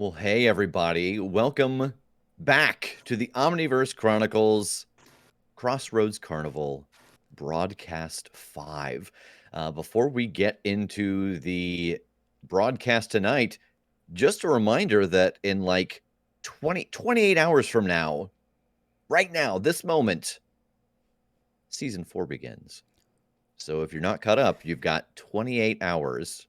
Well, hey, everybody. Welcome back to the Omniverse Chronicles Crossroads Carnival Broadcast 5. Before we get into the broadcast tonight, just a reminder that in like 28 hours from now, right now, this moment, season 4 begins. So if you're not caught up, you've got 28 hours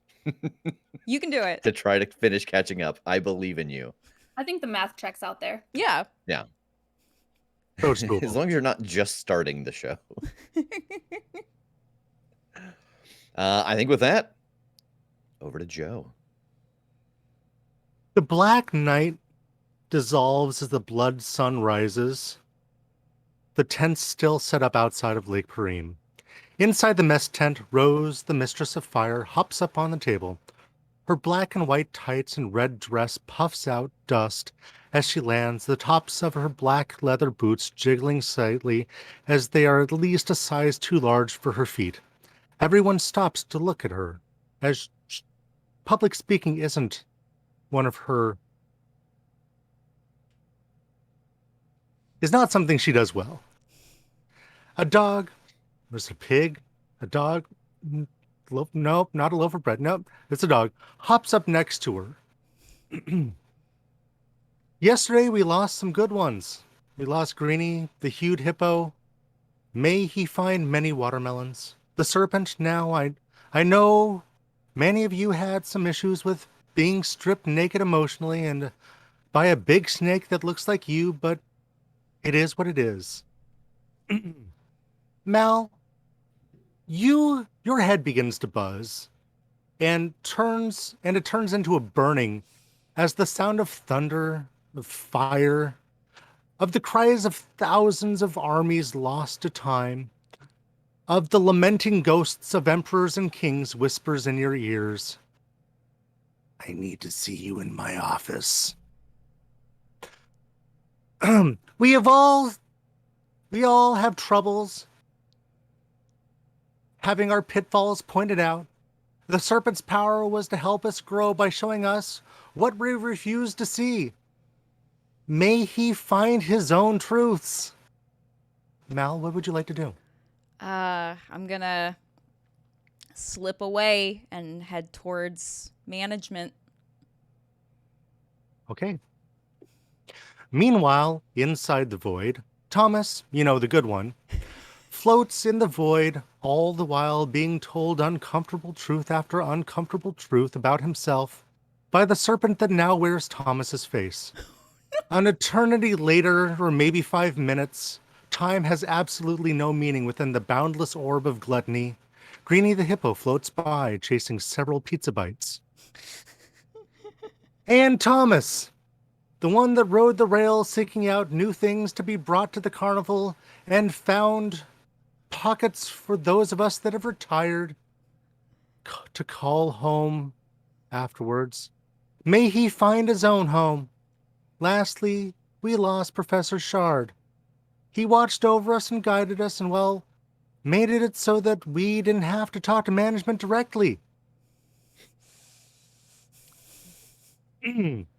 You can do it. to try to finish catching up. I believe in you. I think the math checks out there. Yeah. Yeah. So it's As doable. long as you're not just starting the show. I think with that, over to Joe. The black night dissolves as the blood sun rises. The tents still set up outside of Lake Pareem. Inside the mess tent, Rose, the mistress of fire, hops up on the table. Her black and white tights and red dress puffs out dust as she lands, the tops of her black leather boots jiggling slightly as they are at least a size too large for her feet. Everyone stops to look at her, as public speaking isn't one of her... is not something she does well. A dog, there's a pig, a dog, nope, not a loaf of bread, nope, it's a dog, hops up next to her. Yesterday we lost some good ones. We lost Greenie, the hued hippo. May he find many watermelons. The serpent, now I know many of you had some issues with being stripped naked emotionally and by a big snake that looks like you, but it is what it is. Mal, your head begins to buzz and it turns into a burning as the sound of thunder, of fire, of the cries of thousands of armies lost to time, of the lamenting ghosts of emperors and kings whispers in your ears. I need to see you in my office. We all have troubles having our pitfalls pointed out. The serpent's power was to help us grow by showing us what we refuse to see. May he find his own truths. Mal, what would you like to do? I'm gonna slip away and head towards management. Okay. Meanwhile, inside the void, Thomas, the good one, floats in the void, all the while being told uncomfortable truth after uncomfortable truth about himself by the serpent that now wears Thomas's face. An eternity later, or maybe 5 minutes, time has absolutely no meaning within the boundless orb of gluttony. Greenie the hippo floats by, chasing several pizza bites. And Thomas, the one that rode the rails seeking out new things to be brought to the carnival and found pockets for those of us that have retired to call home afterwards. May he find his own home. Lastly, we lost Professor Shard. He watched over us and guided us and, well, made it so that we didn't have to talk to management directly.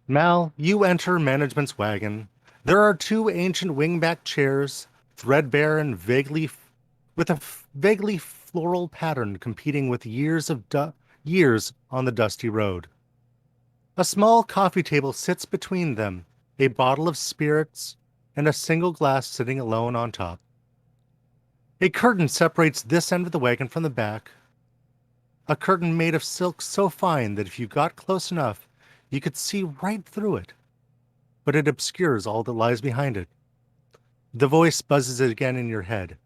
Mal, you enter management's wagon. There are 2 ancient wingback chairs, threadbare and with a vaguely floral pattern competing with years on the dusty road. A small coffee table sits between them, a bottle of spirits, and a single glass sitting alone on top. A curtain separates this end of the wagon from the back. A curtain made of silk so fine that if you got close enough, you could see right through it, but it obscures all that lies behind it. The voice buzzes again in your head.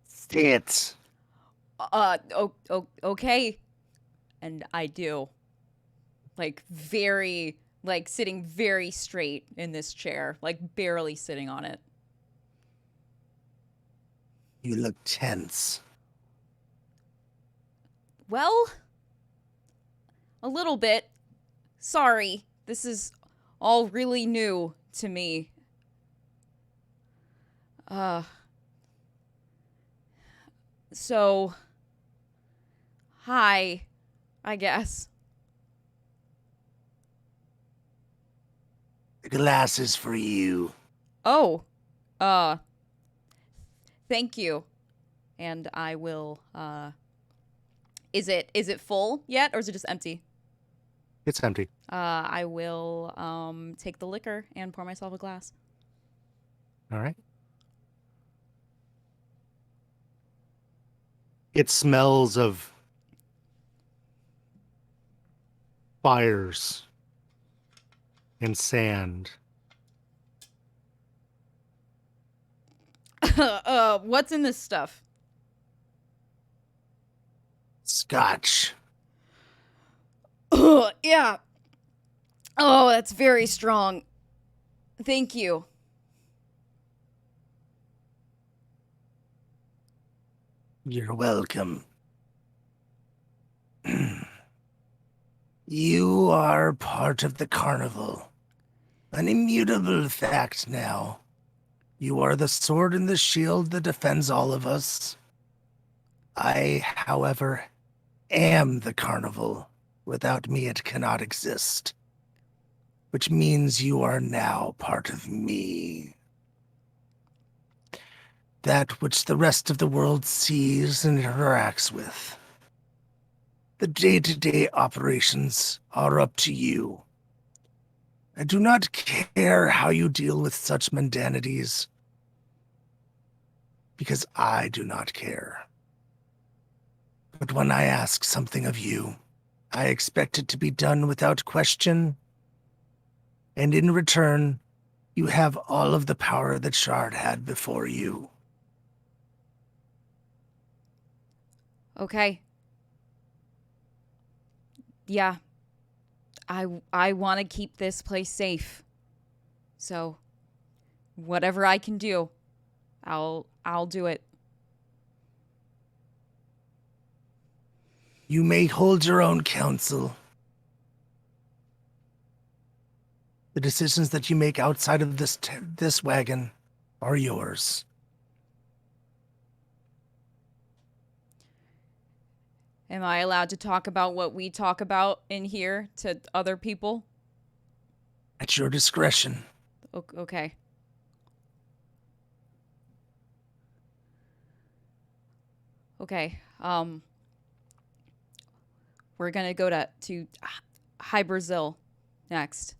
Sit. Okay. And I do. Sitting very straight in this chair, barely sitting on it. You look tense. Well, a little bit. Sorry, this is all really new to me. So, hi, I guess. glass is for you. Oh, thank you. And I will, is it full yet, or is it just empty? It's empty. I will, take the liquor and pour myself a glass. All right. It smells of fires and sand. What's in this stuff? Scotch. Yeah. Oh, that's very strong. Thank you. You're welcome. You are part of the carnival. An immutable fact now. You are the sword and the shield that defends all of us. I, however, am the carnival. Without me, it cannot exist. Which means you are now part of me. That which the rest of the world sees and interacts with. The day-to-day operations are up to you. I do not care how you deal with such mundanities, because I do not care. But when I ask something of you, I expect it to be done without question, and in return, you have all of the power that Shard had before you. Okay. Yeah. I want to keep this place safe. So whatever I can do, I'll do it. You may hold your own counsel. The decisions that you make outside of this wagon are yours. Am I allowed to talk about what we talk about in here to other people? At your discretion. Okay. Okay. We're gonna go to High Brazil next.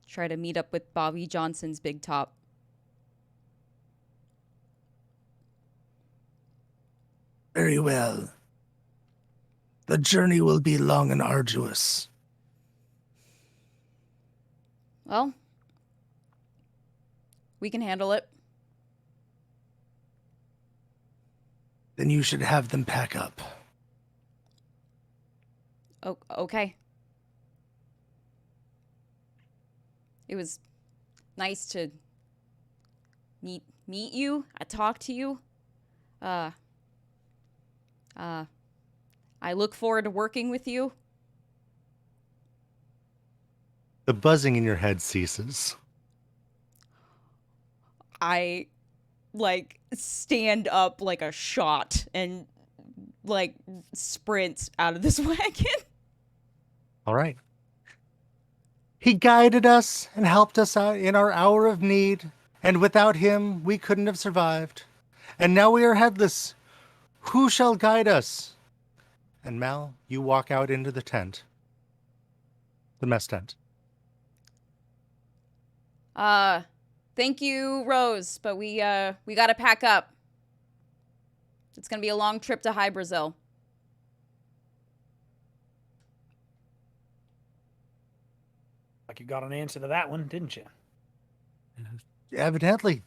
Try to meet up with Bobby Johnson's big top. Very well. The journey will be long and arduous. Well, we can handle it. Then you should have them pack up. Oh, okay. It was nice to meet you. I talk to you. I look forward to working with you. The buzzing in your head ceases. I stand up like a shot and sprint out of this wagon. All right. He guided us and helped us out in our hour of need, and without him, we couldn't have survived. And now we are headless. Who shall guide us? And Mal, you walk out into the tent. The mess tent. Thank you, Rose, but we gotta pack up. It's gonna be a long trip to High Brazil. Like you got an answer to that one, didn't you? Evidently.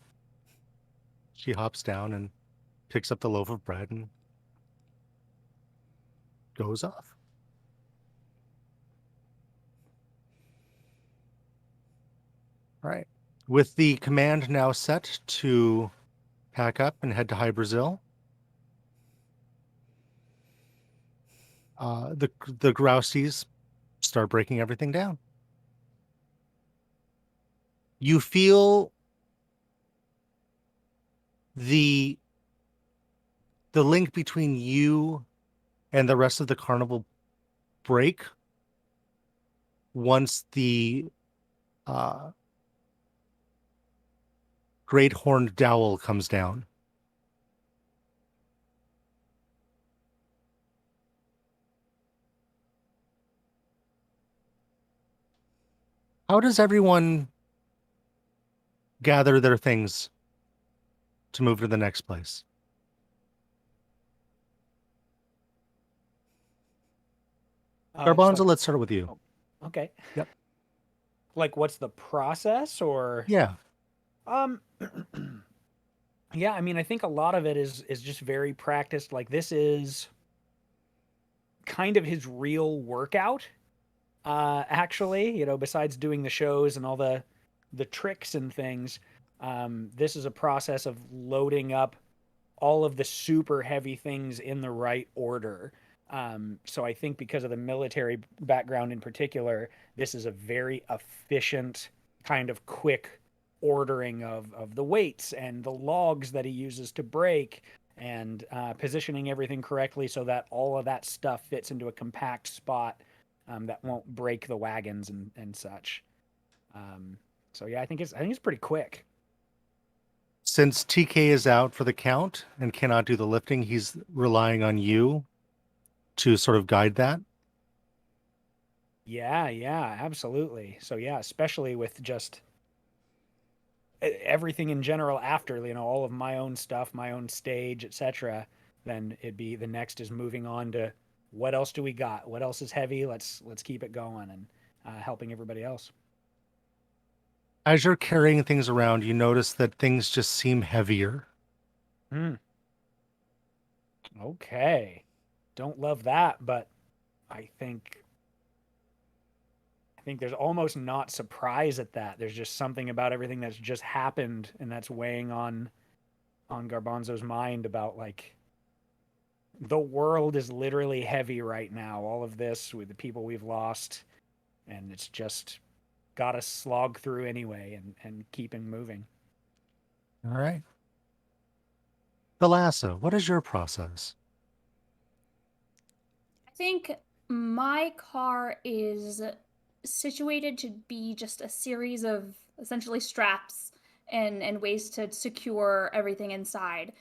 She hops down and picks up the loaf of bread and goes off. All right. With the command now set to pack up and head to High Brazil, the Grousies start breaking everything down. You feel the link between you and the rest of the carnival break once the great horned dowel comes down. How does everyone gather their things to move to the next place? Garbanzo, let's start with you. Okay. Yep. Like, what's the process, or? Yeah. Yeah, I mean, I think a lot of it is just very practiced. Like, this is kind of his real workout. Actually, you know, besides doing the shows and all the tricks and things, this is a process of loading up all of the super heavy things in the right order. So I think because of the military background in particular, this is a very efficient, kind of quick ordering of the weights and the logs that he uses to break, and positioning everything correctly so that all of that stuff fits into a compact spot that won't break the wagons and such. So yeah, I think it's pretty quick. Since TK is out for the count and cannot do the lifting, he's relying on you to sort of guide that. Yeah, absolutely. So yeah, especially with just everything in general after, you know, all of my own stuff, my own stage, etc., then it'd be the next is moving on to what else do we got? What else is heavy? Let's keep it going, and helping everybody else. As you're carrying things around, you notice that things just seem heavier. Okay. Don't love that, but I think there's almost not surprise at that. There's just something about everything that's just happened, and that's weighing on Garbanzo's mind about, like, the world is literally heavy right now. All of this with the people we've lost, and it's just got to slog through anyway and keeping moving. All right. Thalassa, what is your process? I think my car is situated to be just a series of essentially straps and ways to secure everything inside.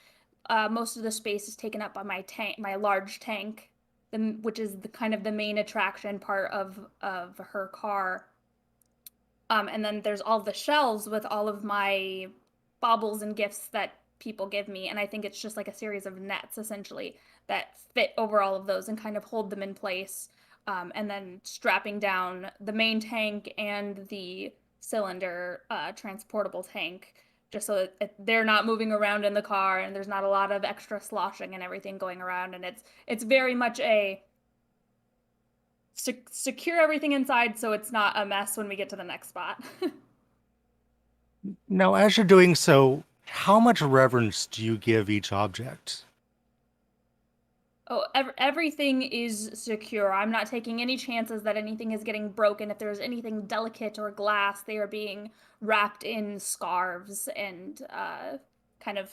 Most of the space is taken up by my tank, my large tank, which is the kind of the main attraction part of her car. And then there's all the shelves with all of my baubles and gifts that people give me. And I think it's just like a series of nets essentially that fit over all of those and kind of hold them in place. And then strapping down the main tank and the cylinder transportable tank just so that they're not moving around in the car and there's not a lot of extra sloshing and everything going around. And it's very much a secure everything inside so it's not a mess when we get to the next spot. Now, as you're doing so, how much reverence do you give each object? Oh, everything is secure. I'm not taking any chances that anything is getting broken. If there's anything delicate or glass, they are being wrapped in scarves and kind of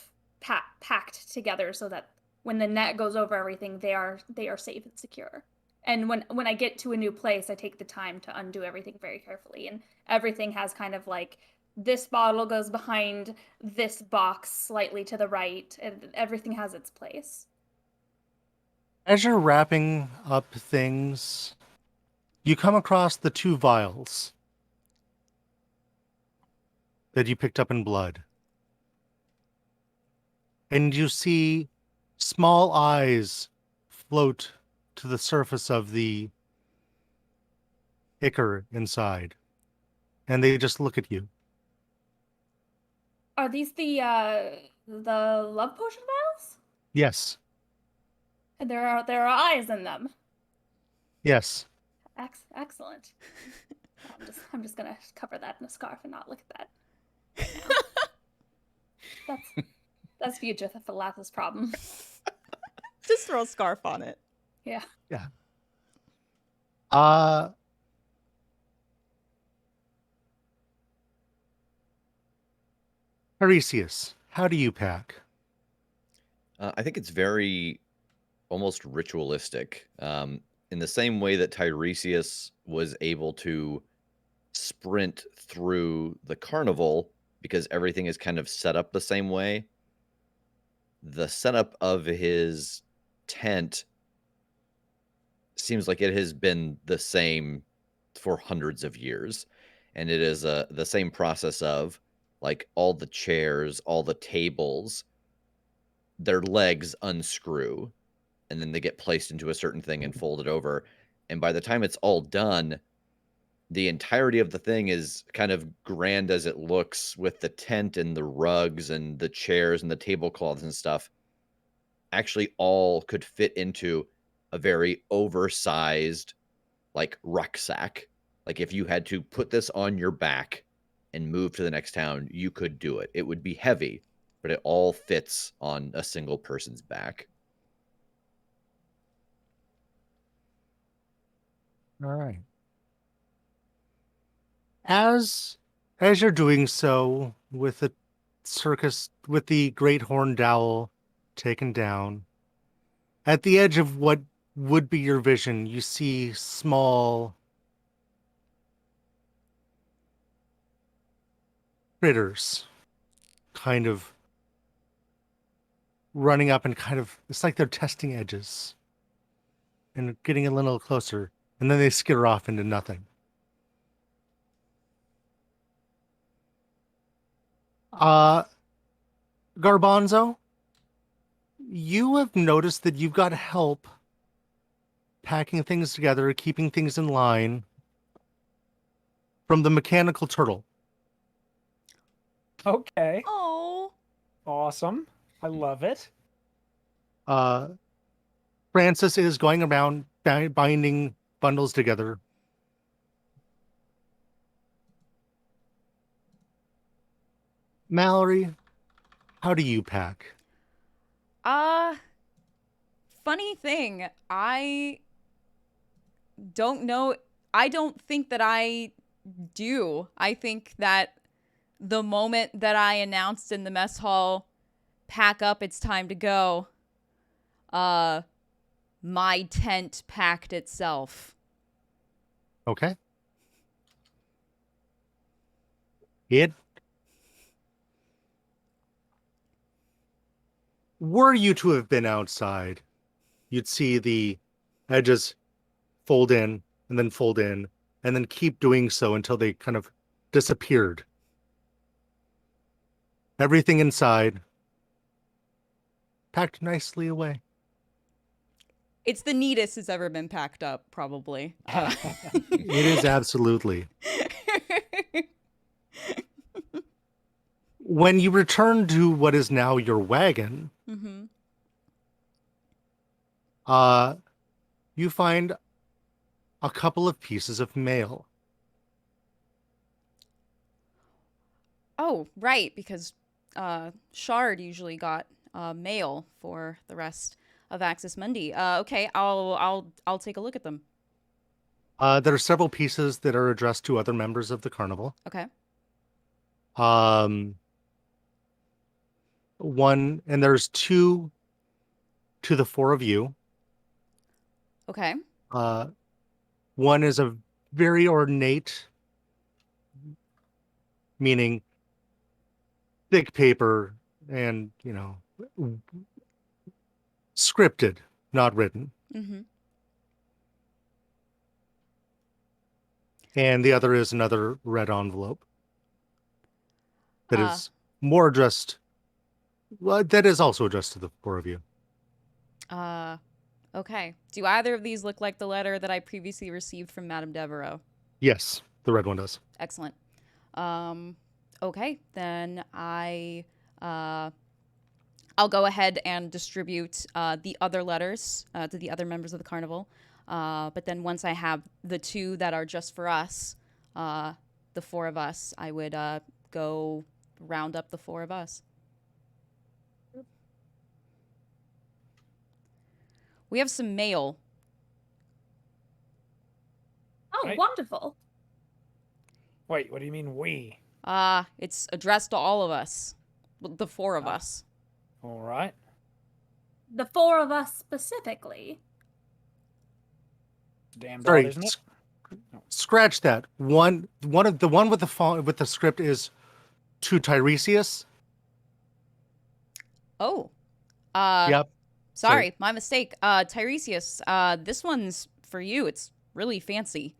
packed together so that when the net goes over everything, they are safe and secure. And when I get to a new place, I take the time to undo everything very carefully. And everything has kind of like this bottle goes behind this box slightly to the right, and everything has its place. As you're wrapping up things, you come across the 2 vials that you picked up in blood. And you see small eyes float to the surface of the ichor inside. And they just look at you. Are these the love potion vials? Yes. And there are eyes in them. Yes. Excellent. I'm just gonna cover that in a scarf and not look at that. Now. That's future Thalassa's problem. Just throw a scarf on it. Yeah. Yeah. Parisius, how do you pack? I think it's very almost ritualistic. In the same way that Tiresias was able to sprint through the carnival, because everything is kind of set up the same way, the setup of his tent seems like it has been the same for hundreds of years. And it is the same process of, like, all the chairs, all the tables, their legs unscrew, and then they get placed into a certain thing and folded over. And by the time it's all done, the entirety of the thing is kind of grand as it looks, with the tent and the rugs and the chairs and the tablecloths and stuff actually all could fit into a very oversized, like, rucksack. Like, if you had to put this on your back and move to the next town, you could do it. It would be heavy, but it all fits on a single person's back. All right. As you're doing so, with the circus, with the great horned owl taken down, at the edge of what would be your vision, you see small critters kind of running up, and kind of, it's like they're testing edges and getting a little closer, and then they skitter off into nothing. Garbanzo, you have noticed that you've got help packing things together, keeping things in line from the mechanical turtle. Okay. Oh. Awesome. I love it. Francis is going around binding bundles together. Mallory, how do you pack? Funny thing, I don't know. I don't think that I do. I think that the moment that I announced in the mess hall, pack up, it's time to go, my tent packed itself. Okay. Were you to have been outside, you'd see the edges fold in and then fold in and then keep doing so until they kind of disappeared. Everything inside packed nicely away. It's the neatest it's ever been packed up, probably. It is absolutely. When you return to what is now your wagon, Mm-hmm. you find a couple of pieces of mail. Oh, right, because Shard usually got mail for the rest of Axis Mundi. Okay, I'll take a look at them. There are several pieces that are addressed to other members of the carnival. Okay. One, and there's two to the four of you. Okay. One is a very ornate, meaning thick paper and, scripted, not written. Mm-hmm. And the other is another red envelope that is more addressed. Well, that is also addressed to the four of you. Okay. Do either of these look like the letter that I previously received from Madame Devereaux? Yes, the red one does. Excellent. Okay, then I'll go ahead and distribute the other letters to the other members of the carnival. But then once I have the two that are just for us, the four of us, I would go round up the four of us. We have some mail. Oh, Right. wonderful. Wait, what do you mean we? It's addressed to all of us. The four of us. All right. The four of us specifically. Damn Sorry, dog, isn't it? scratch that. One with the script is to Tiresias. Oh. Yep. Sorry, my mistake. Tiresias, this one's for you. It's really fancy.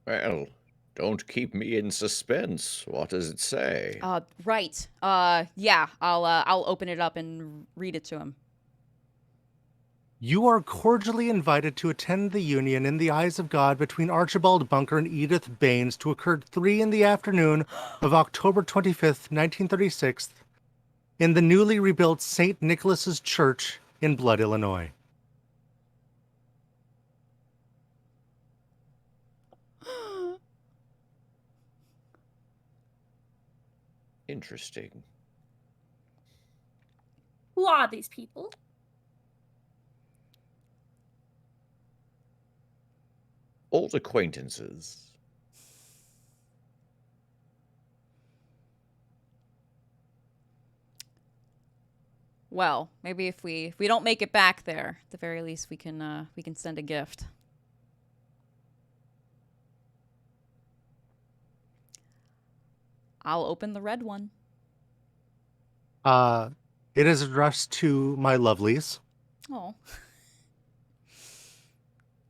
Well, don't keep me in suspense. What does it say? Right. Yeah, I'll open it up and read it to him. You are cordially invited to attend the union in the eyes of God between Archibald Bunker and Edith Baines to occur at 3 in the afternoon of October 25th, 1936, in the newly rebuilt St. Nicholas's Church in Blood, Illinois. Interesting. Who are these people? Old acquaintances. Well, maybe if we don't make it back there, at the very least we can send a gift. I'll open the red one. It is addressed to my lovelies. Oh.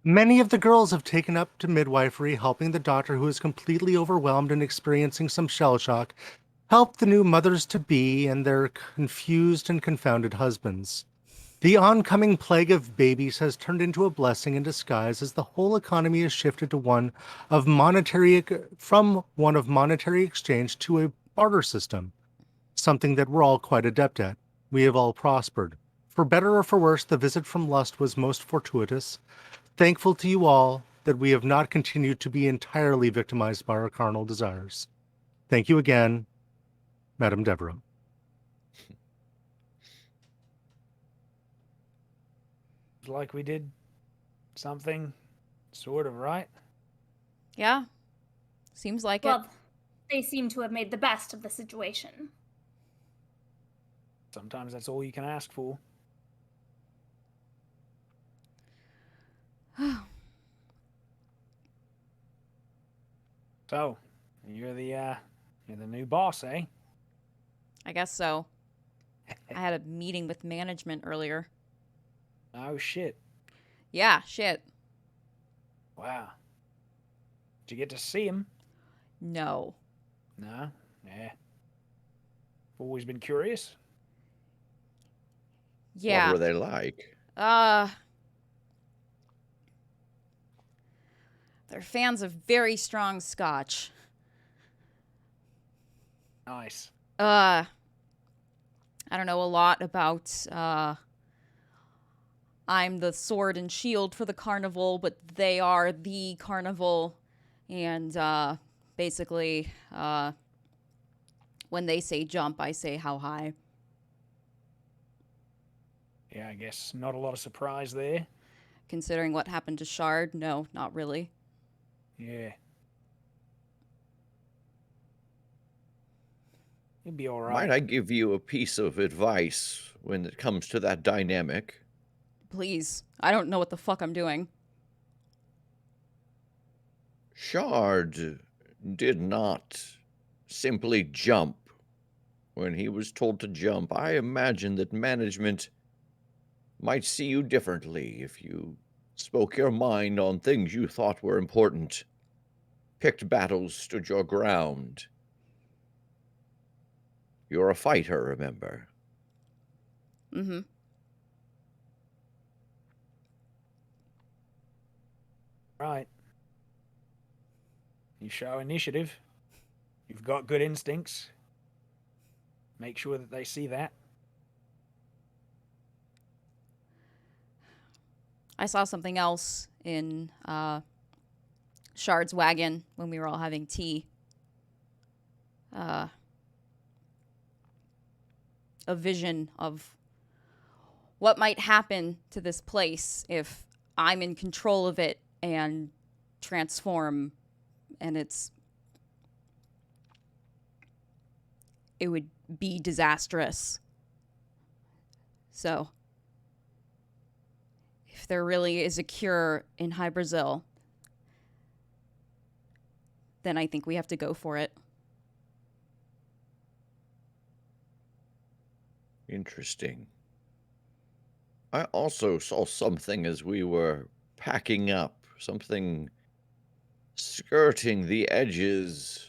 Many of the girls have taken up to midwifery, helping the doctor who is completely overwhelmed and experiencing some shell shock, help the new mothers-to-be and their confused and confounded husbands. The oncoming plague of babies has turned into a blessing in disguise as the whole economy has shifted to from one of monetary exchange to a barter system, something that we're all quite adept at. We have all prospered. For better or for worse, the visit from Lust was most fortuitous. Thankful to you all that we have not continued to be entirely victimized by our carnal desires. Thank you again, Madame Deborah. Like we did something sort of right. Yeah. Seems like it. Well, they seem to have made the best of the situation. Sometimes that's all you can ask for. So, you're the new boss, eh? I guess so. I had a meeting with management earlier. Oh shit. Yeah, shit. Wow. Did you get to see him? No. No? Yeah. Always been curious? Yeah. What were they like? They're fans of very strong scotch. Nice. I don't know a lot about, I'm the sword and shield for the carnival, but they are the carnival. And, basically, when they say jump, I say how high. Yeah, I guess not a lot of surprise there. Considering what happened to Shard, no, not really. Yeah. You'll be all right. Might I give you a piece of advice when it comes to that dynamic? Please. I don't know what the fuck I'm doing. Shard did not simply jump when he was told to jump. I imagine that management might see you differently if you spoke your mind on things you thought were important, picked battles, stood your ground. You're a fighter, remember? Mm-hmm. Right. You show initiative. You've got good instincts. Make sure that they see that. I saw something else in Shard's wagon when we were all having tea. A vision of what might happen to this place if I'm in control of it and transform, and it would be disastrous. So if there really is a cure in High Brazil, then I think we have to go for it. Interesting. I also saw something as we were packing up, something skirting the edges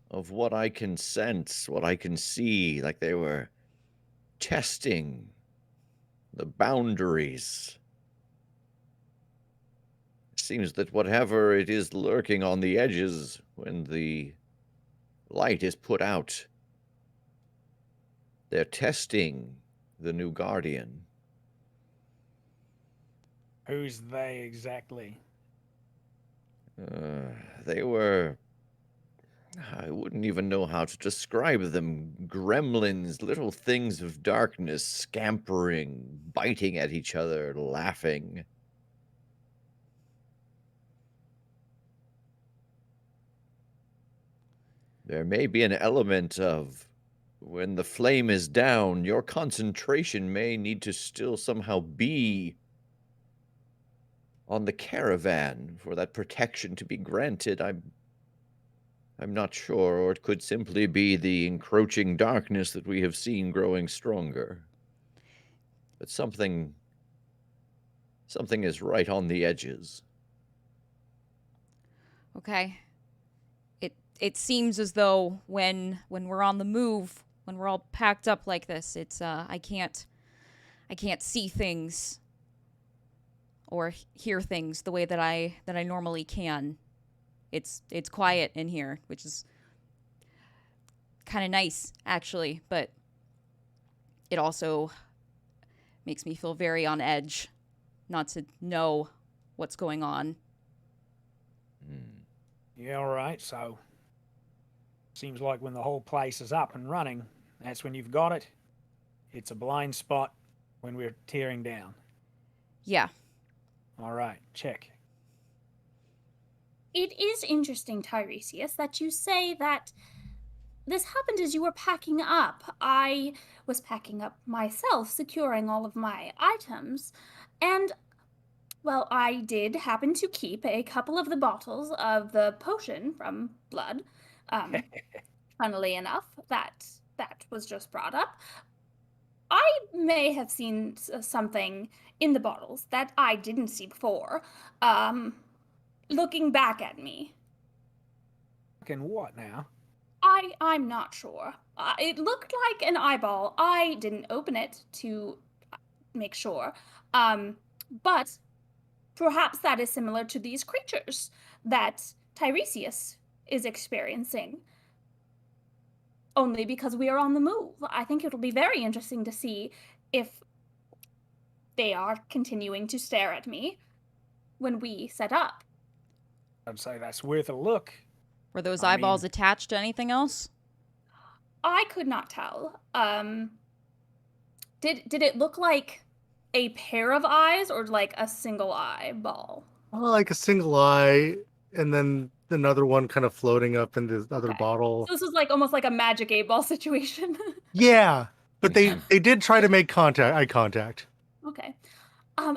of what I can sense, what I can see, like they were testing the boundaries. It seems that whatever it is lurking on the edges when the light is put out, they're testing the new Guardian. Who's they exactly? They were... I wouldn't even know how to describe them. Gremlins, little things of darkness, scampering, biting at each other, laughing. There may be an element of when the flame is down, your concentration may need to still somehow be on the caravan for that protection to be granted. I'm not sure, or it could simply be the encroaching darkness that we have seen growing stronger. But something is right on the edges. Okay. It seems as though when we're on the move, when we're all packed up like this, it's I can't see things or hear things the way that I normally can. It's quiet in here, which is kind of nice actually, but it also makes me feel very on edge not to know what's going on. Yeah, all right. So, seems like when the whole place is up and running, that's when you've got it. It's a blind spot when we're tearing down. Yeah. All right, check. It is interesting, Tiresias, that you say that this happened as you were packing up. I was packing up myself, securing all of my items, and, well, I did happen to keep a couple of the bottles of the potion from blood. Funnily enough, that was just brought up. I may have seen something in the bottles that I didn't see before. Looking back at me. Fucking what now? I'm not sure. It looked like an eyeball. I didn't open it to make sure. But perhaps that is similar to these creatures that Tiresias is experiencing. Only because we are on the move. I think it'll be very interesting to see if they are continuing to stare at me when we set up. I'd say that's worth a look. Were those I eyeballs mean- attached to anything else? I could not tell. Did it look like a pair of eyes or like a single eyeball? Like a single eye, and then another one kind of floating up in the other Okay. bottle. So this was like almost like a magic 8-ball situation. Yeah, but they did try to make eye contact. Okay.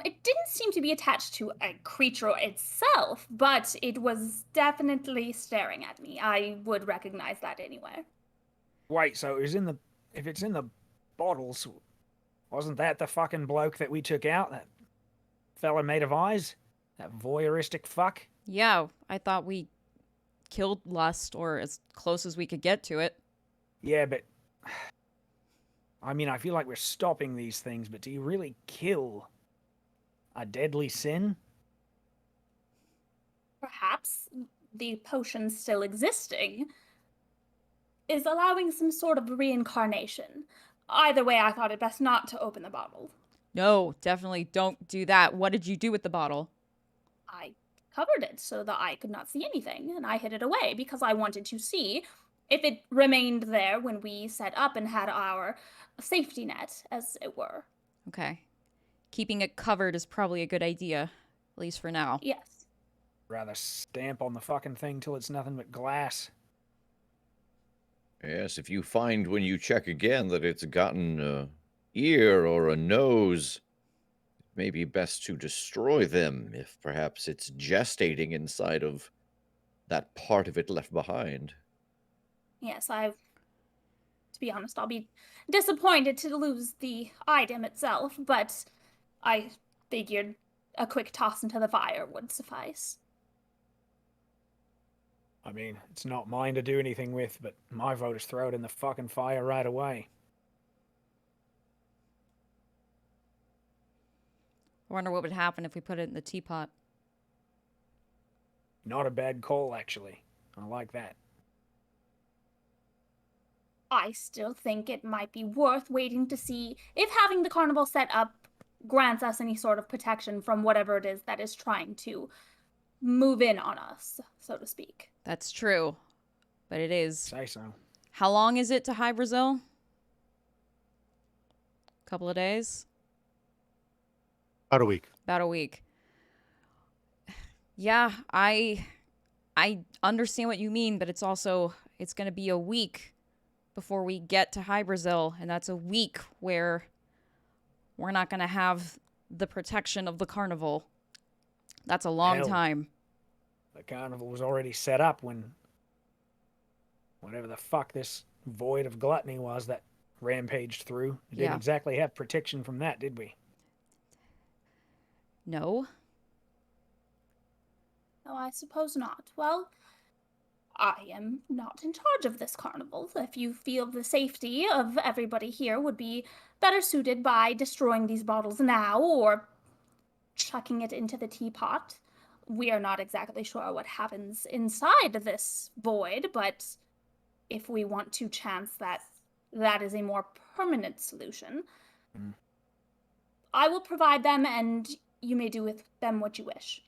It didn't seem to be attached to a creature itself, but it was definitely staring at me. I would recognize that anyway. Wait, so if it's in the bottles, wasn't that the fucking bloke that we took out? That fella made of eyes? That voyeuristic fuck? Yeah, I thought we killed Lust, or as close as we could get to it. Yeah, but I mean, I feel like we're stopping these things, but do you really kill a deadly sin? Perhaps the potion still existing is allowing some sort of reincarnation. Either way, I thought it best not to open the bottle. No, definitely don't do that. What did you do with the bottle? I covered it so that I could not see anything, and I hid it away because I wanted to see if it remained there when we set up and had our safety net, as it were. Okay. Keeping it covered is probably a good idea, at least for now. Yes. Rather stamp on the fucking thing till it's nothing but glass. Yes, if you find when you check again that it's gotten an ear or a nose, it may be best to destroy them if perhaps it's gestating inside of that part of it left behind. Yes, to be honest, I'll be disappointed to lose the item itself, but I figured a quick toss into the fire would suffice. I mean, it's not mine to do anything with, but my vote is throw it in the fucking fire right away. I wonder what would happen if we put it in the teapot. Not a bad call, actually. I like that. I still think it might be worth waiting to see if having the carnival set up grants us any sort of protection from whatever it is that is trying to move in on us, so to speak. That's true, but it is. Say so. How long is it to High Brazil? Couple of days? About a week. About a week. Yeah, I understand what you mean, but it's going to be a week before we get to High Brazil, and that's a week where we're not going to have the protection of the carnival. That's a long Hell. time. The carnival was already set up when whatever the fuck this void of gluttony was that rampaged through. We didn't exactly have protection from that, did we? No. No, I suppose not. Well, I am not in charge of this carnival. If you feel the safety of everybody here would be better suited by destroying these bottles now or chucking it into the teapot. We are not exactly sure what happens inside this void, but if we want to chance that that is a more permanent solution, I will provide them and you may do with them what you wish.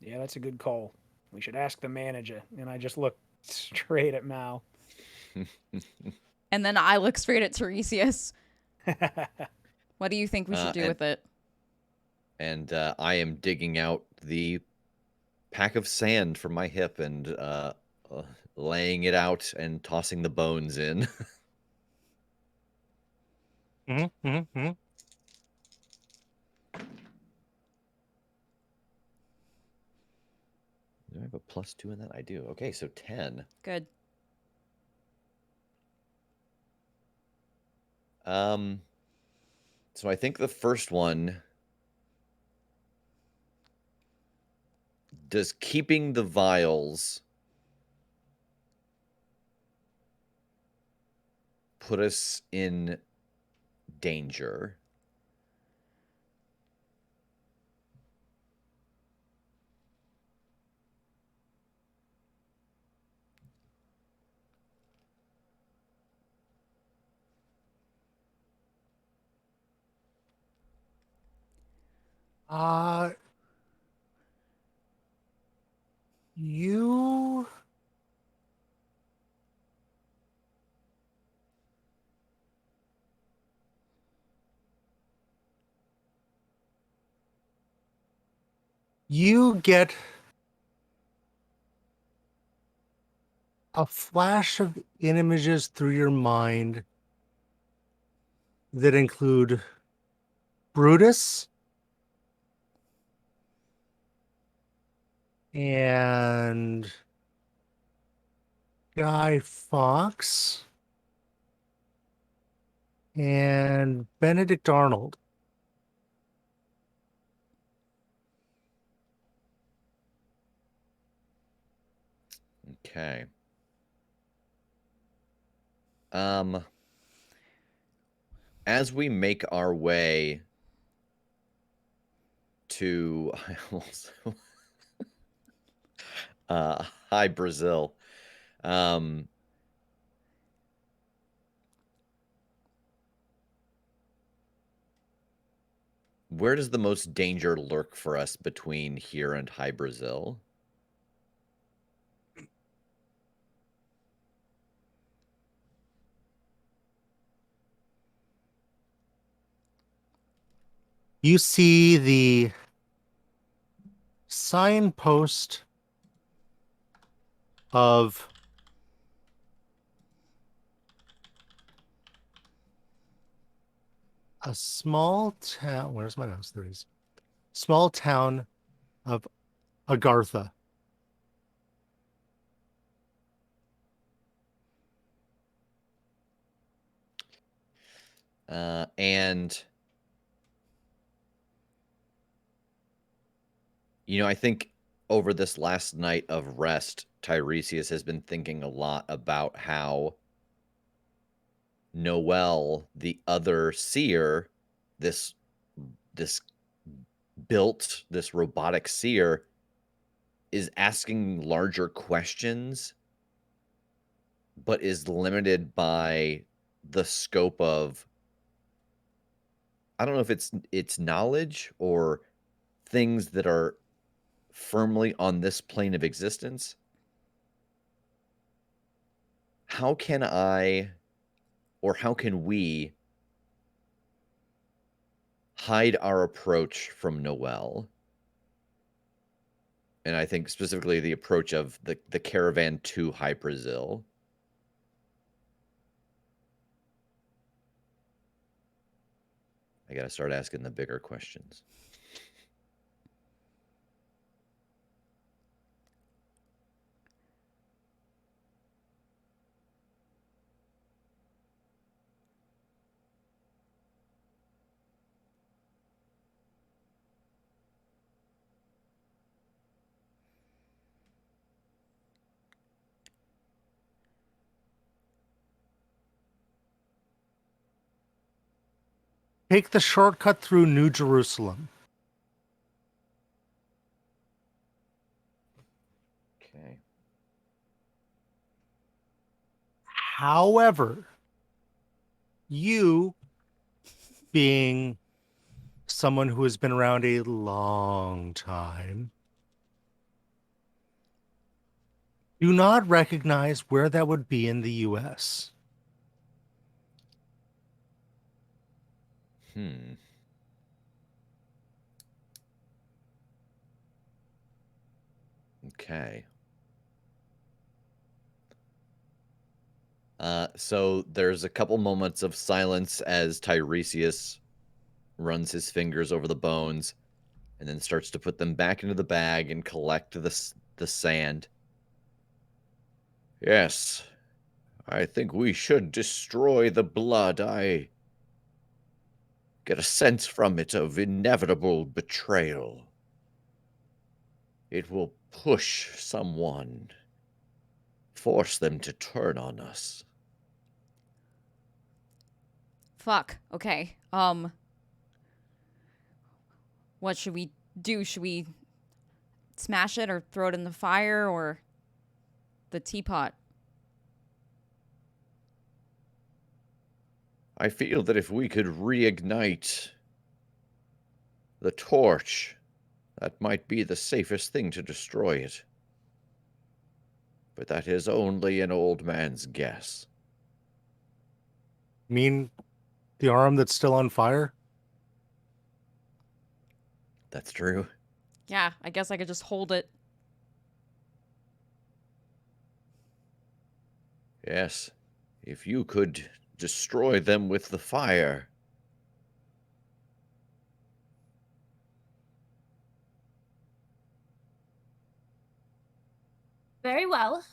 Yeah, that's a good call. We should ask the manager. And I just look straight at Mal. And then I look straight at Tiresias. What do you think we should do with it? And I am digging out the pack of sand from my hip and laying it out and tossing the bones in. Do I have a +2 in that? I do. Okay, so 10. Good. So I think the first one, does keeping the vials put us in danger? You get a flash of images through your mind that include Brutus and Guy Fawkes and Benedict Arnold. Okay. As we make our way to High Brazil, where does the most danger lurk for us between here and High Brazil? You see the signpost of a small town. Where's my mouse? There it is. Small town of Agartha. And I think over this last night of rest, Tiresias has been thinking a lot about how Noel, the other seer, this robotic seer, is asking larger questions, but is limited by the scope of, I don't know if it's knowledge or things that are firmly on this plane of existence. How can I, or how can we, hide our approach from Noel? And I think specifically the approach of the caravan to High Brazil. I got to start asking the bigger questions. Take the shortcut through New Jerusalem. Okay. However, you, being someone who has been around a long time, do not recognize where that would be in the U.S. Okay. So there's a couple moments of silence as Tiresias runs his fingers over the bones and then starts to put them back into the bag and collect the sand. Yes, I think we should destroy the blood. I get a sense from it of inevitable betrayal. It will push someone, force them to turn on us. Fuck. Okay. What should we do? Should we smash it or throw it in the fire or the teapot? I feel that if we could reignite the torch, that might be the safest thing to destroy it. But that is only an old man's guess. Mean the arm that's still on fire? That's true. Yeah, I guess I could just hold it. Yes, if you could destroy them with the fire. Very well.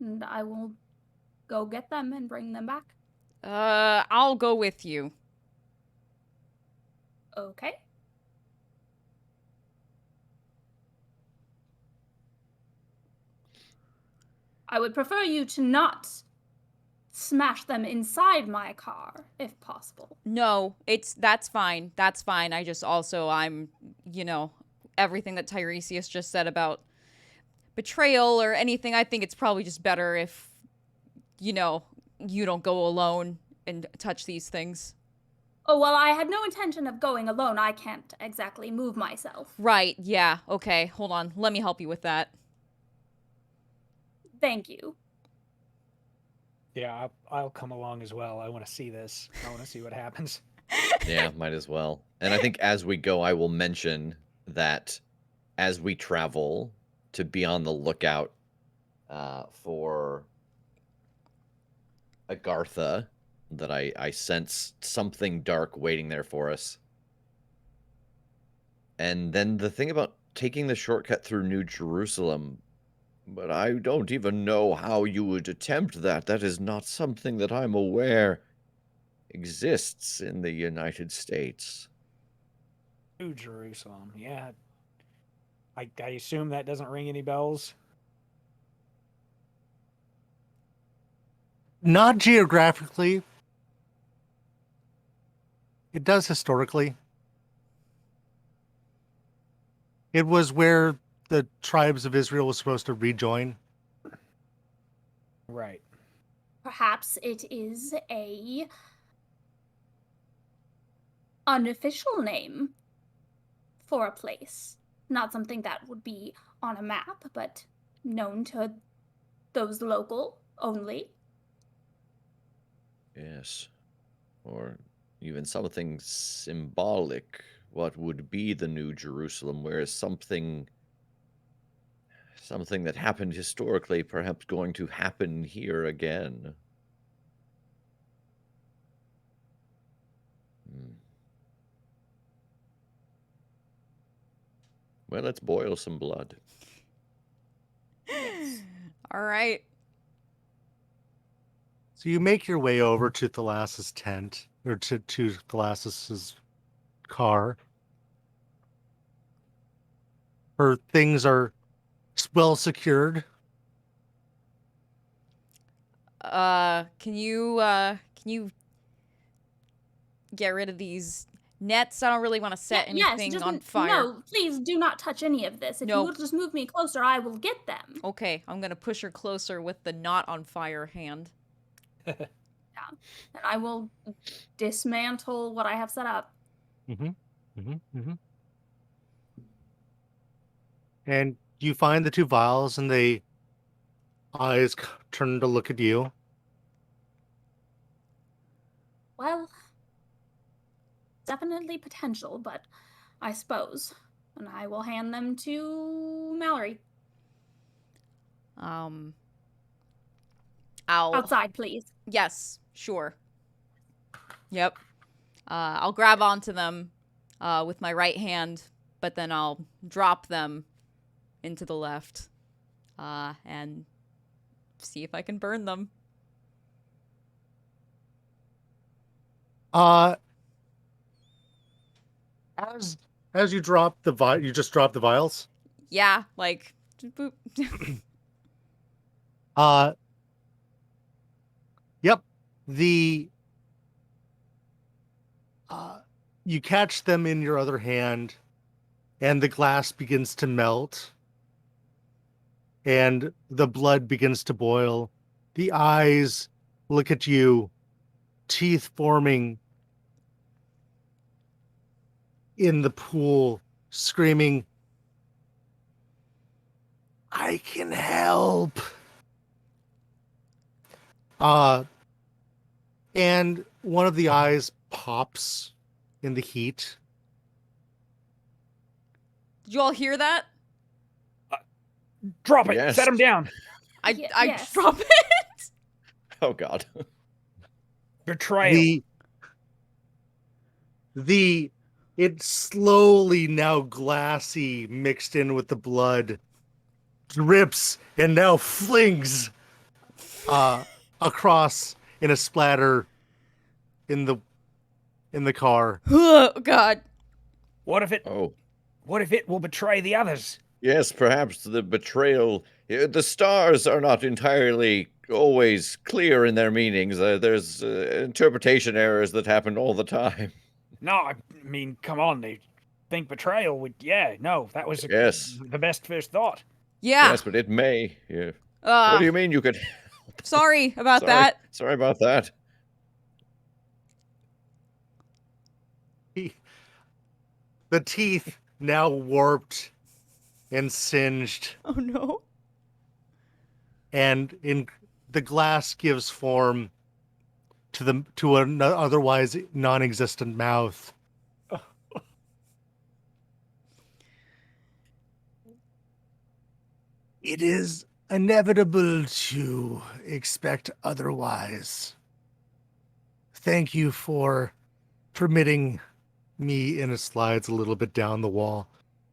And I will go get them and bring them back. I'll go with you. Okay. I would prefer you to not smash them inside my car, if possible. No, that's fine. That's fine. I just also I'm, everything that Tiresias just said about betrayal or anything, I think it's probably just better if you don't go alone and touch these things. Oh, well, I had no intention of going alone. I can't exactly move myself. Right, yeah. Okay, hold on. Let me help you with that. Thank you. Yeah, I'll come along as well. I want to see this. I want to see what happens. Yeah, might as well. And I think as we go, I will mention that as we travel, to be on the lookout for Agartha, that I sense something dark waiting there for us. And then the thing about taking the shortcut through New Jerusalem, but I don't even know how you would attempt that. That is not something that I'm aware exists in the United States. New Jerusalem. Yeah. I assume that doesn't ring any bells. Not geographically. It does historically. It was where the tribes of Israel was supposed to rejoin. Right. Perhaps it is a unofficial name for a place. Not something that would be on a map, but known to those local only. Yes. Or even something symbolic. What would be the New Jerusalem, whereas something that happened historically perhaps going to happen here again. Well, let's boil some blood. All right. So you make your way over to Thalas's tent, or to Thalas's car. Her things are well secured. Can you get rid of these nets? I don't really want to set anything just on fire. No, please do not touch any of this. If you will just move me closer, I will get them. Okay, I'm gonna push her closer with the not on fire hand. Yeah. And I will dismantle what I have set up. And you find the two vials, and they eyes turn to look at you. Well, definitely potential, but I suppose. And I will hand them to Mallory. I'll Outside, please. Yes, sure. Yep. I'll grab onto them with my right hand, but then I'll drop them into the left and see if I can burn them. As you drop the you just drop the vials? Yeah, like boop. Yep. You catch them in your other hand, and the glass begins to melt, and the blood begins to boil. The eyes look at you, teeth forming in the pool, screaming, "I can help." And one of the eyes pops in the heat. Did you all hear that? Drop it. Yes. Set him down. I yes. drop it. Oh, God. Betrayal. It slowly, now glassy, mixed in with the blood, drips and now flings across in a splatter in the car. Oh God. What if it will betray the others? Yes, perhaps the betrayal. The stars are not entirely always clear in their meanings. There's interpretation errors that happen all the time. No, I mean, come on. They think betrayal would. Yeah, no, that was the best first thought. Yeah. Yes, but it may. Yeah. What do you mean you could? Sorry about that. Sorry about that. The teeth now warped and singed. Oh no. And the glass gives form to an otherwise non-existent mouth. It is inevitable to expect otherwise. Thank you for permitting me, and it slides a little bit down the wall,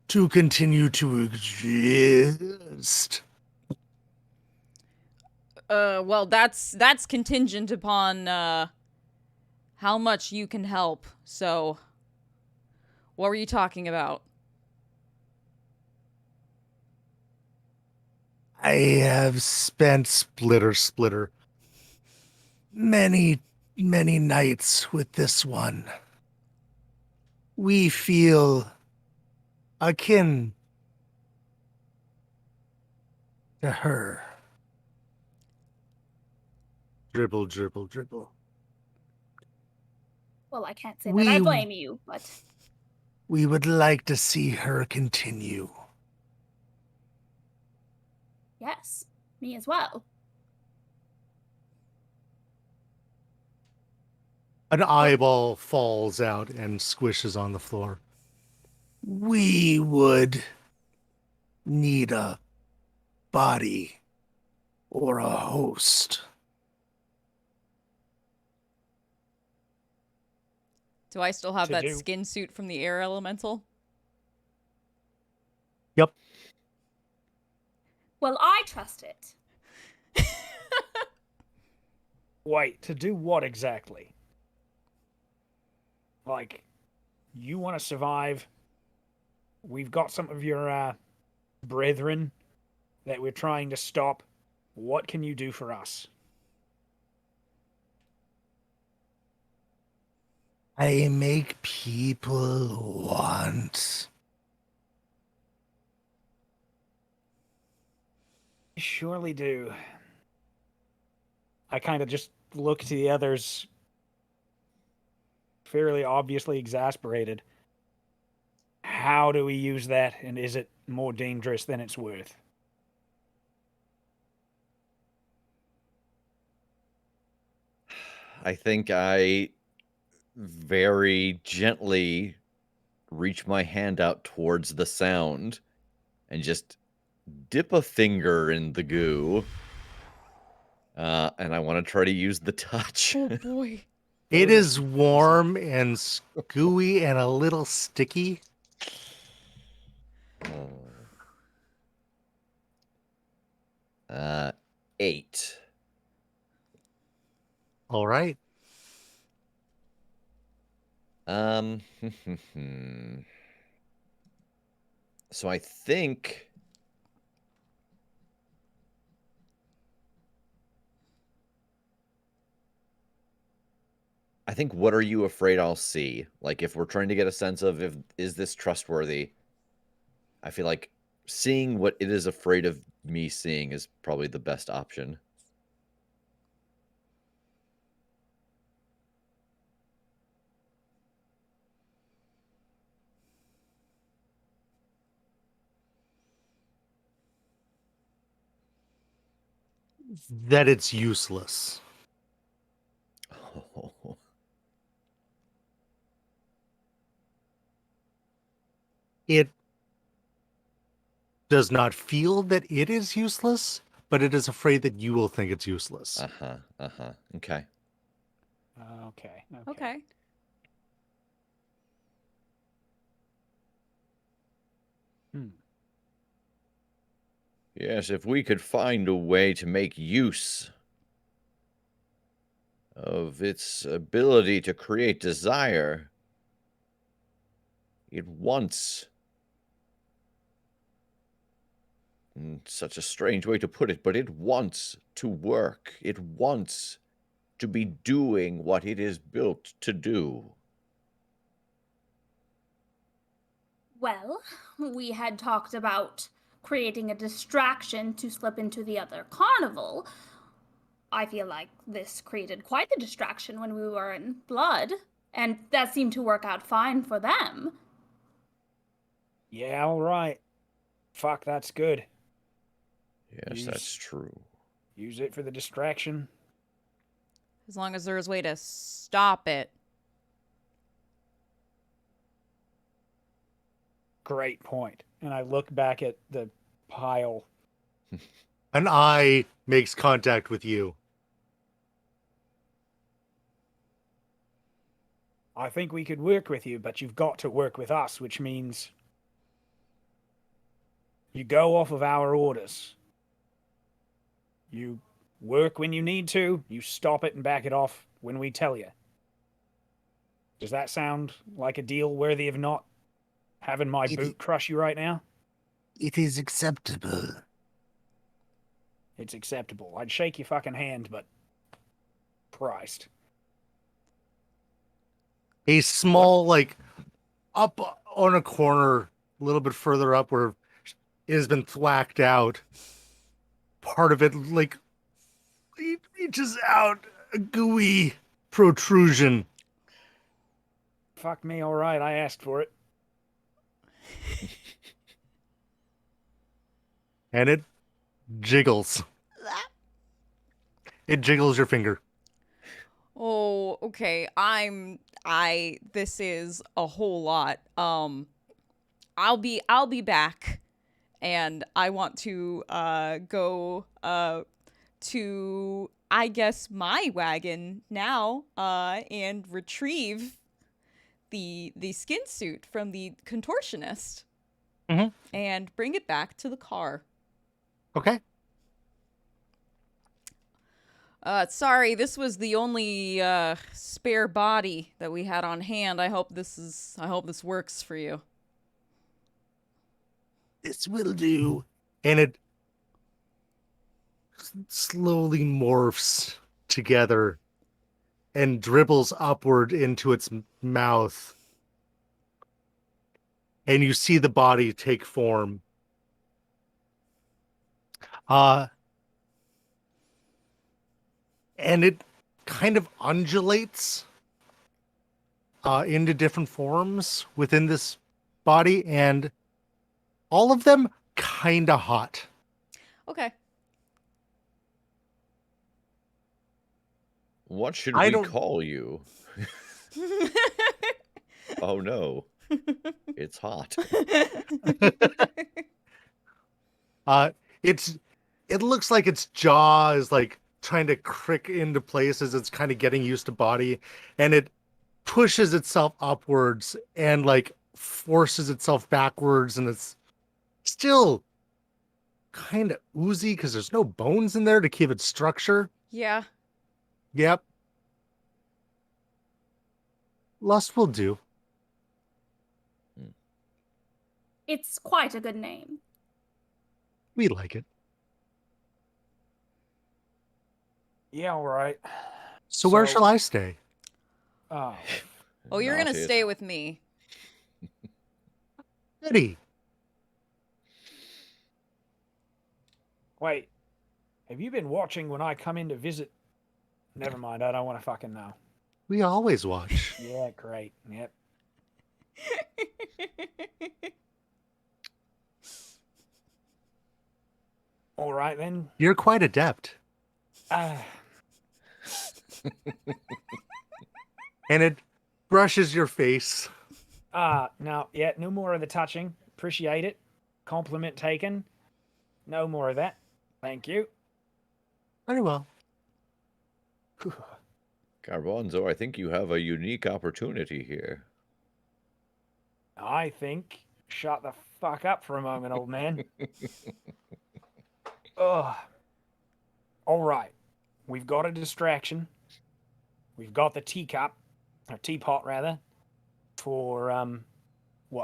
to continue to exist. Well, that's contingent upon how much you can help. So, what were you talking about? I have spent splitter many, many nights with this one. We feel akin to her. Dribble, dribble, dribble. Well, I can't say that I We- blame you, but We would like to see her continue. yes, me as well. An eyeball falls out and squishes on the floor. We would need a body or a host. Do I still have To that do- skin suit from the air elemental? Yep. Well, I trust it. Wait, to do what exactly? Like, you want to survive. We've got some of your brethren that we're trying to stop. What can you do for us? I make people want. You surely do. I kind of just look to the others, fairly obviously exasperated. How do we use that, and is it more dangerous than it's worth? I think I very gently reach my hand out towards the sound and just dip a finger in the goo. And I want to try to use the touch. Oh boy. It is warm and gooey and a little sticky. Oh. 8. All right. So I think what are you afraid I'll see? Like, if we're trying to get a sense of is this trustworthy, I feel like seeing what it is afraid of me seeing is probably the best option. That it's useless. Oh. It does not feel that it is useless, but it is afraid that you will think it's useless. Okay. Okay. Okay. Yes, if we could find a way to make use of its ability to create desire, it wants, such a strange way to put it, but it wants to work. It wants to be doing what it is built to do. Well, we had talked about creating a distraction to slip into the other carnival. I feel like this created quite the distraction when we were in blood, and that seemed to work out fine for them. Yeah, all right. Fuck, that's good. Yes, that's true. Use it for the distraction. As long as there's a way to stop it. Great point. And I look back at the pile. An eye makes contact with you. I think we could work with you, but you've got to work with us, which means you go off of our orders. You work when you need to, you stop it and back it off when we tell you. Does that sound like a deal worthy of not having my boot crush you right now? It is acceptable. It's acceptable. I'd shake your fucking hand, but Christ. A small, like, up on a corner, a little bit further up where it has been thwacked out. Part of it, like, it reaches out, a gooey protrusion. Fuck me, all right. I asked for it. And it jiggles. It jiggles your finger. Oh, okay. This is a whole lot. I'll be back, and I want to go to, I guess, my wagon now and retrieve the skin suit from the contortionist and bring it back to the car. Okay. Sorry, this was the only spare body that we had on hand. I hope this works for you. This will do. And it slowly morphs together and dribbles upward into its mouth. And you see the body take form. And it kind of undulates into different forms within this body, and all of them kind of hot. Okay. What should we call you? Oh no. It's hot. It looks like its jaw is like trying to crick into place as it's kind of getting used to body, and it pushes itself upwards and like forces itself backwards, and it's still kind of oozy because there's no bones in there to keep its structure. Yeah. Yep. Lust will do. It's quite a good name. We like it. Yeah, all right. So where shall I stay? Oh. Oh, you're gonna Not it. stay with me. Eddie. Wait. Have you been watching when I come in to visit? Never mind. I don't want to fucking know. We always watch. Yeah, great. Yep. All right, then. You're quite adept. And it brushes your face. No, yeah, no more of the touching. Appreciate it. Compliment taken. No more of that. Thank you. Very well. Garbanzo, I think you have a unique opportunity here. I think. Shut the fuck up for a moment, old man. Ugh. All right. We've got a distraction. We've got the teacup, or teapot rather, for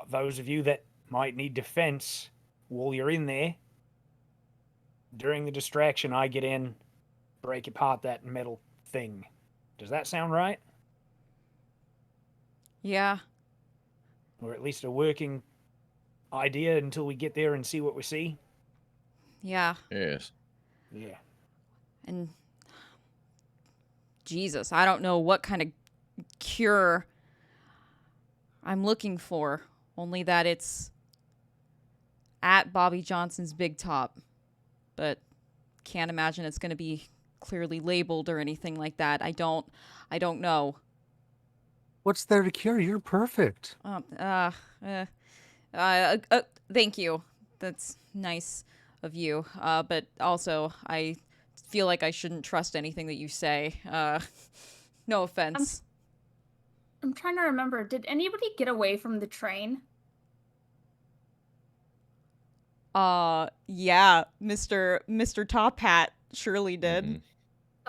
those of you that might need defense while you're in there. During the distraction, I get in, break apart that metal thing. Does that sound right? Yeah. Or at least a working idea until we get there and see what we see? Yeah. Yes. Yeah. And Jesus, I don't know what kind of cure I'm looking for. Only that it's at Bobby Johnson's Big Top. But can't imagine it's going to be clearly labeled or anything like that. I don't know. What's there to cure? You're perfect. Thank you. That's nice of you. But also, I feel like I shouldn't trust anything that you say. No offense. I'm trying to remember. Did anybody get away from the train? Yeah, Mr. Top Hat surely did. Mm-hmm.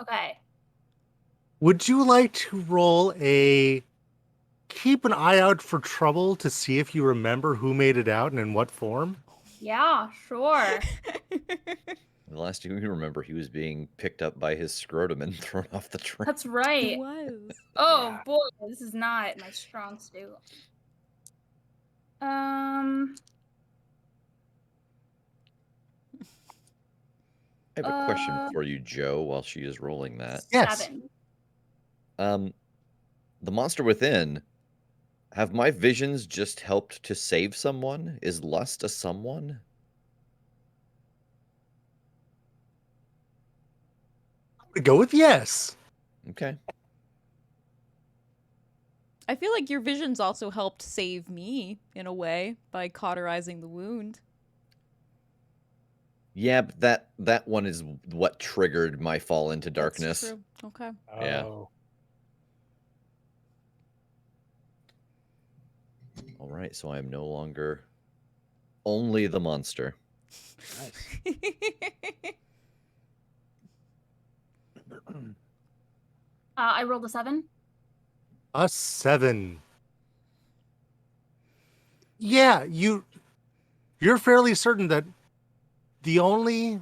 Okay. Would you like to roll a keep an eye out for trouble to see if you remember who made it out and in what form? Yeah, sure. The last you remember, he was being picked up by his scrotum and thrown off the train. That's It right. was. Oh Yeah. boy, this is not my strong suit. Um. I have a question for you, Joe, while she is rolling that. Yes. 7. The monster within, have my visions just helped to save someone? Is lust a someone? Go with yes. Okay. I feel like your visions also helped save me in a way by cauterizing the wound. Yeah, but that one is what triggered my fall into darkness. That's true. Okay. Yeah. Oh. All right, so I am no longer only the monster. Nice. I rolled a 7. A 7. Yeah, you're fairly certain that the only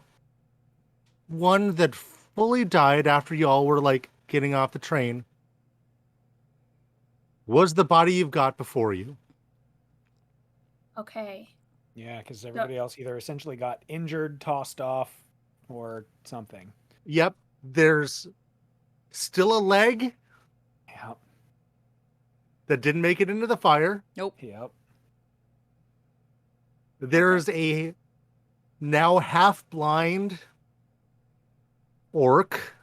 one that fully died after y'all were like getting off the train was the body you've got before you. Okay. Yeah, because everybody else either essentially got injured, tossed off, or something. Yep, there's still a leg Yep. that didn't make it into the fire. Nope. Yep. There's a now half-blind orc.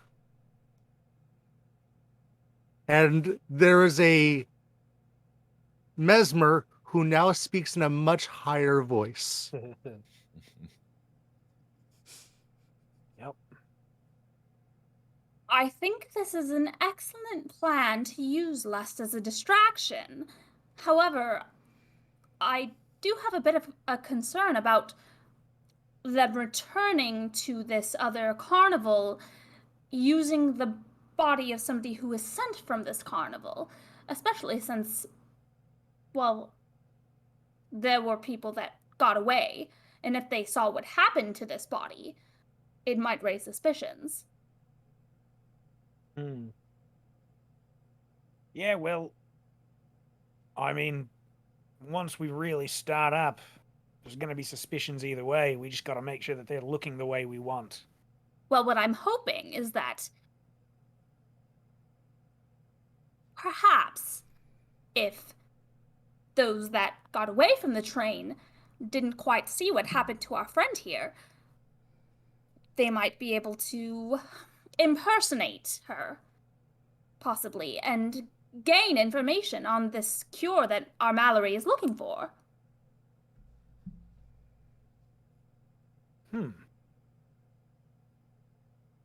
And there is a mesmer who now speaks in a much higher voice. Yep. I think this is an excellent plan to use lust as a distraction. However, I do have a bit of a concern about them returning to this other carnival using the body of somebody who was sent from this carnival, especially since, well, there were people that got away, and if they saw what happened to this body, it might raise suspicions. Yeah, well, I mean, once we really start up, there's going to be suspicions either way. We just got to make sure that they're looking the way we want. Well, what I'm hoping is that perhaps if those that got away from the train didn't quite see what happened to our friend here, they might be able to impersonate her, possibly, and gain information on this cure that our Mallory is looking for.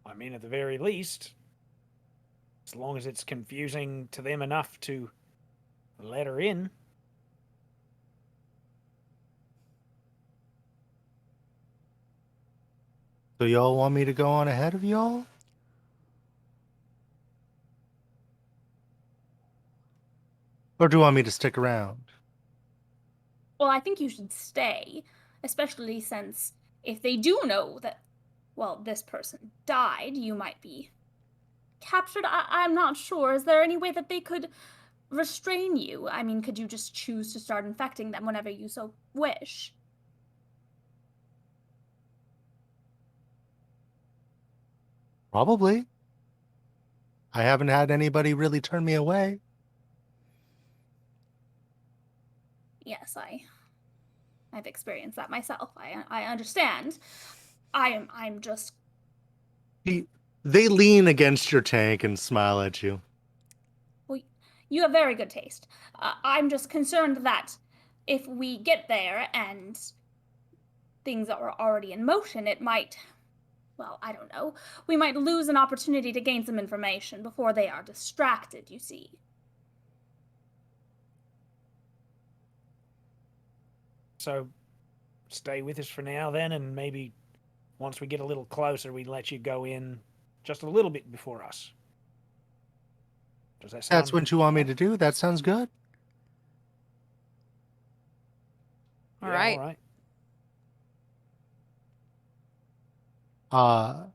I mean, at the very least, as long as it's confusing to them enough to let her in. So y'all want me to go on ahead of y'all? Or do you want me to stick around? Well, I think you should stay, especially since if they do know that, well, this person died, you might be captured. I'm not sure. Is there any way that they could restrain you? I mean, could you just choose to start infecting them whenever you so wish? Probably. I haven't had anybody really turn me away. Yes, I've experienced that myself. I understand. I'm just They lean against your tank and smile at you. well, you have very good taste. I'm just concerned that if we get there and things are already in motion, it might, well, I don't know. We might lose an opportunity to gain some information before they are distracted, you see. So stay with us for now then, and maybe once we get a little closer, we let you go in just a little bit before us. Does that sound... That's what you want me to do? That sounds good. All Yeah, right. all right.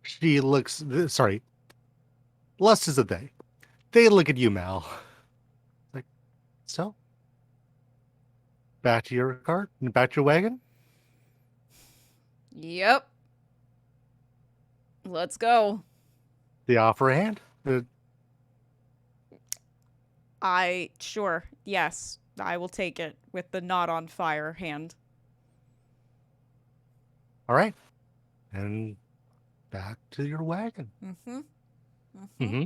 She looks. Sorry, Lust is a they. They look at you, Mal. Like, so? Back to your cart? Back to your wagon? Yep. Let's go. The offer a hand? Sure. Yes. I will take it with the not on fire hand. All right. And back to your wagon. Mm-hmm. Mm-hmm.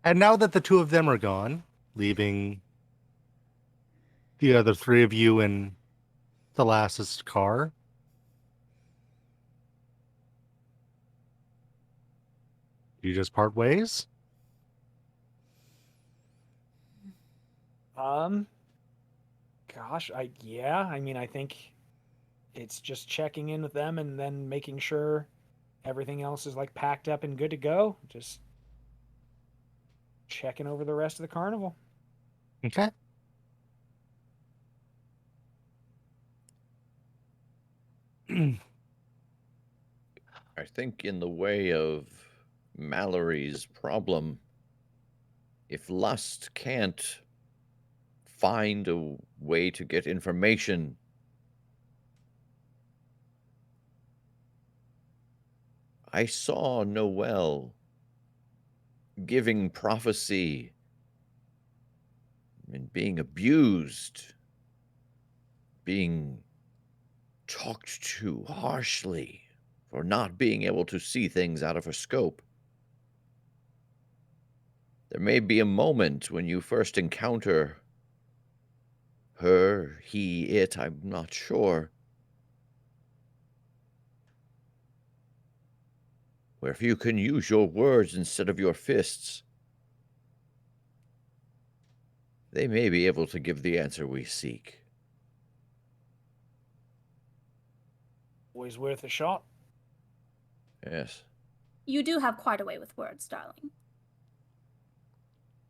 And now that the two of them are gone, leaving the other three of you in Thalas's car, you just part ways? Gosh, yeah, I mean, I think it's just checking in with them and then making sure everything else is like packed up and good to go. Just checking over the rest of the carnival. Okay. I think in the way of Mallory's problem, if Lust can't find a way to get information, I saw Noel giving prophecy and being abused, being talked to harshly for not being able to see things out of her scope. There may be a moment when you first encounter her, he, it, I'm not sure, where if you can use your words instead of your fists, they may be able to give the answer we seek. Always worth a shot. Yes. You do have quite a way with words, darling.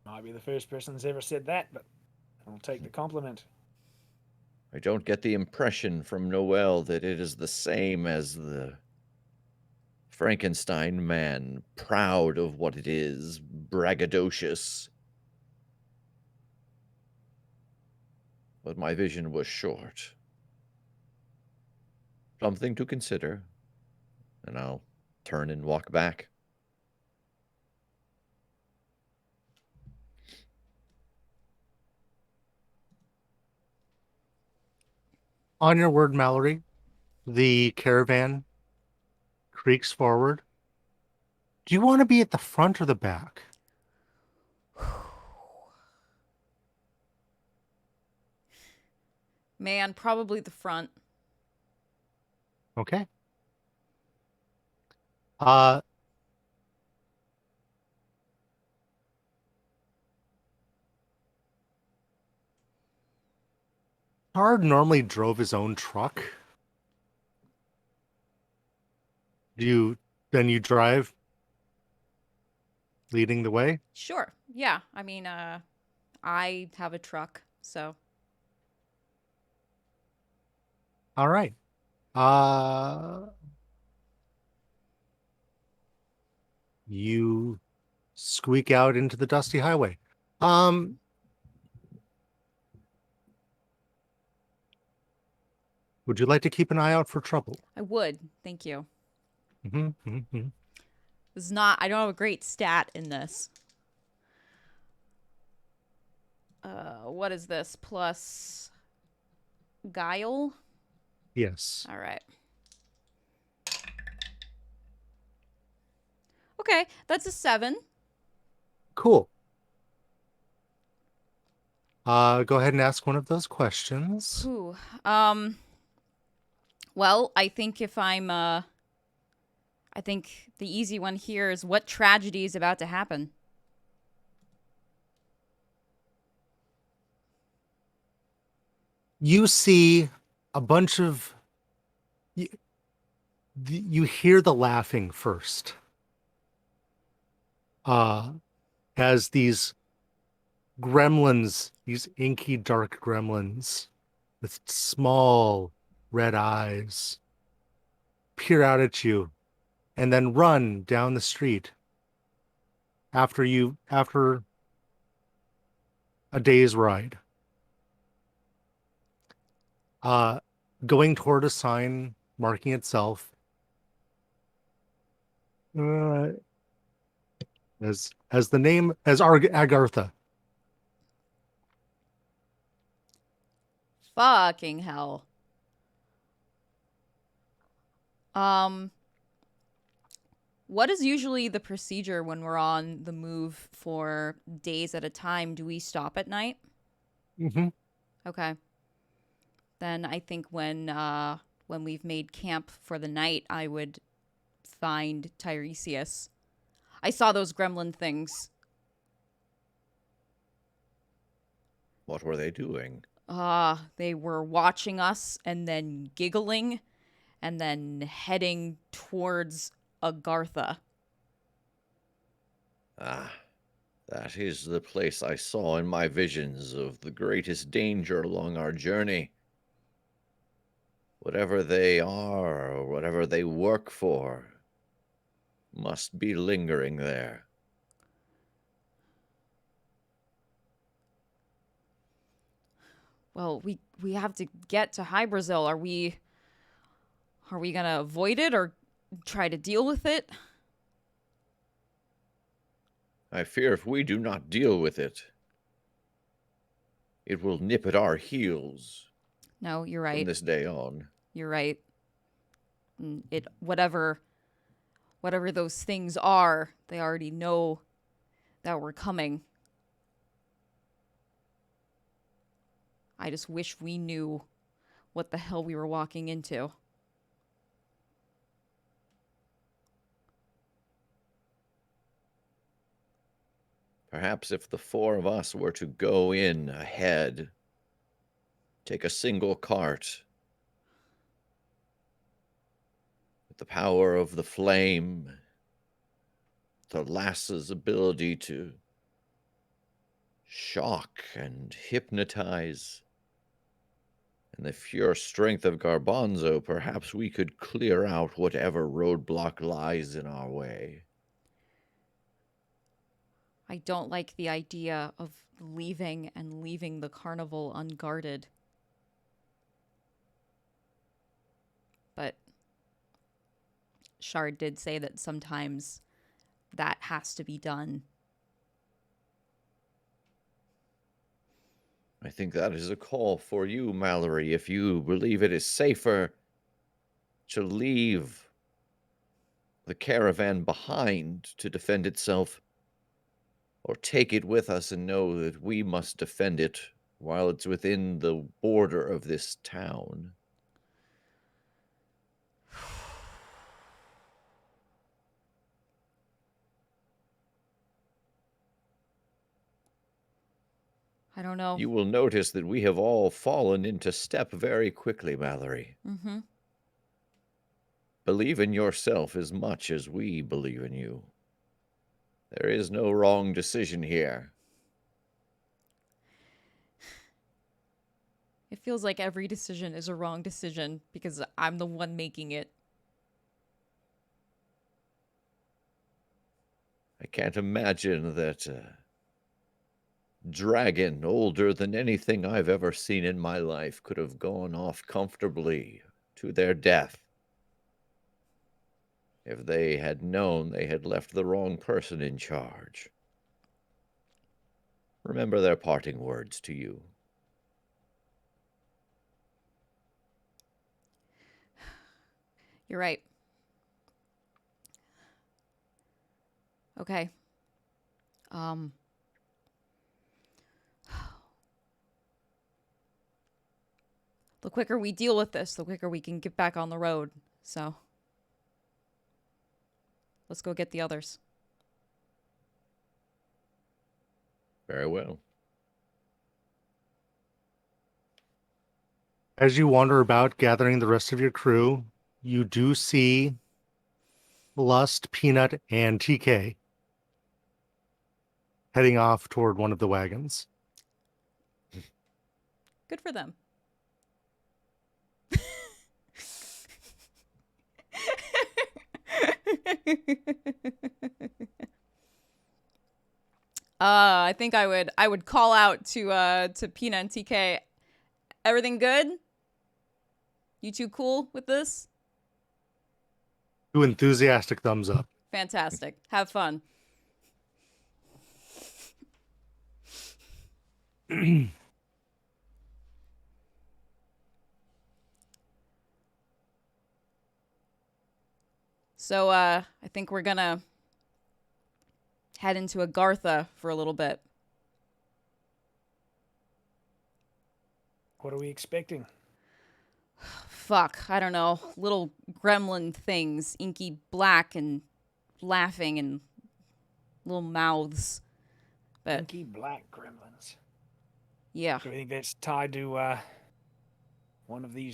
Might be the first person that's ever said that, but I'll take the compliment. I don't get the impression from Noel that it is the same as the Frankenstein man, proud of what it is, braggadocious. But my vision was short. Something to consider, and I'll turn and walk back. On your word, Mallory, the caravan creaks forward. Do you want to be at the front or the back? Man, probably the front. Okay. Tard normally drove his own truck. Then you drive leading the way? Sure. Yeah. I mean, I have a truck, so. All right. You squeak out into the dusty highway. Would you like to keep an eye out for trouble? I would. Thank you. Mm-hmm. This is not, I don't have a great stat in this. What is this? Plus guile? Yes. All right. Okay, that's a 7. Cool. Go ahead and ask one of those questions. Ooh. Well, I think I think the easy one here is what tragedy is about to happen? You see a bunch of... You hear the laughing first. And as these gremlins, these inky dark gremlins with small red eyes, peer out at you and then run down the street after a day's ride. Going toward a sign marking itself as the name as Agartha. Fucking hell. What is usually the procedure when we're on the move for days at a time? Do we stop at night? Mm-hmm. Okay. Then I think when we've made camp for the night, I would find Tiresias. I saw those gremlin things. What were they doing? They were watching us and then giggling and then heading towards Agartha. Ah, that is the place I saw in my visions of the greatest danger along our journey. Whatever they are or whatever they work for must be lingering there. Well, we have to get to High Brazil. Are we gonna avoid it or try to deal with it? I fear if we do not deal with it, it will nip at our heels No, you're from right. this day on. You're right. It whatever those things are, they already know that we're coming. I just wish we knew what the hell we were walking into. Perhaps if the four of us were to go in ahead, take a single cart, with the power of the flame, the lass's ability to shock and hypnotize, and the pure strength of Garbanzo, perhaps we could clear out whatever roadblock lies in our way. I don't like the idea of leaving the carnival unguarded. But Shard did say that sometimes that has to be done. I think that is a call for you, Mallory, if you believe it is safer to leave the caravan behind to defend itself, or take it with us and know that we must defend it while it's within the border of this town. I don't know. You will notice that we have all fallen into step very quickly, Mallory. Mm-hmm. Believe in yourself as much as we believe in you. There is no wrong decision here. It feels like every decision is a wrong decision because I'm the one making it. I can't imagine that dragon older than anything I've ever seen in my life could have gone off comfortably to their death if they had known they had left the wrong person in charge. Remember their parting words to you. You're right. Okay. The quicker we deal with this, the quicker we can get back on the road. So, let's go get the others. Very well. As you wander about gathering the rest of your crew, you do see Lust, Peanut, and TK. heading off toward one of the wagons. Good for them. I think I would call out to Pina and TK. Everything good? You two cool with this? Two enthusiastic thumbs up. Fantastic. Have fun. So I think we're gonna head into Agartha for a little bit. What are we expecting? Fuck, I don't know. Little gremlin things, inky black and laughing and little mouths. But Inky black gremlins. yeah. Do you think that's tied to one of the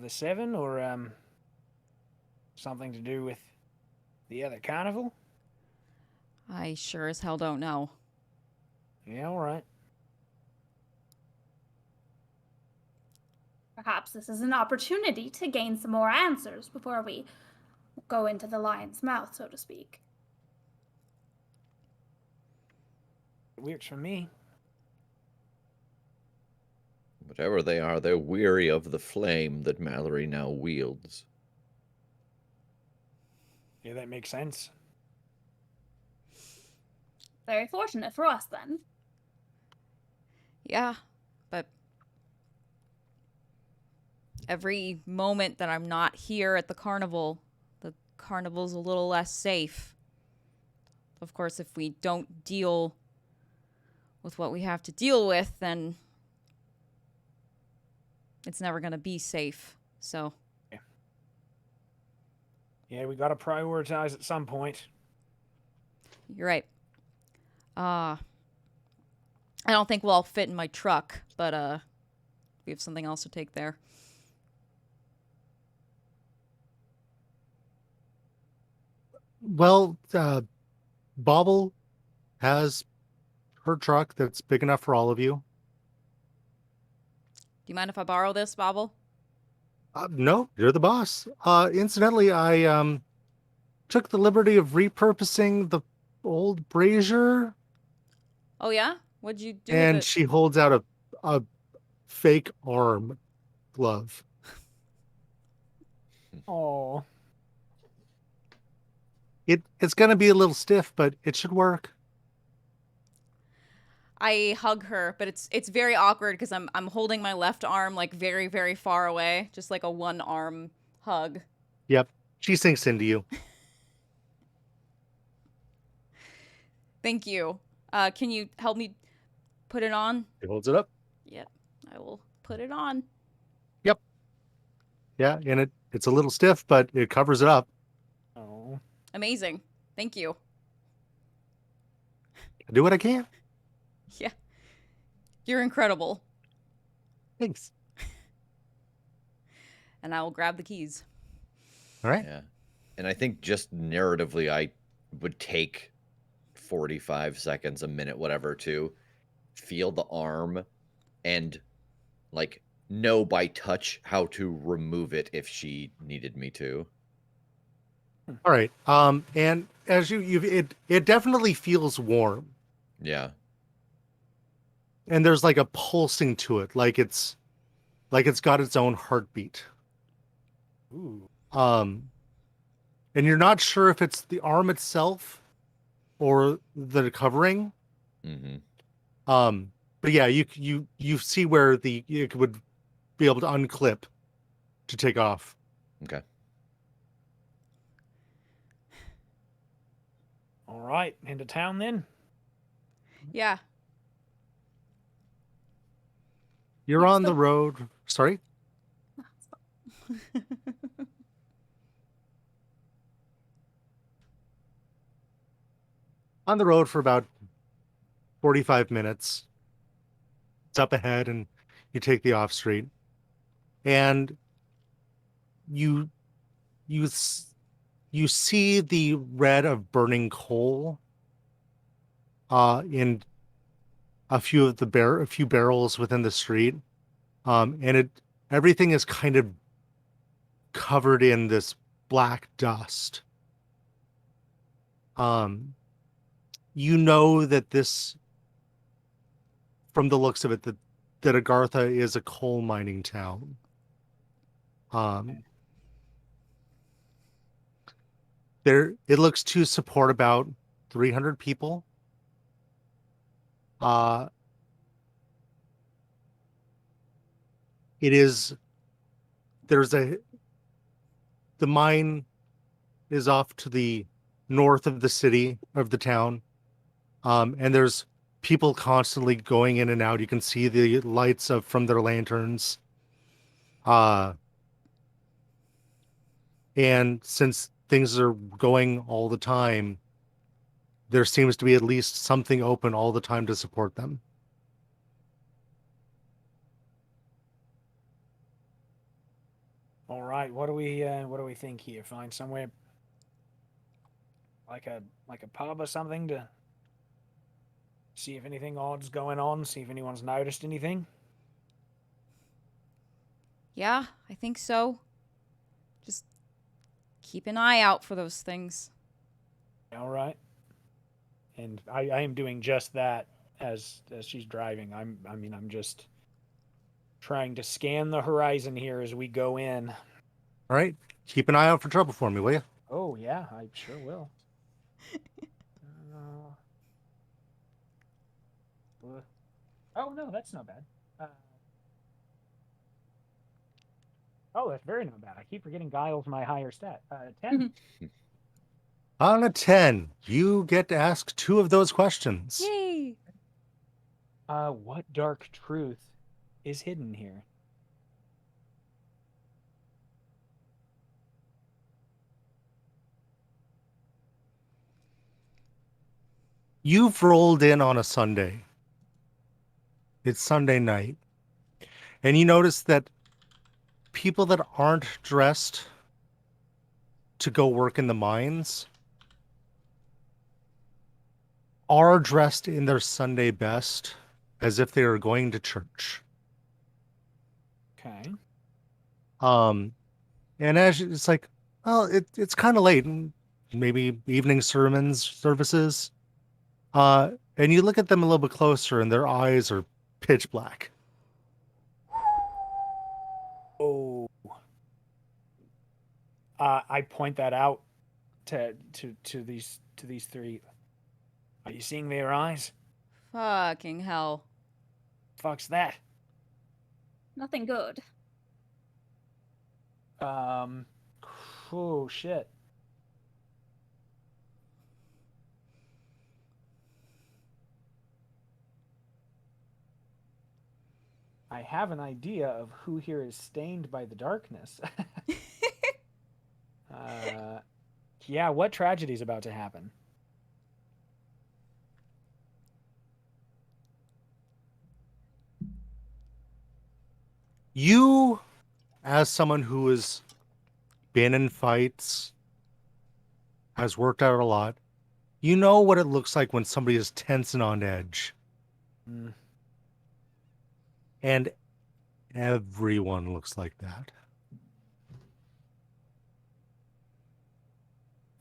7, or something to do with the other carnival? I sure as hell don't know. Yeah, all right. Perhaps this is an opportunity to gain some more answers before we go into the lion's mouth, so to speak. It works for me. Whatever they are, they're weary of the flame that Mallory now wields. Yeah, that makes sense. Very fortunate for us, then. Yeah, but every moment that I'm not here at the carnival's a little less safe. Of course, if we don't deal with what we have to deal with, then it's never going to be safe. So, Yeah, we got to prioritize at some point. you're right. I don't think we'll all fit in my truck, but we have something else to take there. Well, Bobble has her truck that's big enough for all of you. Do you mind if I borrow this, Bobble? No, you're the boss. Incidentally, I took the liberty of repurposing the old brazier, Oh, yeah? What'd you do and with it? she holds out a fake arm glove. Oh, It's gonna be a little stiff, but it should work. I hug her, but it's very awkward because I'm holding my left arm like very, very far away, just like a one arm hug. Yep, she sinks into you. Thank you. Can you help me put it on? She holds it up. Yep, I will put it on. Yep. Yeah, and it's a little stiff, but it covers it up. oh. Amazing. Thank you. I do what I can. Yeah. You're incredible. Thanks. And I will grab the keys. All right. Yeah. And I think just narratively, I would take 45 seconds, a minute, whatever, to feel the arm and like know by touch how to remove it if she needed me to. All right. And as it definitely feels warm, Yeah. and there's like a pulsing to it, like it's got its own heartbeat. Ooh. And you're not sure if it's the arm itself or the covering. Mm-hmm. But yeah, you see where it would be able to unclip to take off. Okay. All right, into town then. Yeah. You're You're on the still- road. Sorry. On the road for about 45 minutes. It's up ahead, and you take the off street, and you see the red of burning coal in a few barrels within the street. And everything is kind of covered in this black dust. You know that from the looks of it, that Agartha is a coal mining town. It looks to support about 300 people. The mine is off to the north of the town. And there's people constantly going in and out. You can see the lights from their lanterns. And since things are going all the time, there seems to be at least something open all the time to support them. All right, what do we think here? Find somewhere like a pub or something to see if anything odd's going on, see if anyone's noticed anything? Yeah, I think so. Just keep an eye out for those things. All right. And I am doing just that as she's driving. I'm just trying to scan the horizon here as we go in. All right. Keep an eye out for trouble for me, will you? Oh, yeah, I sure will. Oh, no, that's not bad. Oh, that's very not bad. I keep forgetting Guile's my higher stat. 10. On a 10, you get to ask 2 of those questions. Yay! What dark truth is hidden here? You've rolled in on a Sunday. It's Sunday night. And you notice that people that aren't dressed to go work in the mines are dressed in their Sunday best as if they are going to church. Okay. And it's like, well, it's kind of late, and maybe evening services. And you look at them a little bit closer, and their eyes are pitch black. Oh. I point that out to these 3. Are you seeing their eyes? Fucking hell. Fuck's that? Nothing good. Oh shit. I have an idea of who here is stained by the darkness. Yeah, what tragedy is about to happen? You, as someone who has been in fights, has worked out a lot, you know what it looks like when somebody is tense and on edge. Mm. And everyone looks like that.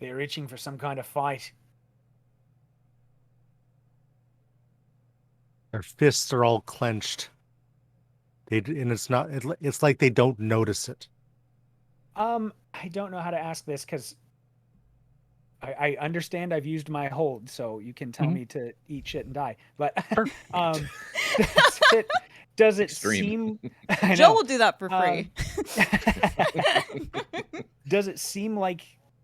They're itching for some kind of fight. Their fists are all clenched. It's like they don't notice it. I don't know how to ask this because I understand I've used my hold, so you can tell me to eat shit and die. But does it seem Joe will do that for free. Does it seem like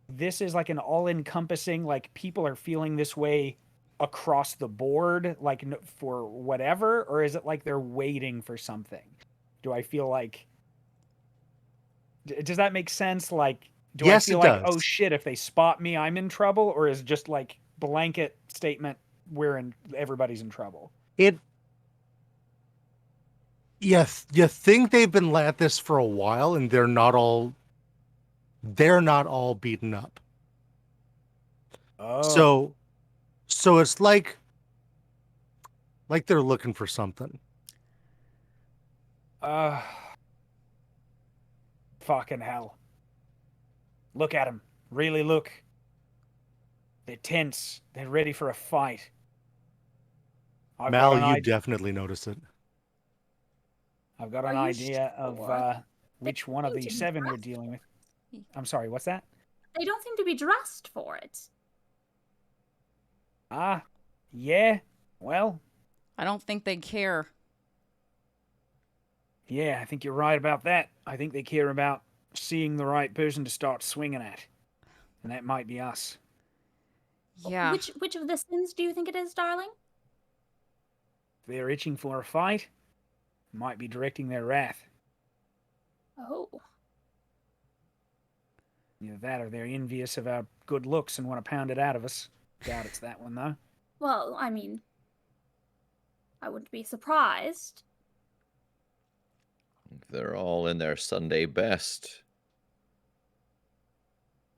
this is like an all-encompassing, like people are feeling this way across the board, like for whatever, or is it like they're waiting for something? Do I feel like, does that make sense? Like, do Yes, I feel it like, does. oh shit, if they spot me, I'm in trouble? Or is it just like blanket statement, everybody's in trouble? Yes, you think they've been at this for a while and they're not all beaten up. Oh. So it's like like they're looking for something. Fucking hell. Look at them. Really look. They're tense. They're ready for a fight. I've got Mal, an you idea. definitely notice it. I've got Are an you idea sure? of which one of They the seem 7 we're dressed. dealing with. I'm sorry, what's that? They don't seem to be dressed for it. Yeah. Well, I don't think they care. yeah, I think you're right about that. I think they care about seeing the right person to start swinging at. And that might be us. Yeah. Which of the sins do you think it is, darling? If they're itching for a fight, might be directing their wrath. Oh. Either that or they're envious of our good looks and want to pound it out of us. Doubt it's that one, though. Well, I mean, I wouldn't be surprised. They're all in their Sunday best.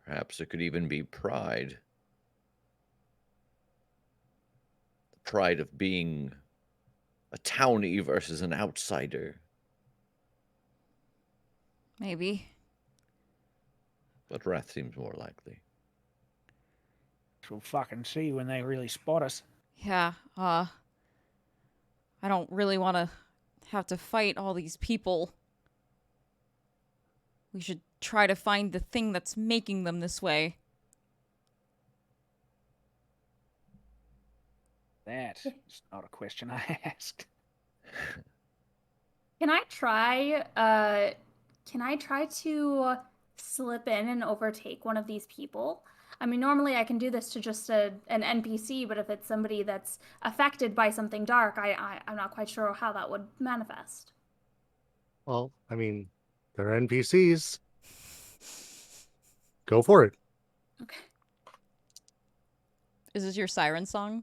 Perhaps it could even be pride. The pride of being a townie versus an outsider. Maybe. But wrath seems more likely. We'll fucking see when they really spot us. Yeah. I don't really want to have to fight all these people. We should try to find the thing that's making them this way. That's not a question I asked. Can I try to slip in and overtake one of these people? I mean, normally I can do this to just an NPC, but if it's somebody that's affected by something dark, I'm not quite sure how that would manifest. Well, I mean, they're NPCs. Go for it. Okay. Is this your siren song?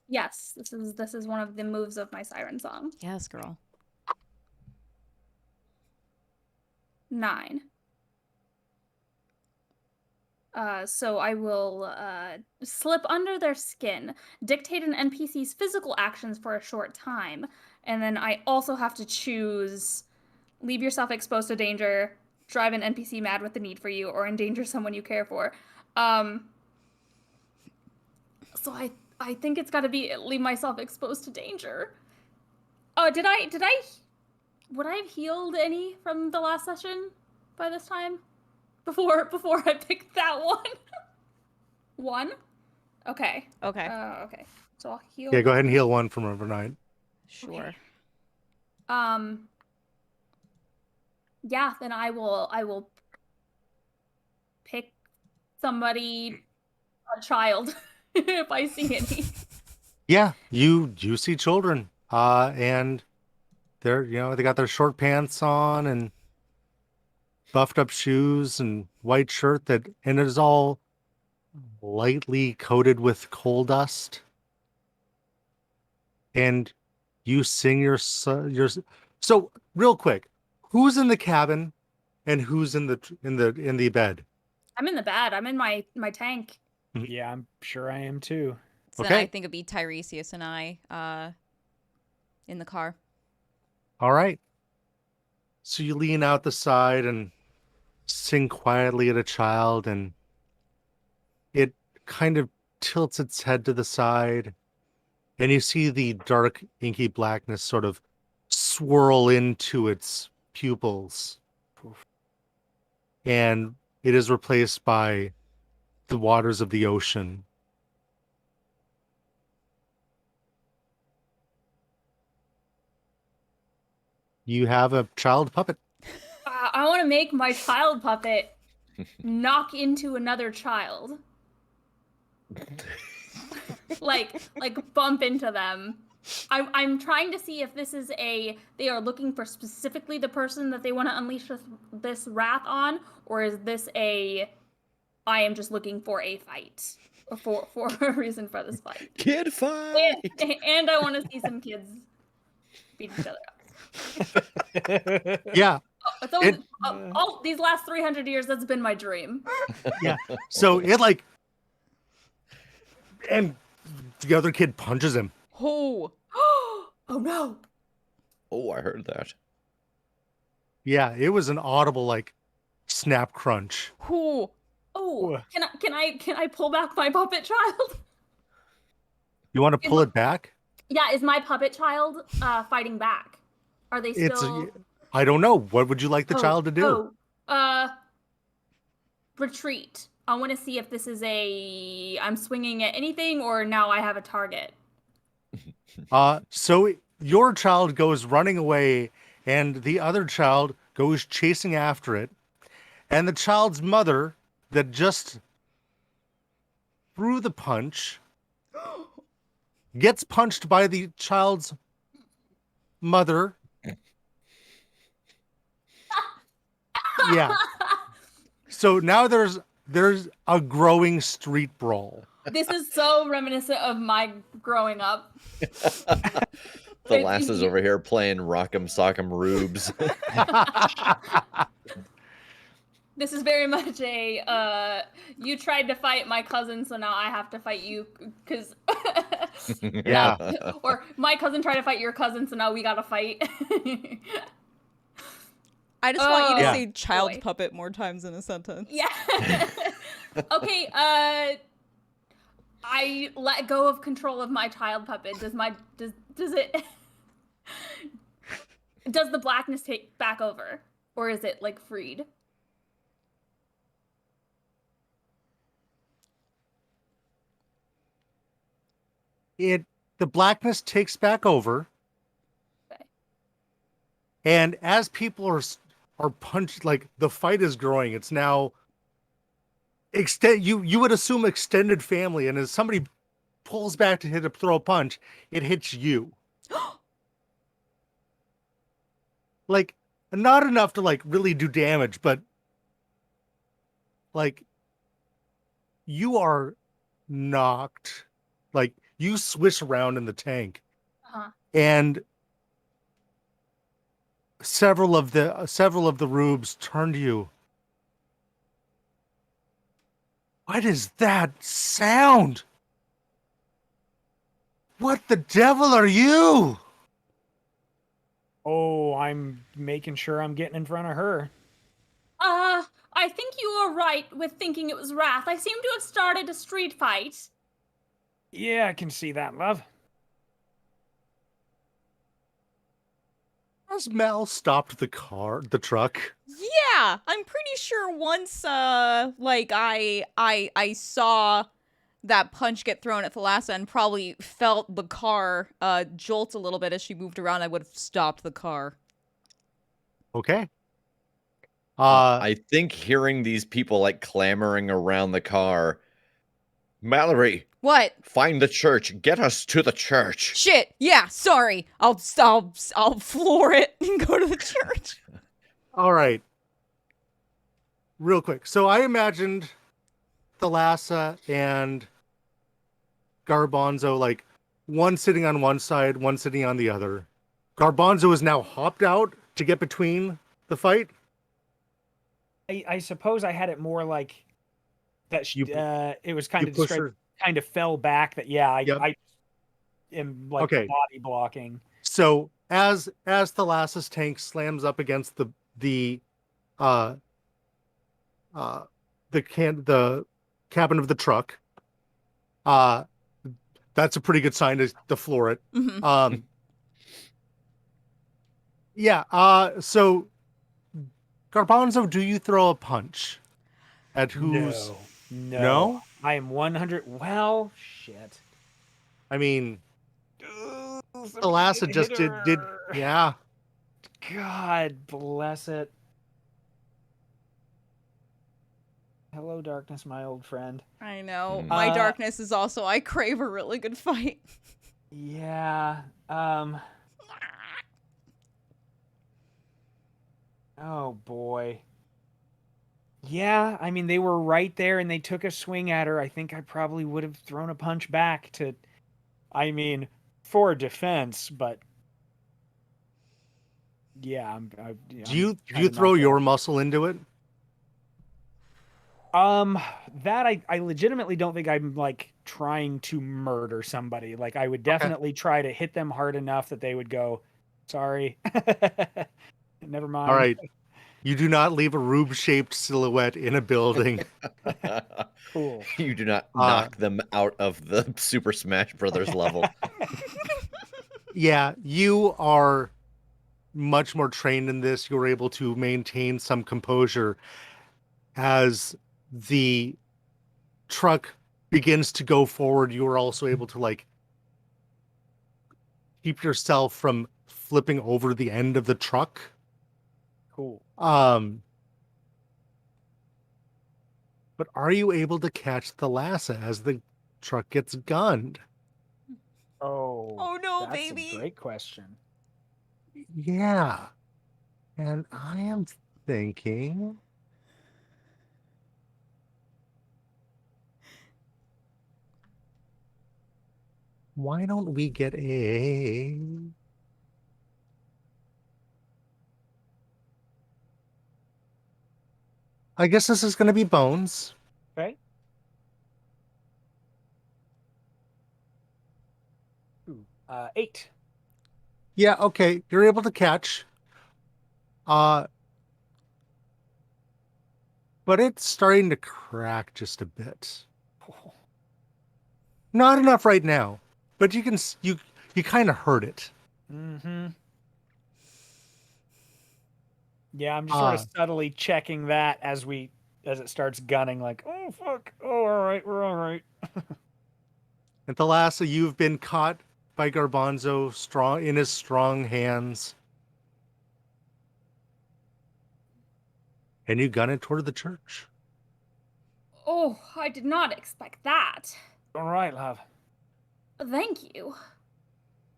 Yes, this is one of the moves of my siren song. Yes, girl. 9. So I will slip under their skin, dictate an NPC's physical actions for a short time, and then I also have to choose leave yourself exposed to danger, drive an NPC mad with the need for you, or endanger someone you care for. So I think it's got to be leave myself exposed to danger. Oh, would I have healed any from the last session by this time? Before I picked that one? 1? Okay. Okay. Okay. So I'll heal. Yeah, go ahead and heal 1 from overnight. Sure. Okay. Yeah, then I will pick somebody, a child, if I see any. Yeah, you see children. And they're, they got their short pants on and buffed up shoes and white shirt and it is all lightly coated with coal dust. And you sing your so real quick, who's in the cabin and who's in the bed? I'm in the bed. I'm in my tank. Yeah, I'm sure I am too. So Okay. then I think it'd be Tiresias and I in the car. All right. So you lean out the side and sing quietly at a child, and it kind of tilts its head to the side, and you see the dark, inky blackness sort of swirl into its pupils. And it is replaced by the waters of the ocean. You have a child puppet. I want to make my child puppet knock into another child. like bump into them. I'm trying to see if this is they are looking for specifically the person that they want to unleash this wrath on, or is this I am just looking for a fight, or for a reason for this fight. Kid fight! And I want to see some kids beat each other up. Yeah. It's always, all these last 300 years, that's been my dream. Yeah. So and the other kid punches him. Oh. Oh no. Oh, I heard that. Yeah, it was an audible like snap crunch. Who? Oh, Ooh. can I pull back my puppet child? You want to pull it back? Yeah, is my puppet child fighting back? Are they It's still I don't know. What would you like the child to do? Retreat. I want to see if this is I'm swinging at anything or now I have a target. So your child goes running away and the other child goes chasing after it. And the child's mother that just threw the punch gets punched by the child's mother. Yeah. So now there's a growing street brawl. This is so reminiscent of my growing up. The lasses over here playing Rock'em Sock'em Rubes. This is very much you tried to fight my cousin, so now I have to fight you because Yeah. or my cousin tried to fight your cousin, so now we gotta fight. I just want you to Yeah. say child Boy. puppet more times in a sentence. Yeah. Okay, I let go of control of my child puppet. Does it does the blackness take back over? Or is it like freed? The blackness takes back over. Okay. And as people are punched, like the fight is growing. It's now you would assume extended family, and as somebody pulls back to throw a punch, it hits you. Like not enough to like really do damage, but like you are knocked. Like you swish around in the tank, and several of the rubes turn to you. What is that sound? What the devil are you? Oh, I'm making sure I'm getting in front of her. I think you were right with thinking it was Wrath. I seem to have started a street fight. Yeah, I can see that, love. Has Mel stopped the truck? Yeah, I'm pretty sure once like I saw that punch get thrown at Thalassa and probably felt the car jolt a little bit as she moved around, I would have stopped the car. Okay. I think hearing these people like clamoring around the car. Mallory, What? find the church. Get us to the church. Shit. Yeah, sorry. I'll floor it and go to the church. All right. Real quick. So I imagined Thalassa and Garbanzo, like one sitting on one side, one sitting on the other. Garbanzo is now hopped out to get between the fight. I suppose I had it more like that. It was kind You of push described, her. kind of fell back. That I Yep. I am like Okay. body blocking. So as Thalassa's tank slams up against the cabin of the truck, that's a pretty good sign to floor it. Mhm. Yeah. So Garbanzo, do you throw a punch at who's? No. I am 100. Well, shit. I mean, Ugh, Thalassa somebody just hit did. her. Yeah. God bless it. Hello, darkness, my old friend. I know. My darkness is also I crave a really good fight. Yeah. Oh boy. Yeah, I mean they were right there and they took a swing at her. I think I probably would have thrown a punch back for defense, but yeah, Do you throw your muscle into it? That I legitimately don't think I'm like trying to murder somebody. Like I would definitely try to hit them hard enough that they would go, sorry. Never All mind. right. You do not leave a Rube-shaped silhouette in a building. Cool. You do not Uh, knock them out of the Super Smash Brothers level. Yeah, you are much more trained in this. You're able to maintain some composure as the truck begins to go forward. You are also able to like keep yourself from flipping over the end of the truck. Cool. But are you able to catch the Lassa as the truck gets gunned? Oh no, that's baby. a great question. Yeah. And I am thinking, why don't we get a... I guess this is going to be Bones. Okay. Ooh, 8. Yeah, okay. You're able to catch. But it's starting to crack just a bit. Not enough right now, but you can you kind of heard it. Mm-hmm. Yeah, I'm just sort of subtly checking that as it starts gunning, like, oh fuck, oh all right, we're all right. And Thalassa, you've been caught by Garbanzo strong in his strong hands. And you gun it toward the church. Oh, I did not expect that. All right, love. Thank you.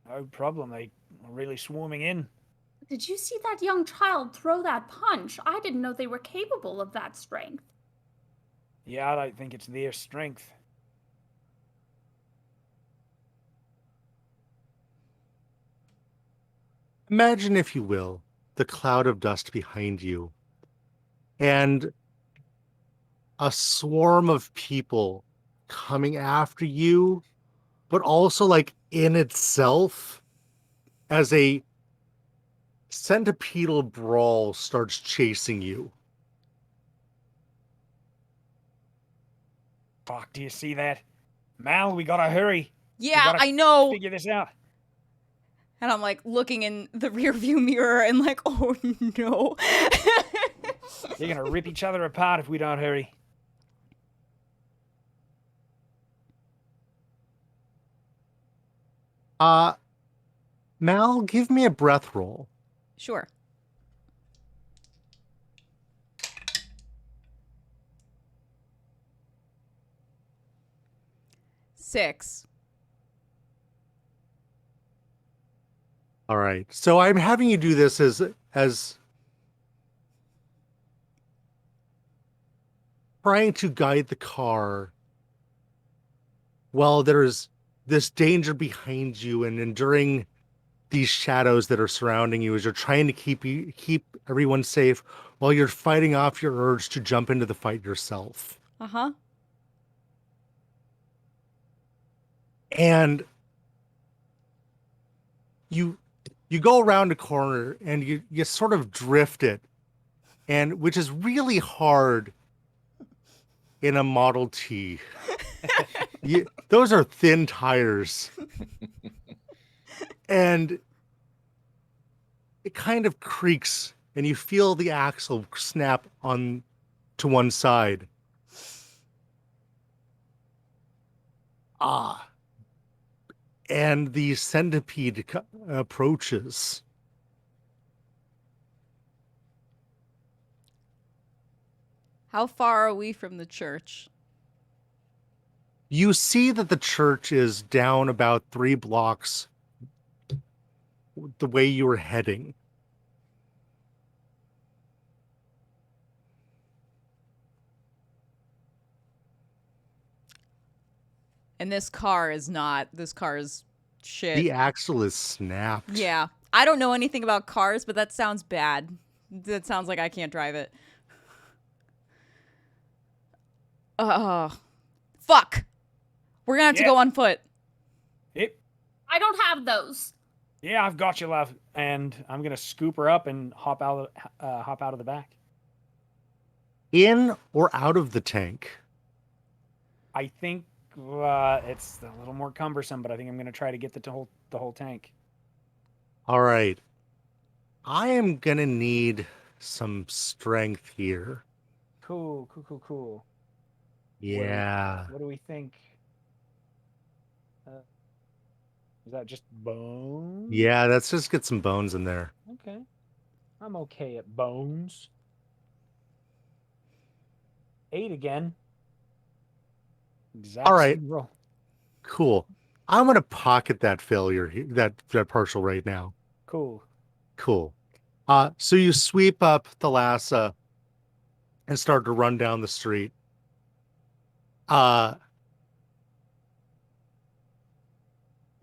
No problem. They are really swarming in. Did you see that young child throw that punch? I didn't know they were capable of that strength. Yeah, I don't think it's their strength. Imagine, if you will, the cloud of dust behind you and a swarm of people coming after you, but also like in itself as a centipedal brawl starts chasing you. Fuck, do you see that? Mal, we gotta hurry. Yeah, I know. Figure this out. And I'm like looking in the rearview mirror and like, oh no. They're gonna rip each other apart if we don't hurry. Mal, give me a breath roll. Sure. Six. All right. So I'm having you do this as trying to guide the car while there's this danger behind you and enduring these shadows that are surrounding you as you're trying to keep everyone safe while you're fighting off your urge to jump into the fight yourself. Uh-huh. And you go around a corner and you sort of drift it, and which is really hard in a Model T. Those are thin tires. And it kind of creaks and you feel the axle snap on to one side. And the centipede approaches. How far are we from the church? You see that the church is down about 3 blocks the way you were heading. And this car is shit. The axle is snapped. Yeah. I don't know anything about cars, but that sounds bad. That sounds like I can't drive it. Fuck. We're gonna have to Yeah. go on foot. Yep. I don't have those. Yeah, I've got you, love. And I'm gonna scoop her up and hop out of the back. In or out of the tank? I think it's a little more cumbersome, but I think I'm gonna try to get the whole tank. All right. I am gonna need some strength here. Cool. Yeah. What do we think? Is that just bones? Yeah, let's just get some bones in there. Okay. I'm okay at bones. 8 again. Exact All right. same roll. Cool. I'm gonna pocket that failure, that partial right now. Cool. Cool. So you sweep up the Lhasa and start to run down the street.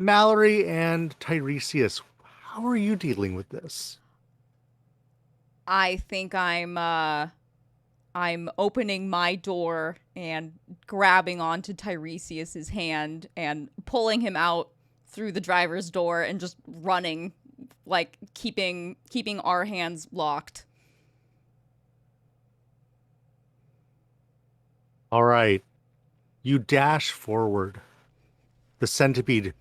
Mallory and Tiresias, how are you dealing with this? I think I'm opening my door and grabbing onto Tiresias's hand and pulling him out through the driver's door and just running, like keeping our hands locked. All right. You dash forward. The centipede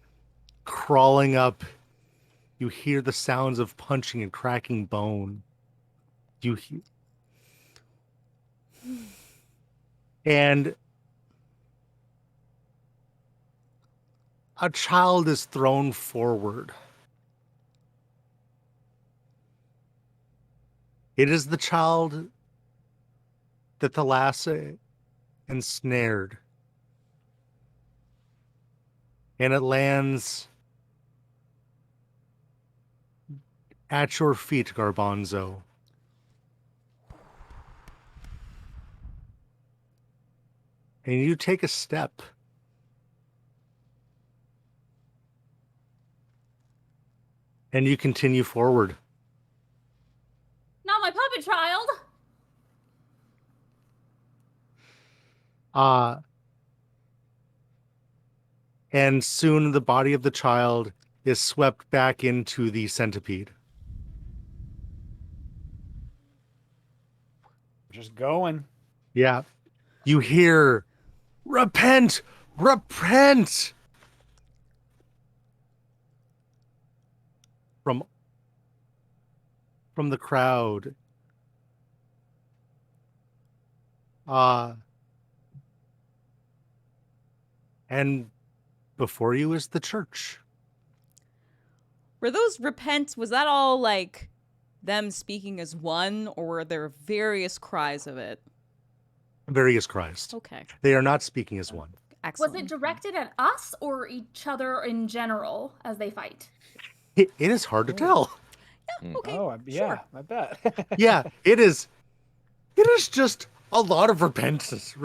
crawling up. You hear the sounds of punching and cracking bone. You hear... And a child is thrown forward. It is the child that the Lhasa ensnared. And it lands at your feet, Garbanzo. And you take a step. And you continue forward. Not my puppet child. And soon the body of the child is swept back into the centipede. Just going. Yeah. You hear, repent, repent, from the crowd. And before you is the church. Were those repents, was that all like them speaking as one, or were there various cries of it? Various cries. Okay. They are not speaking as one. Excellent. Was it directed at us or each other in general as they fight? It is hard to tell. Okay. Oh, yeah, sure. I bet. Yeah, it is. It is just a lot of repentance.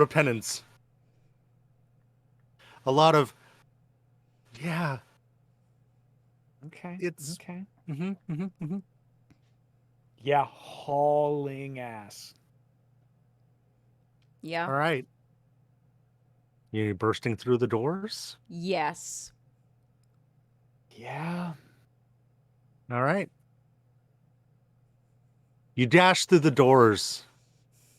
A lot of, yeah. Okay. It's okay. Mm-hmm. Yeah, hauling ass. Yeah. All right. You bursting through the doors? Yes. Yeah. All right. You dash through the doors,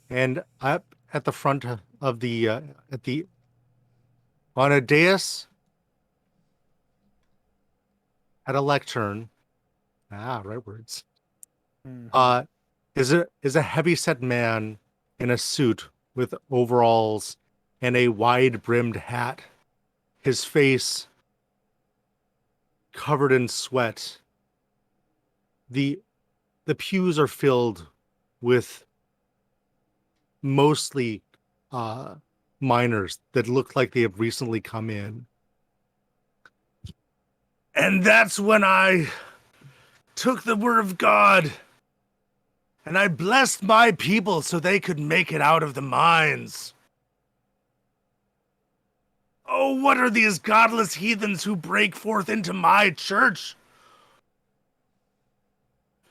and up at the front of the on a dais at a lectern. Right words. Mhm. Is a heavy-set man in a suit with overalls and a wide-brimmed hat. His face covered in sweat. The pews are filled with mostly miners that look like they have recently come in. And that's when I took the word of God and I blessed my people so they could make it out of the mines. Oh, what are these godless heathens who break forth into my church?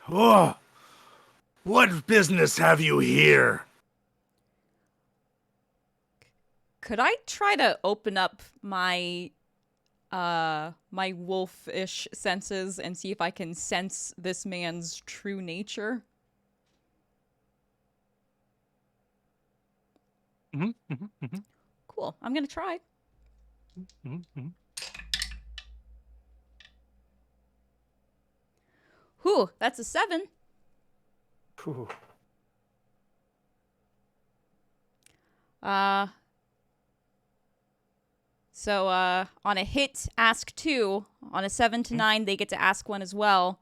Oh, what business have you here? Could I try to open up my my wolfish senses and see if I can sense this man's true nature? Cool. I'm gonna try. Whew, that's a 7. Whew. So on a hit, ask 2. On a 7 to 9, they get to ask 1 as well.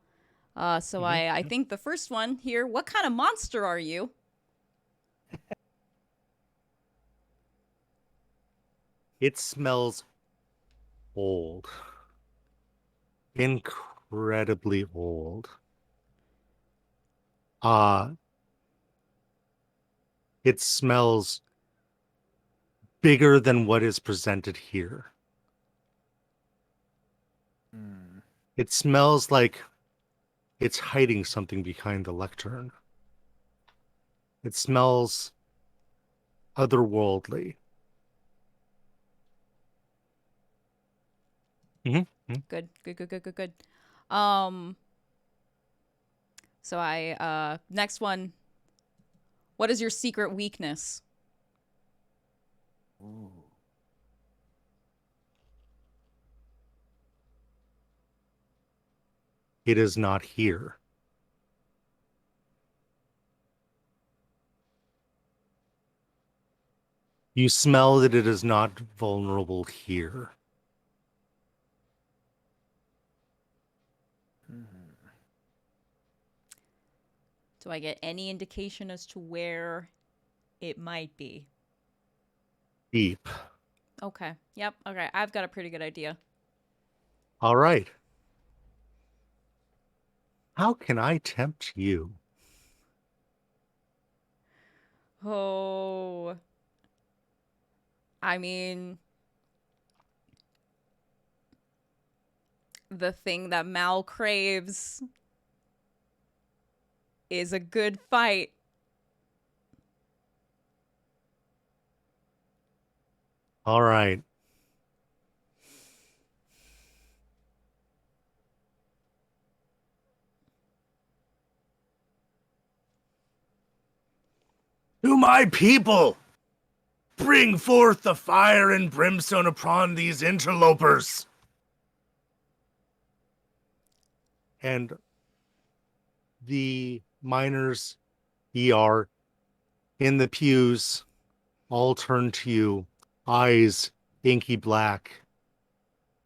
So I think the first one here, what kind of monster are you? It smells old. Incredibly old. It smells bigger than what is presented here. It smells like it's hiding something behind the lectern. It smells otherworldly. Good. So I next one. What is your secret weakness? Ooh. It is not here. You smell that it is not vulnerable here. Do I get any indication as to where it might be? Deep. Okay. Yep. Okay. I've got a pretty good idea. All right. How can I tempt you? Oh. I mean, the thing that Mal craves is a good fight. All right. To my people, bring forth the fire and brimstone upon these interlopers. And the miners, ER, in the pews, all turn to you, eyes inky black,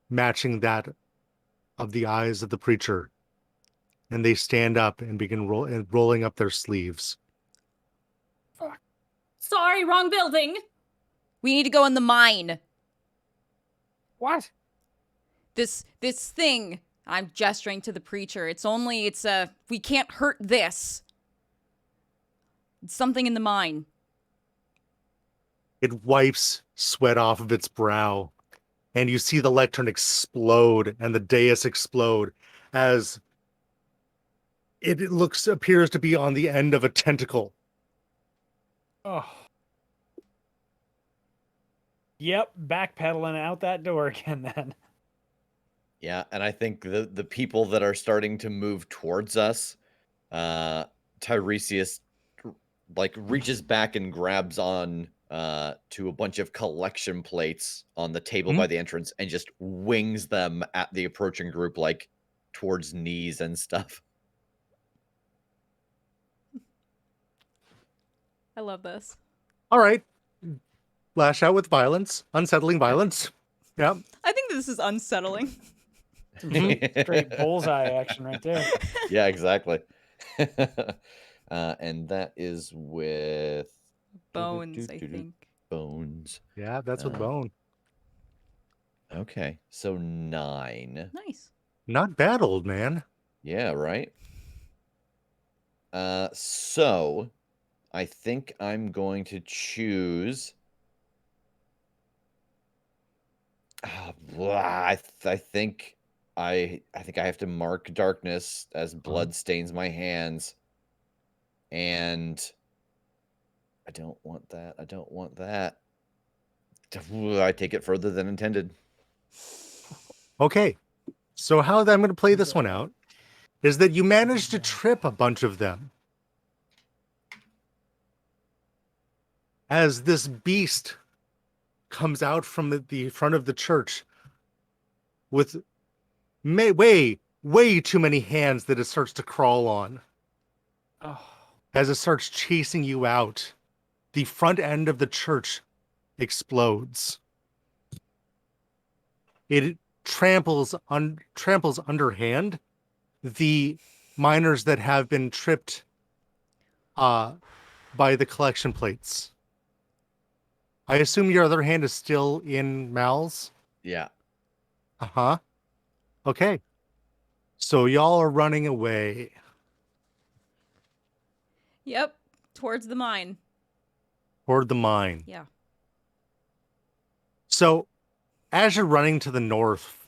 matching that of the eyes of the preacher. And they stand up and begin rolling up their sleeves. Sorry, wrong building. We need to go in the mine. What? This thing. I'm gesturing to the preacher. It's we can't hurt this. It's something in the mine. It wipes sweat off of its brow, and you see the lectern explode and the dais explode as it appears to be on the end of a tentacle. Oh. Yep, backpedaling out that door again then. Yeah, and I think the people that are starting to move towards us, Tiresias like reaches back and grabs on to a bunch of collection plates on the table by the entrance and just wings them at the approaching group, like towards knees and stuff. I love this. All right. Lash out with violence, unsettling violence. Yeah. I think this is unsettling. Straight bullseye action right there. Yeah, exactly. And that is with Bones, I think. Bones. Yeah, that's with bone. Okay, so 9. Nice. Not bad, old man. Yeah, right? So I think I'm going to choose. I think I have to mark darkness as blood stains my hands, and I don't want that. I take it further than intended. Okay. So how I'm going to play this one out is that you manage to trip a bunch of them. As this beast comes out from the front of the church with way too many hands that it starts to crawl on. Oh, As it starts chasing you out, the front end of the church explodes. It tramples underhand the miners that have been tripped by the collection plates. I assume your other hand is still in Mal's? Yeah. Uh-huh. Okay. So y'all are running away. Yep. Towards the mine. Toward the mine. Yeah. So, as you're running to the north,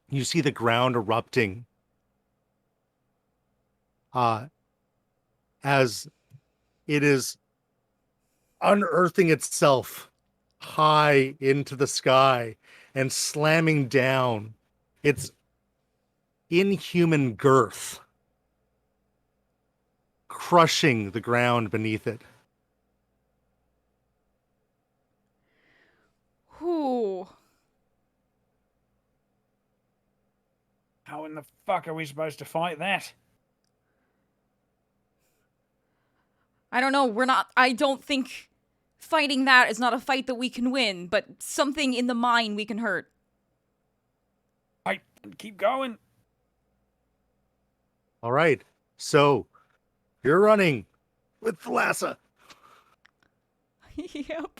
you see the ground erupting. As it is unearthing itself high into the sky and slamming down its inhuman girth, crushing the ground beneath it. Whew. how in the fuck are we supposed to fight that? I don't know. I don't think fighting that is not a fight that we can win, but something in the mine we can hurt. I keep going. All right. So, you're running with Thalassa, Yep.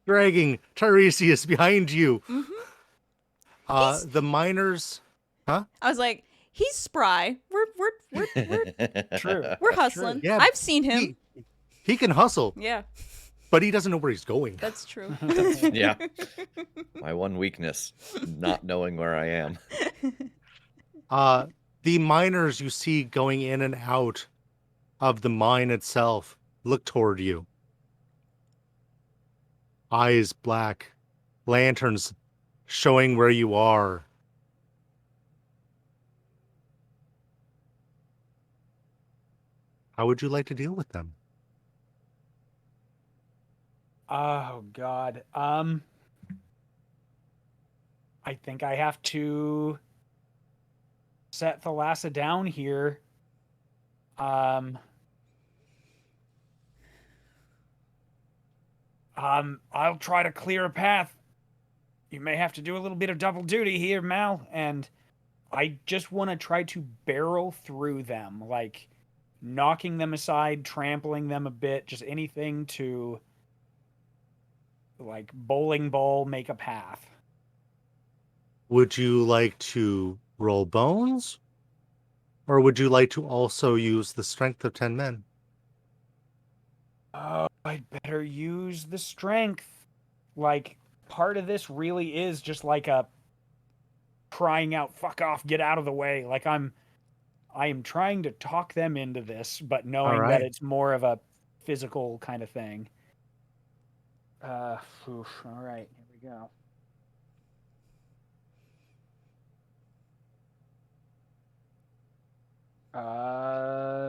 dragging Tiresias behind you. Mm-hmm. The miners... Huh? I was like, he's spry. We're True. we're hustling. Yeah, I've seen him. He can hustle, Yeah, but he doesn't know where he's going. that's true. Yeah. My one weakness, not knowing where I am. The miners you see going in and out of the mine itself look toward you. Eyes black, lanterns showing where you are. How would you like to deal with them? Oh God. I think I have to set Thalassa down here. I'll try to clear a path. You may have to do a little bit of double duty here, Mal, and I just want to try to barrel through them, like knocking them aside, trampling them a bit, just anything to like bowling ball make a path. Would you like to roll bones? Or would you like to also use the strength of 10 men? Oh, I'd better use the strength. Like, part of this really is just like a crying out, fuck off, get out of the way. Like, I am trying to talk them into this, but knowing that right. it's more of a physical kind of thing. All right, here we go.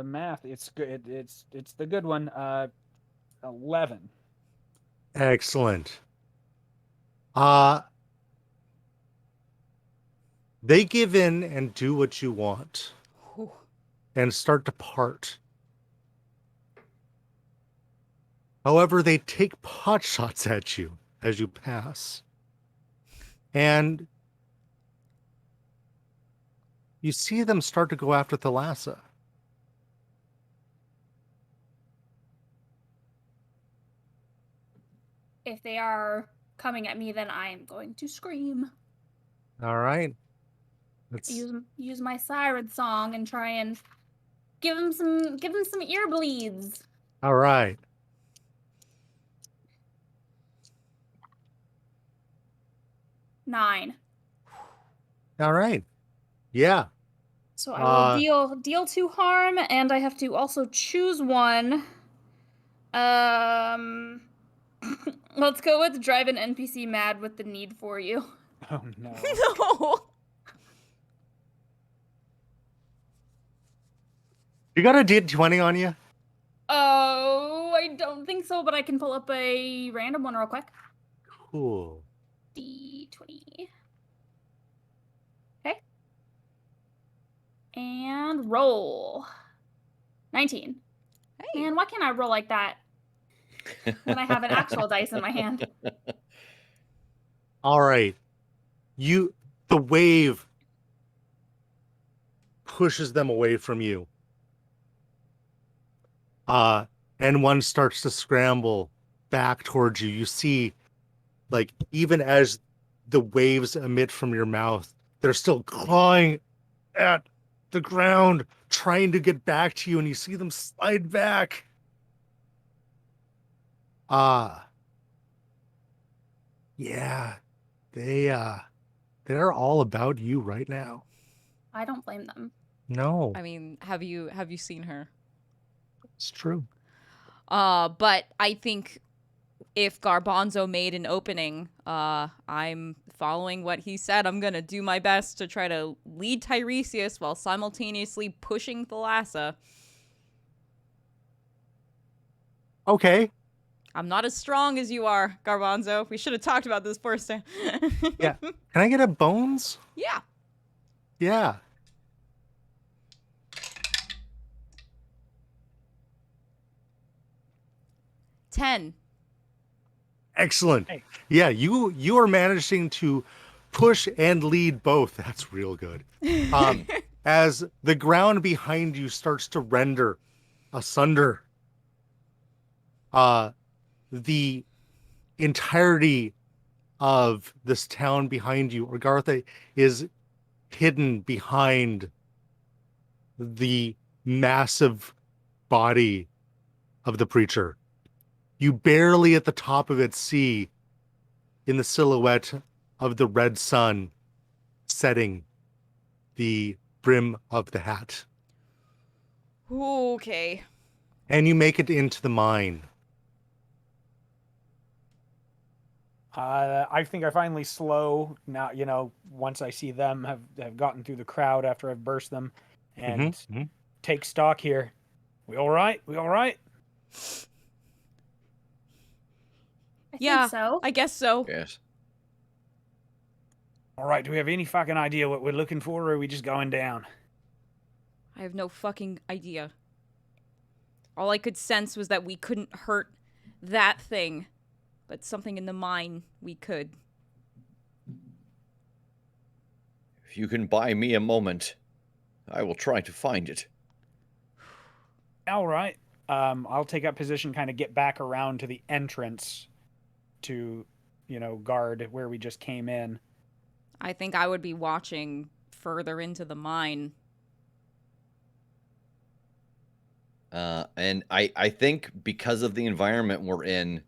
Math. It's good. It's the good one. 11. Excellent. They give in and do what you want Whew. and start to part. However, they take pot shots at you as you pass. And you see them start to go after Thalassa. If they are coming at me, then I am going to scream. All right. Let's... Use my siren song and try and give them some ear bleeds. All right. Nine. All right. Yeah. So I will deal 2 harm, and I have to also choose one. Let's go with drive an NPC mad with the need for you. Oh no. No. You got a D20 on you? Oh, I don't think so, but I can pull up a random one real quick. Cool. D20. Okay. And roll. 19. Hey. Man, why can't I roll like that when I have an actual dice in my hand? All right. The wave pushes them away from you. And one starts to scramble back towards you. You see, like, even as the waves emit from your mouth, they're still clawing at the ground, trying to get back to you, and you see them slide back. Yeah, they're all about you right now. I don't blame them. No, I mean, have you seen her? it's true. But I think if Garbanzo made an opening, I'm following what he said. I'm gonna do my best to try to lead Tiresias while simultaneously pushing Thalassa. Okay. I'm not as strong as you are, Garbanzo. We should have talked about this first. Yeah. Can I get a bones? Yeah. Yeah. $10. Excellent. Hey. Yeah, you are managing to push and lead both. That's real good. As the ground behind you starts to render asunder, the entirety of this town behind you, Orgartha, is hidden behind the massive body of the preacher. You barely at the top of it see in the silhouette of the red sun setting the brim of the hat. Okay. And you make it into the mine. I think I finally slow now, once I see them have gotten through the crowd after I've burst them, and take stock here. We all right? We all right? I Yeah, think so. I guess so. Yes. All right, do we have any fucking idea what we're looking for, or are we just going down? I have no fucking idea. All I could sense was that we couldn't hurt that thing, but something in the mine we could. If you can buy me a moment, I will try to find it. All right. I'll take up position, kind of get back around to the entrance to, guard where we just came in. I think I would be watching further into the mine. And I think because of the environment we're in,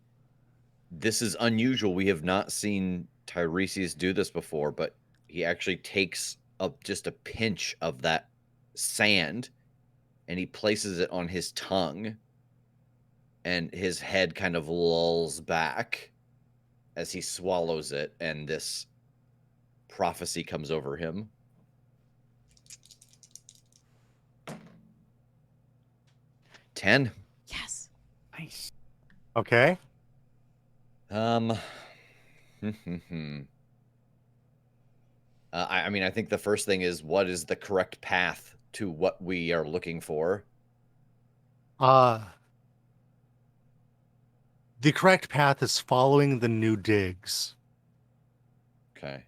this is unusual. We have not seen Tiresias do this before, but he actually takes up just a pinch of that sand and he places it on his tongue, and his head kind of lolls back as he swallows it, and this prophecy comes over him. $10. Yes. Nice. Okay. I mean, I think the first thing is, what is the correct path to what we are looking for? The correct path is following the new digs. Okay.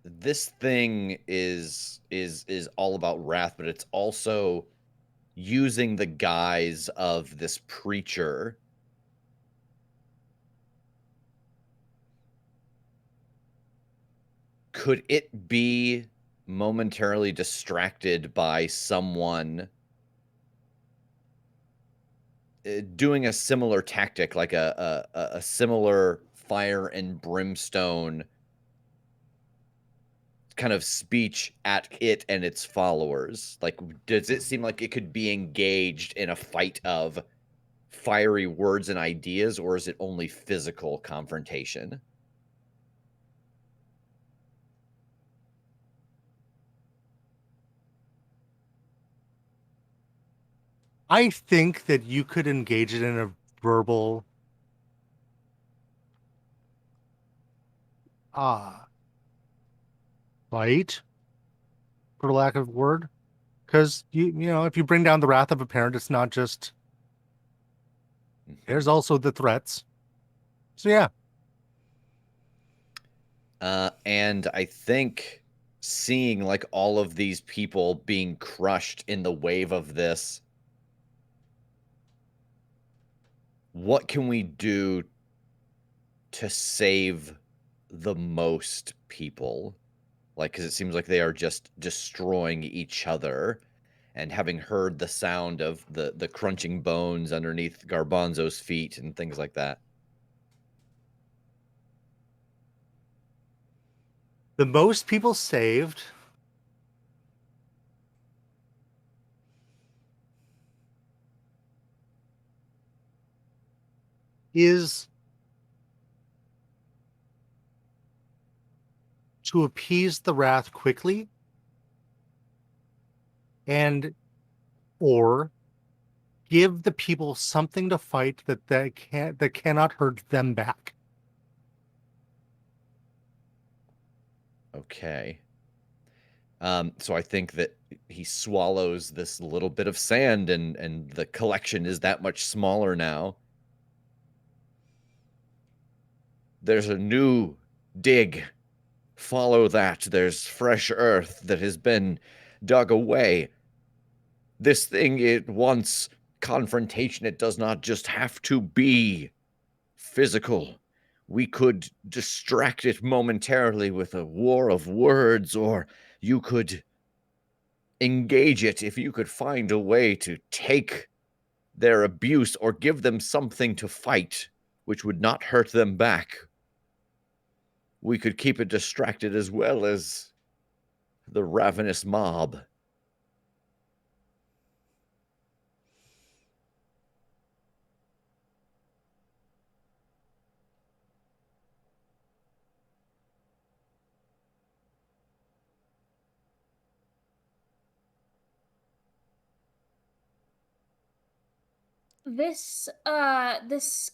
This thing is all about wrath, but it's also using the guise of this preacher. Could it be momentarily distracted by someone doing a similar tactic, like a similar fire and brimstone kind of speech at it and its followers? Like, does it seem like it could be engaged in a fight of fiery words and ideas, or is it only physical confrontation? I think that you could engage it in a verbal fight, for lack of a word. Because you know, if you bring down the wrath of a parent, it's not just there's also the threats. So yeah. And I think seeing like all of these people being crushed in the wave of this, what can we do to save the most people? Like, because it seems like they are just destroying each other. And having heard the sound of the crunching bones underneath Garbanzo's feet and things like that. The most people saved is to appease the wrath quickly and or give the people something to fight that cannot hurt them back. Okay. So I think that he swallows this little bit of sand, and the collection is that much smaller now. There's a new dig. Follow that. There's fresh earth that has been dug away. This thing, it wants confrontation. It does not just have to be physical. We could distract it momentarily with a war of words, or you could engage it if you could find a way to take their abuse or give them something to fight, which would not hurt them back. We could keep it distracted as well as the ravenous mob. This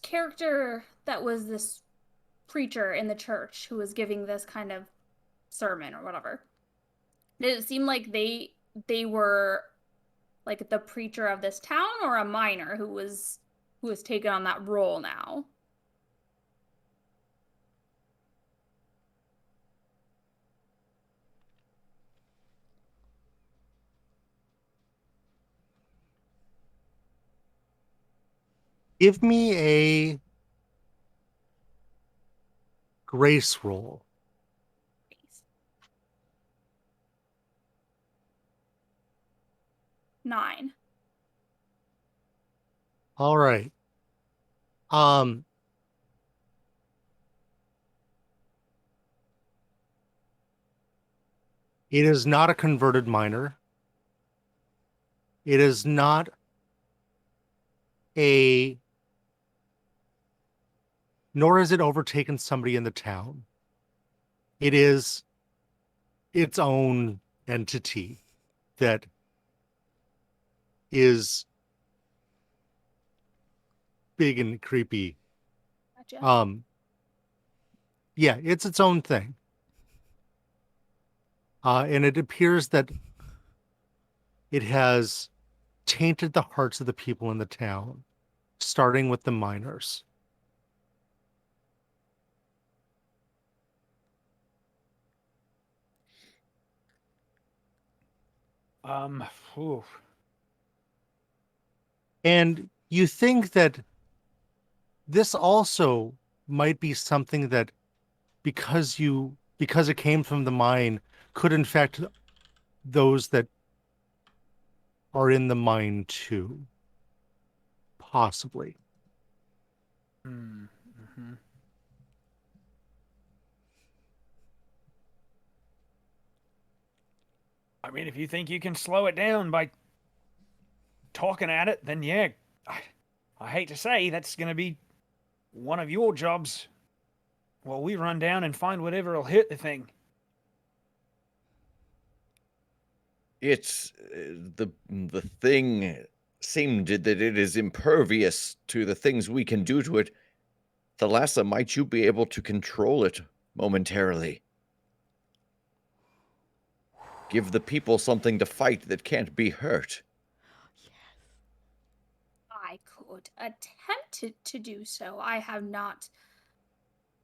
character that was this preacher in the church who was giving this kind of sermon or whatever. Did it seem like they were like the preacher of this town, or a miner who was taking on that role now? Give me a grace roll. 9. All right. It is not a converted miner. It is not a nor has it overtaken somebody in the town. It is its own entity that is big and creepy. Gotcha. Yeah, it's its own thing. And it appears that it has tainted the hearts of the people in the town, starting with the miners. Ooh. And you think that this also might be something that because it came from the mine could infect those that are in the mine too, possibly. Mm-hmm. I mean, if you think you can slow it down by talking at it, then yeah. I hate to say that's going to be one of your jobs. Well, we run down and find whatever'll hit the thing. It's the thing seemed that it is impervious to the things we can do to it. Thalassa, might you be able to control it momentarily? Give the people something to fight that can't be hurt. I could attempt to do so. I have not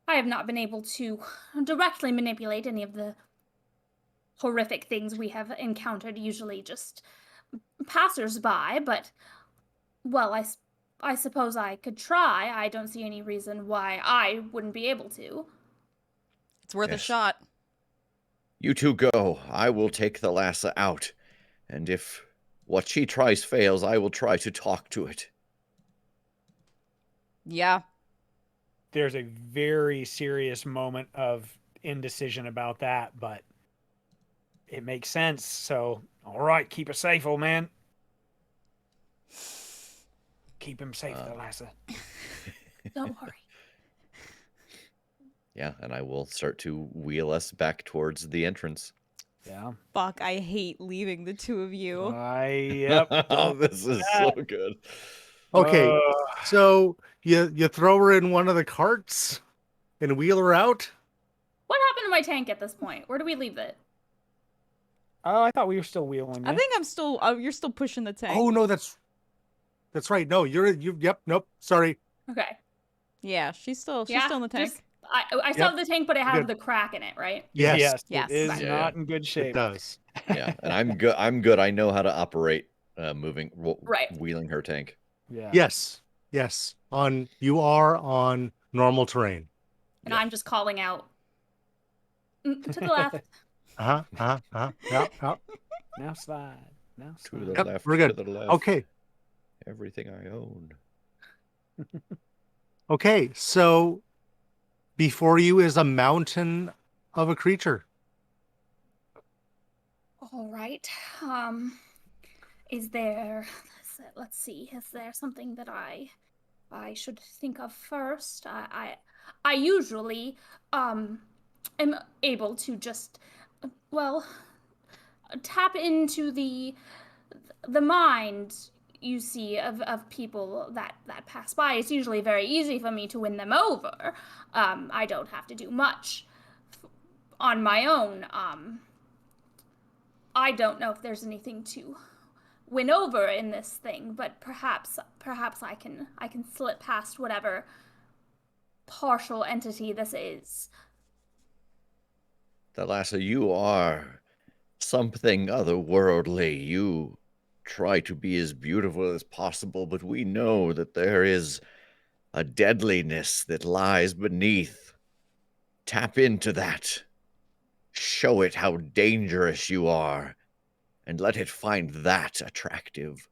been able to directly manipulate any of the horrific things we have encountered, usually just passers-by, but, well, I suppose I could try. I don't see any reason why I wouldn't be able to. It's worth a Yes. shot. You two go. I will take Thalassa out. And if what she tries fails, I will try to talk to it. Yeah. There's a very serious moment of indecision about that, but it makes sense. So, all right, keep it safe, old man. Keep him safe, Thalassa. Don't worry. Yeah, and I will start to wheel us back towards the entrance. Yeah. Fuck, I hate leaving the two of you. Yep. Oh, this is so good. Okay, so you throw her in one of the carts and wheel her out. What happened to my tank at this point? Where do we leave it? Oh, I thought we were still wheeling. I think I'm still. You're still pushing the tank. Oh no, that's right. No, Yep. Nope. Sorry. Okay. Yeah, she's still in the tank. Just, I still Yep. have the tank, but it has Good. the crack in it, right? Yes. Yes. It is Yeah, not yeah. in good It shape. does. Yeah, and I'm good. I'm good. I know how to operate Right. wheeling her tank. Yeah. Yes. You are on normal terrain. And Yeah. I'm just calling out to the left. Yeah. Now slide. Now To slide. the Yep, left. we're good. To the left. Okay. Everything I own. Okay. So before you is a mountain of a creature. All right. Is there? Let's see. Is there something that I should think of first? I usually am able to just tap into the mind, you see, of people that pass by. It's usually very easy for me to win them over. I don't have to do much on my own. I don't know if there's anything to win over in this thing, but perhaps I can slip past whatever partial entity this is. Thalassa, you are something otherworldly. You try to be as beautiful as possible, but we know that there is a deadliness that lies beneath. Tap into that. Show it how dangerous you are, and let it find that attractive.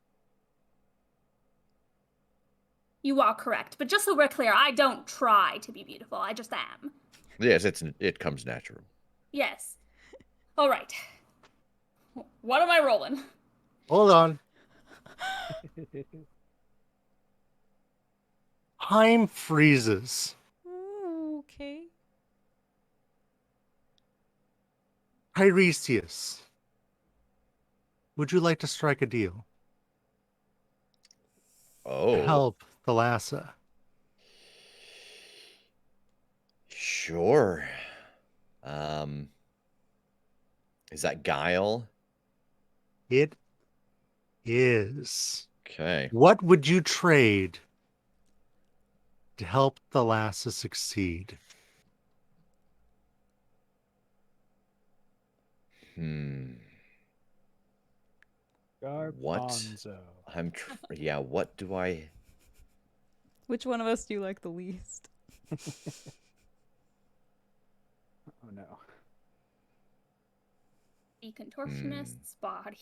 You are correct, but just so we're clear, I don't try to be beautiful. I just am. Yes, it comes natural. Yes. All right. What am I rolling? Hold on. Time freezes. Ooh, okay. Tiresias, would you like to strike a deal? Oh. Help Thalassa. Sure. Is that guile? It is. Okay. What would you trade to help Thalassa succeed? Garbanzo. Yeah, what do I... Which one of us do you like the least? Oh no. The contortionist's body.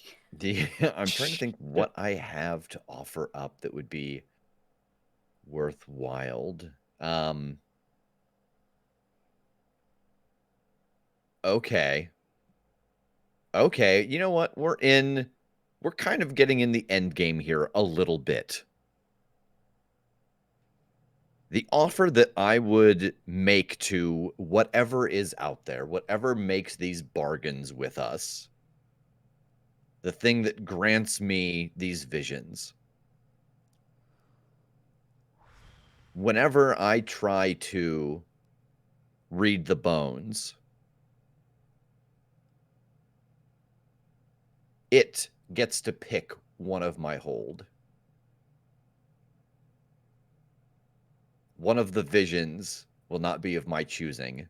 I'm trying to think what I have to offer up that would be worthwhile. Okay. Okay, you know what? We're kind of getting in the end game here a little bit. The offer that I would make to whatever is out there, whatever makes these bargains with us, the thing that grants me these visions. Whenever I try to read the bones, it gets to pick one of my hold. One of the visions will not be of my choosing.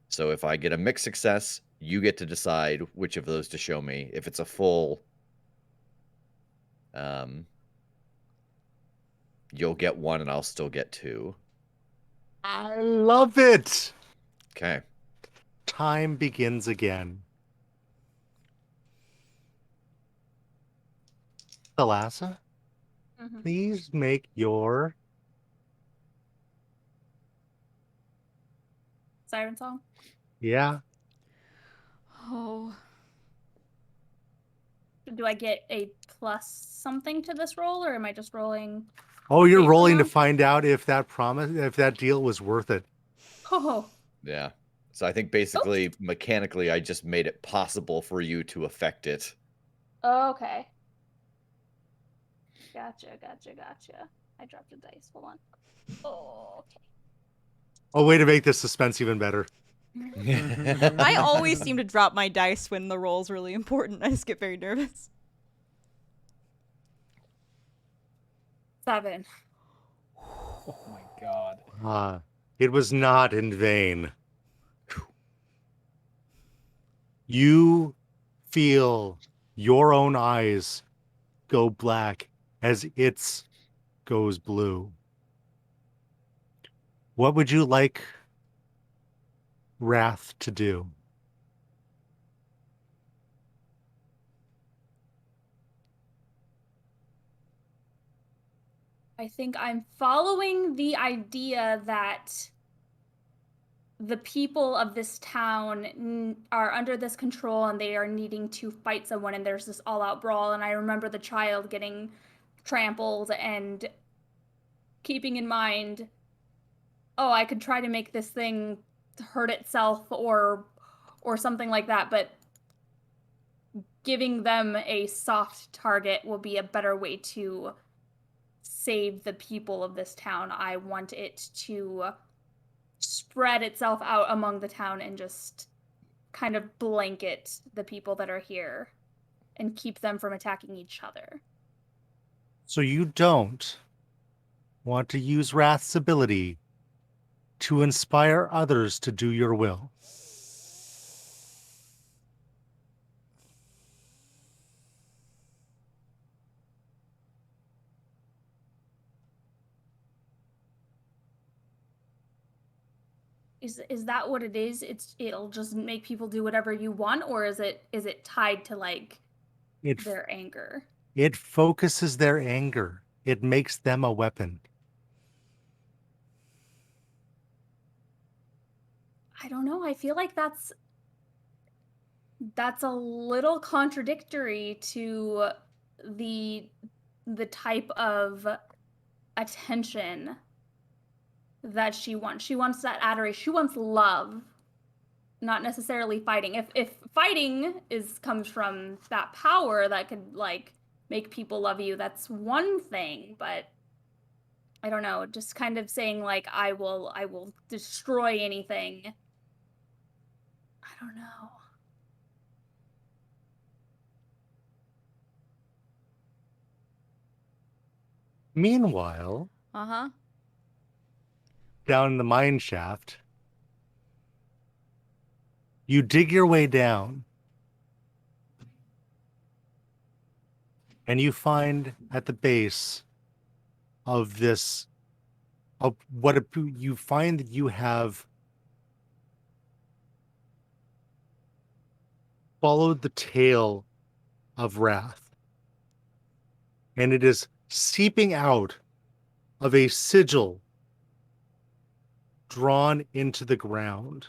So if I get a mixed success, you get to decide which of those to show me. If it's a full, you'll get one and I'll still get two. I love it. Okay. Time begins again. Thalassa, please make your Siren song? yeah. Oh. Do I get a plus something to this roll, or am I just rolling? Oh, you're Straight rolling to along? find out if that deal was worth it. Oh, Yeah. So I think basically, mechanically, I just made it possible for you to affect it. okay. Gotcha. I dropped a dice. Hold on. Oh, okay. Oh, way to make this suspense even better. I always seem to drop my dice when the roll's really important. I just get very nervous. 7. Oh my god. It was not in vain. You feel your own eyes go black as its goes blue. What would you like Wrath to do? I think I'm following the idea that the people of this town are under this control and they are needing to fight someone, and there's this all-out brawl, and I remember the child getting trampled and keeping in mind, oh, I could try to make this thing hurt itself or something like that, but giving them a soft target will be a better way to save the people of this town. I want it to spread itself out among the town and just kind of blanket the people that are here and keep them from attacking each other. So you don't want to use Wrath's ability to inspire others to do your will. Is that what it is? It'll just make people do whatever you want, or is it tied to like their anger? It focuses their anger. It makes them a weapon. I don't know. I feel like that's a little contradictory to the type of attention that she wants. She wants that adoration. She wants love, not necessarily fighting. If fighting comes from that power that could like make people love you, that's one thing, but I don't know, just kind of saying like I will destroy anything. I don't know. Meanwhile, Uh-huh. down in the mine shaft, you dig your way down and you find at the base of this, you find that you have followed the tail of Wrath, and it is seeping out of a sigil drawn into the ground.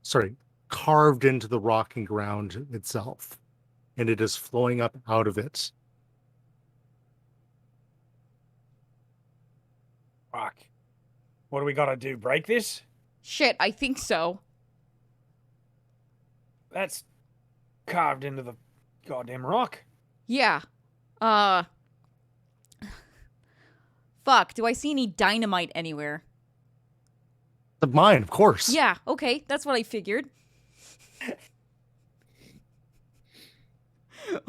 Sorry, carved into the rocking ground itself, and it is flowing up out of it. Fuck. What do we gotta do? Break this? Shit, I think so. That's carved into the goddamn rock. Yeah. Uh. Fuck, do I see any dynamite anywhere? The mine, of course. Yeah, okay, that's what I figured.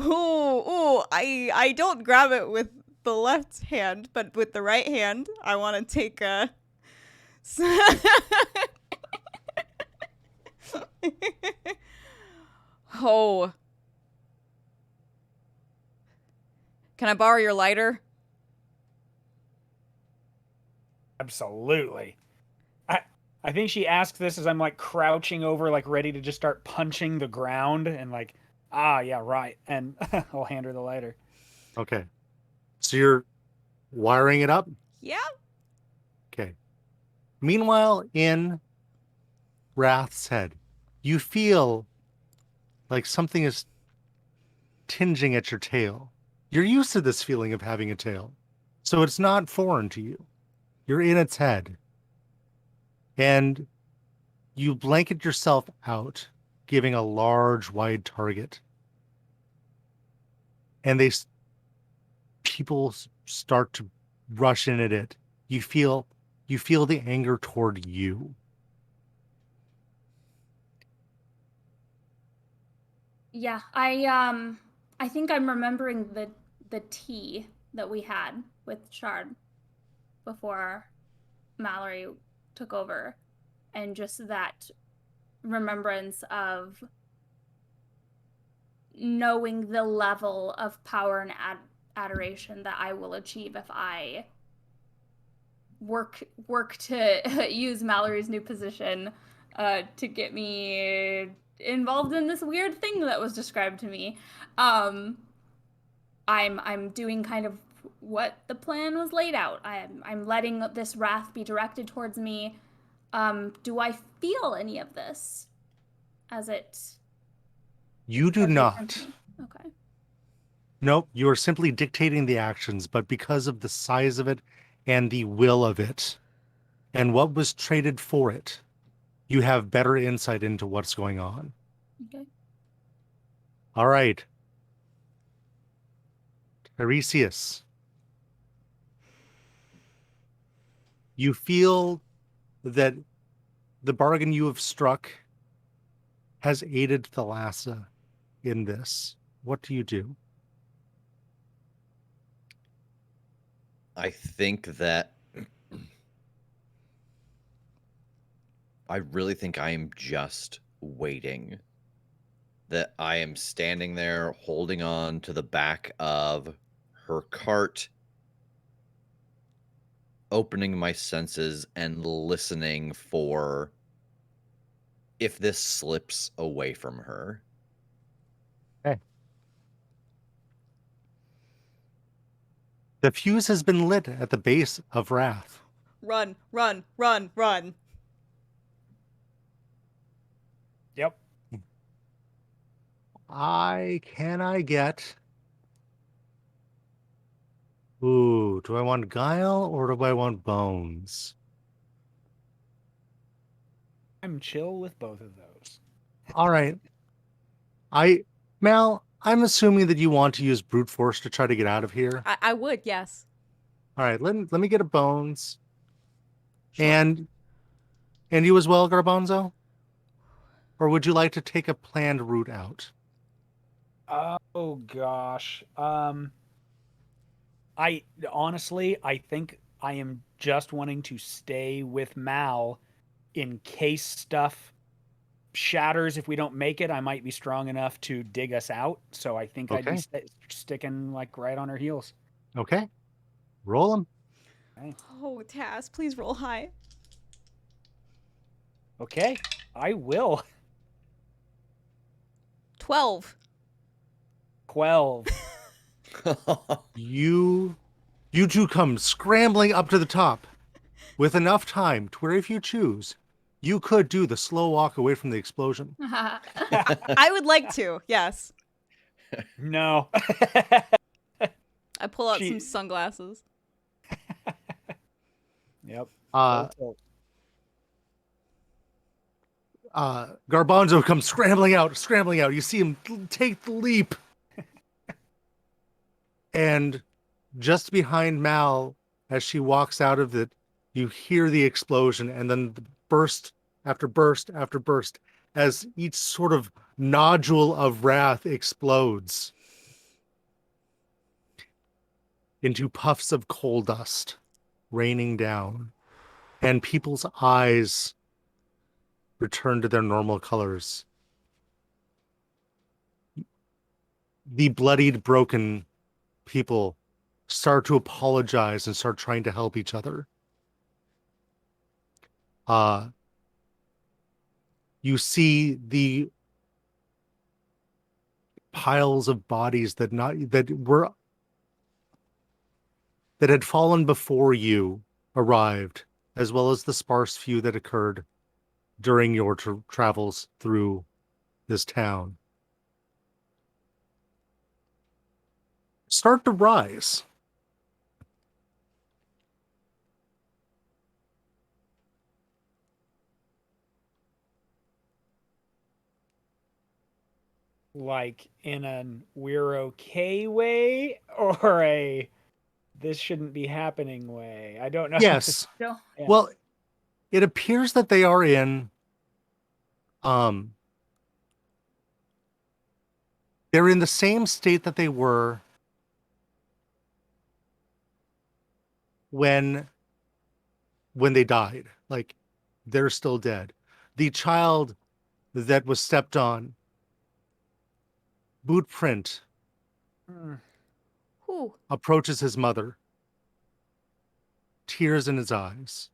Ooh, I don't grab it with the left hand, but with the right hand, I want to take a... Oh. Can I borrow your lighter? Absolutely. I think she asks this as I'm like crouching over, like ready to just start punching the ground, and like, yeah, right. And I'll hand her the lighter. Okay. So you're wiring it up? Yeah. Okay. Meanwhile, in Wrath's head, you feel like something is tinging at your tail. You're used to this feeling of having a tail, so it's not foreign to you. You're in its head, and you blanket yourself out, giving a large, wide target. And people start to rush in at it. You feel the anger toward you. Yeah, I think I'm remembering the tea that we had with Shard before Mallory took over, and just that remembrance of knowing the level of power and adoration that I will achieve if I work to use Mallory's new position to get me involved in this weird thing that was described to me. I'm doing kind of what the plan was laid out. I'm letting this wrath be directed towards me. Do I feel any of this as it? You do not. Okay. Nope, you are simply dictating the actions, but because of the size of it and the will of it and what was traded for it, you have better insight into what's going on. Okay. All right. Tiresias. You feel that the bargain you have struck has aided Thalassa in this. What do you do? I think that I really think I am just waiting. That I am standing there holding on to the back of her cart, opening my senses and listening for if this slips away from her. Okay. The fuse has been lit at the base of Wrath. Run, run, run, run. Yep. Can I get... Ooh, do I want Guile or do I want Bones? I'm chill with both of those. All right. Mal, I'm assuming that you want to use brute force to try to get out of here. I would, yes. All right, let me get a Bones. Sure. And you as well, Garbanzo? Or would you like to take a planned route out? Oh gosh. I honestly, I think I am just wanting to stay with Mal in case stuff shatters. If we don't make it, I might be strong enough to dig us out. So I think I'd be sticking like right on her heels. Okay. Roll them. Okay. Oh, Tass, please roll high. Okay, I will. 12. 12. You two come scrambling up to the top with enough time to where if you choose, You could do the slow walk away from the explosion. I would like to, yes. No. I pull out She- some sunglasses. Yep. Uh, Full Garbanzo comes scrambling out. You see him take the leap. And just behind Mal, as she walks out of it, you hear the explosion and then the burst after burst after burst as each sort of nodule of wrath explodes into puffs of coal dust raining down, and people's eyes return to their normal colors. The bloodied, broken people start to apologize and start trying to help each other. You see the piles of bodies that had fallen before you arrived, as well as the sparse few that occurred during your travels through this town, start to rise. like in an we're okay way or a this shouldn't be happening way. I don't know. Yes. No. Yeah. Well, it appears that they are in they're in the same state that they were when they died. Like, they're still dead. The child that was stepped on, boot print, Mm. Whew. approaches his mother, tears in his eyes.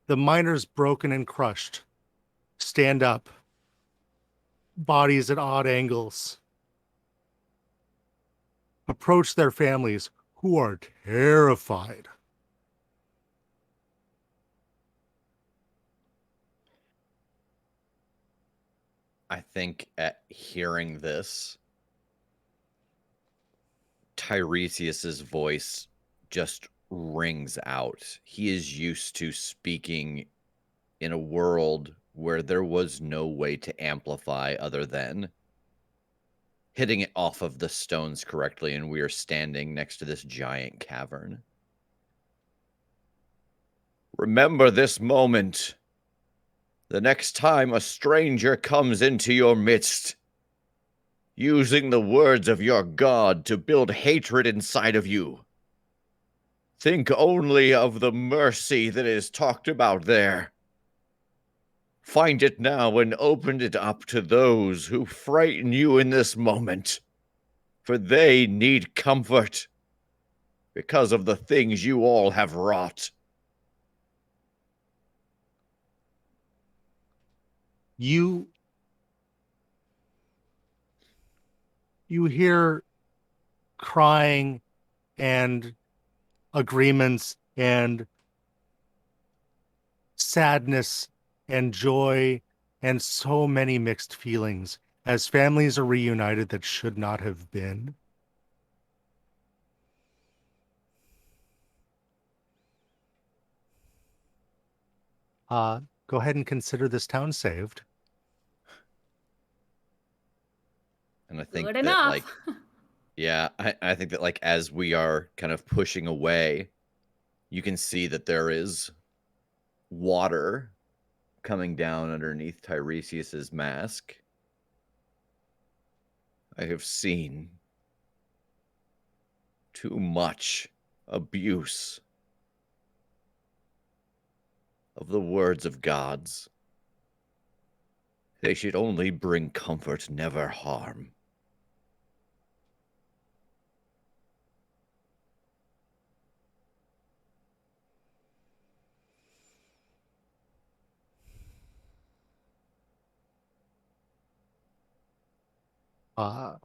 The miners, broken and crushed, stand up, bodies at odd angles, approach their families, who are terrified. I think at hearing this, Tiresias's voice just rings out. He is used to speaking in a world where there was no way to amplify other than hitting it off of the stones correctly, and we are standing next to this giant cavern. Remember this moment. The next time a stranger comes into your midst, using the words of your God to build hatred inside of you, think only of the mercy that is talked about there. Find it now and open it up to those who frighten you in this moment, for they need comfort because of the things you all have wrought. You hear crying and agreements and sadness and joy and so many mixed feelings as families are reunited that should not have been. Go ahead and consider this town saved. And I think Good that, enough. like, yeah, I think that, like, as we are kind of pushing away, you can see that there is water coming down underneath Tiresias's mask. I have seen too much abuse of the words of gods. They should only bring comfort, never harm. Uh,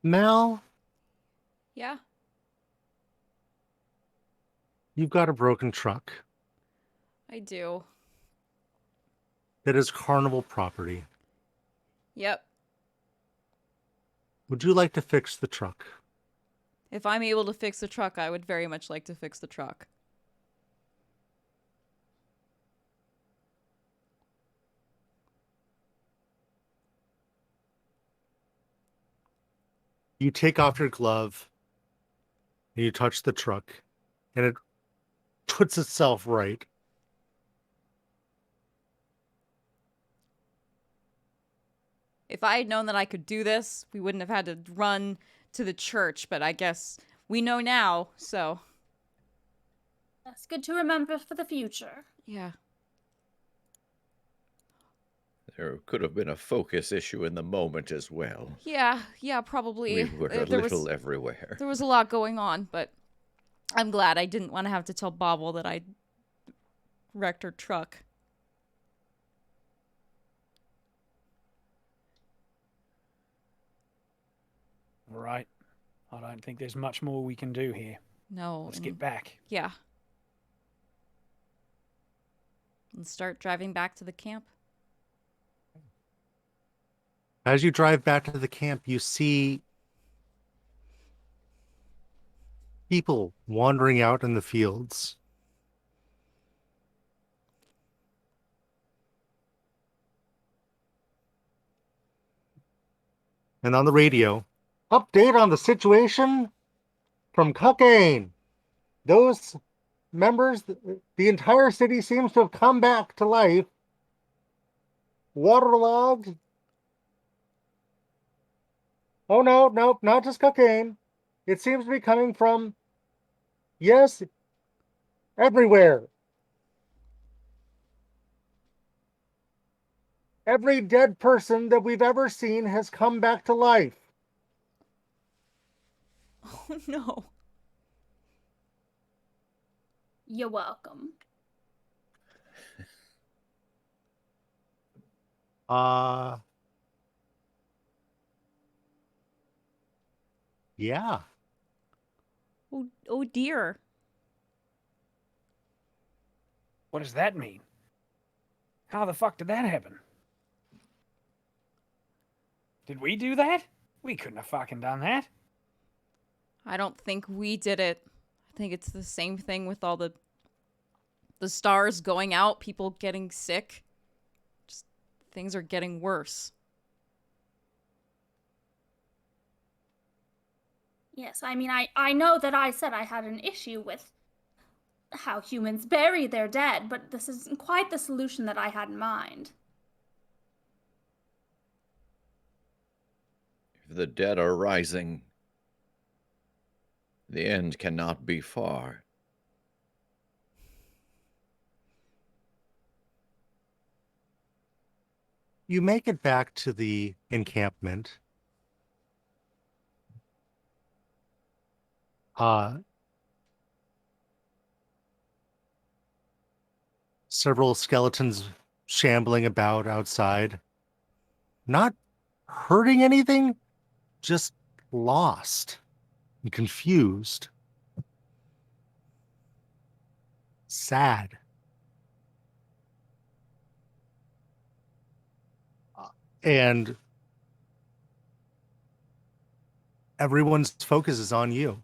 Mal, Yeah. you've got a broken truck I do. that is Carnival property. Yep. Would you like to fix the truck? If I'm able to fix the truck, I would very much like to fix the truck. You take off your glove and you touch the truck, and it puts itself right. If I had known that I could do this, we wouldn't have had to run to the church, but I guess we know now, so. That's good to remember for the future. Yeah. There could have been a focus issue in the moment as well. Yeah, probably. We were a There little everywhere. There was a lot going on, but I'm glad I didn't want to have to tell Bobble that I wrecked her truck. All right. I don't think there's much more we can do here. No. Let's get back. Yeah. And start driving back to the camp. As you drive back to the camp, you see people wandering out in the fields. And on the radio, update on the situation from Cocaine. Those members, the entire city seems to have come back to life. Waterlogged. Oh, no, not just Cocaine. It seems to be coming from, yes, everywhere. Every dead person that we've ever seen has come back to life. Oh, no. You're welcome. Yeah. Oh dear. What does that mean? How the fuck did that happen? Did we do that? We couldn't have fucking done that. I don't think we did it. I think it's the same thing with all the stars going out, people getting sick. Just things are getting worse. Yes, I mean, I know that I said I had an issue with how humans bury their dead, but this isn't quite the solution that I had in mind. If the dead are rising, the end cannot be far. You make it back to the encampment. Several skeletons shambling about outside. Not hurting anything, just lost and confused. Sad. And everyone's focus is on you.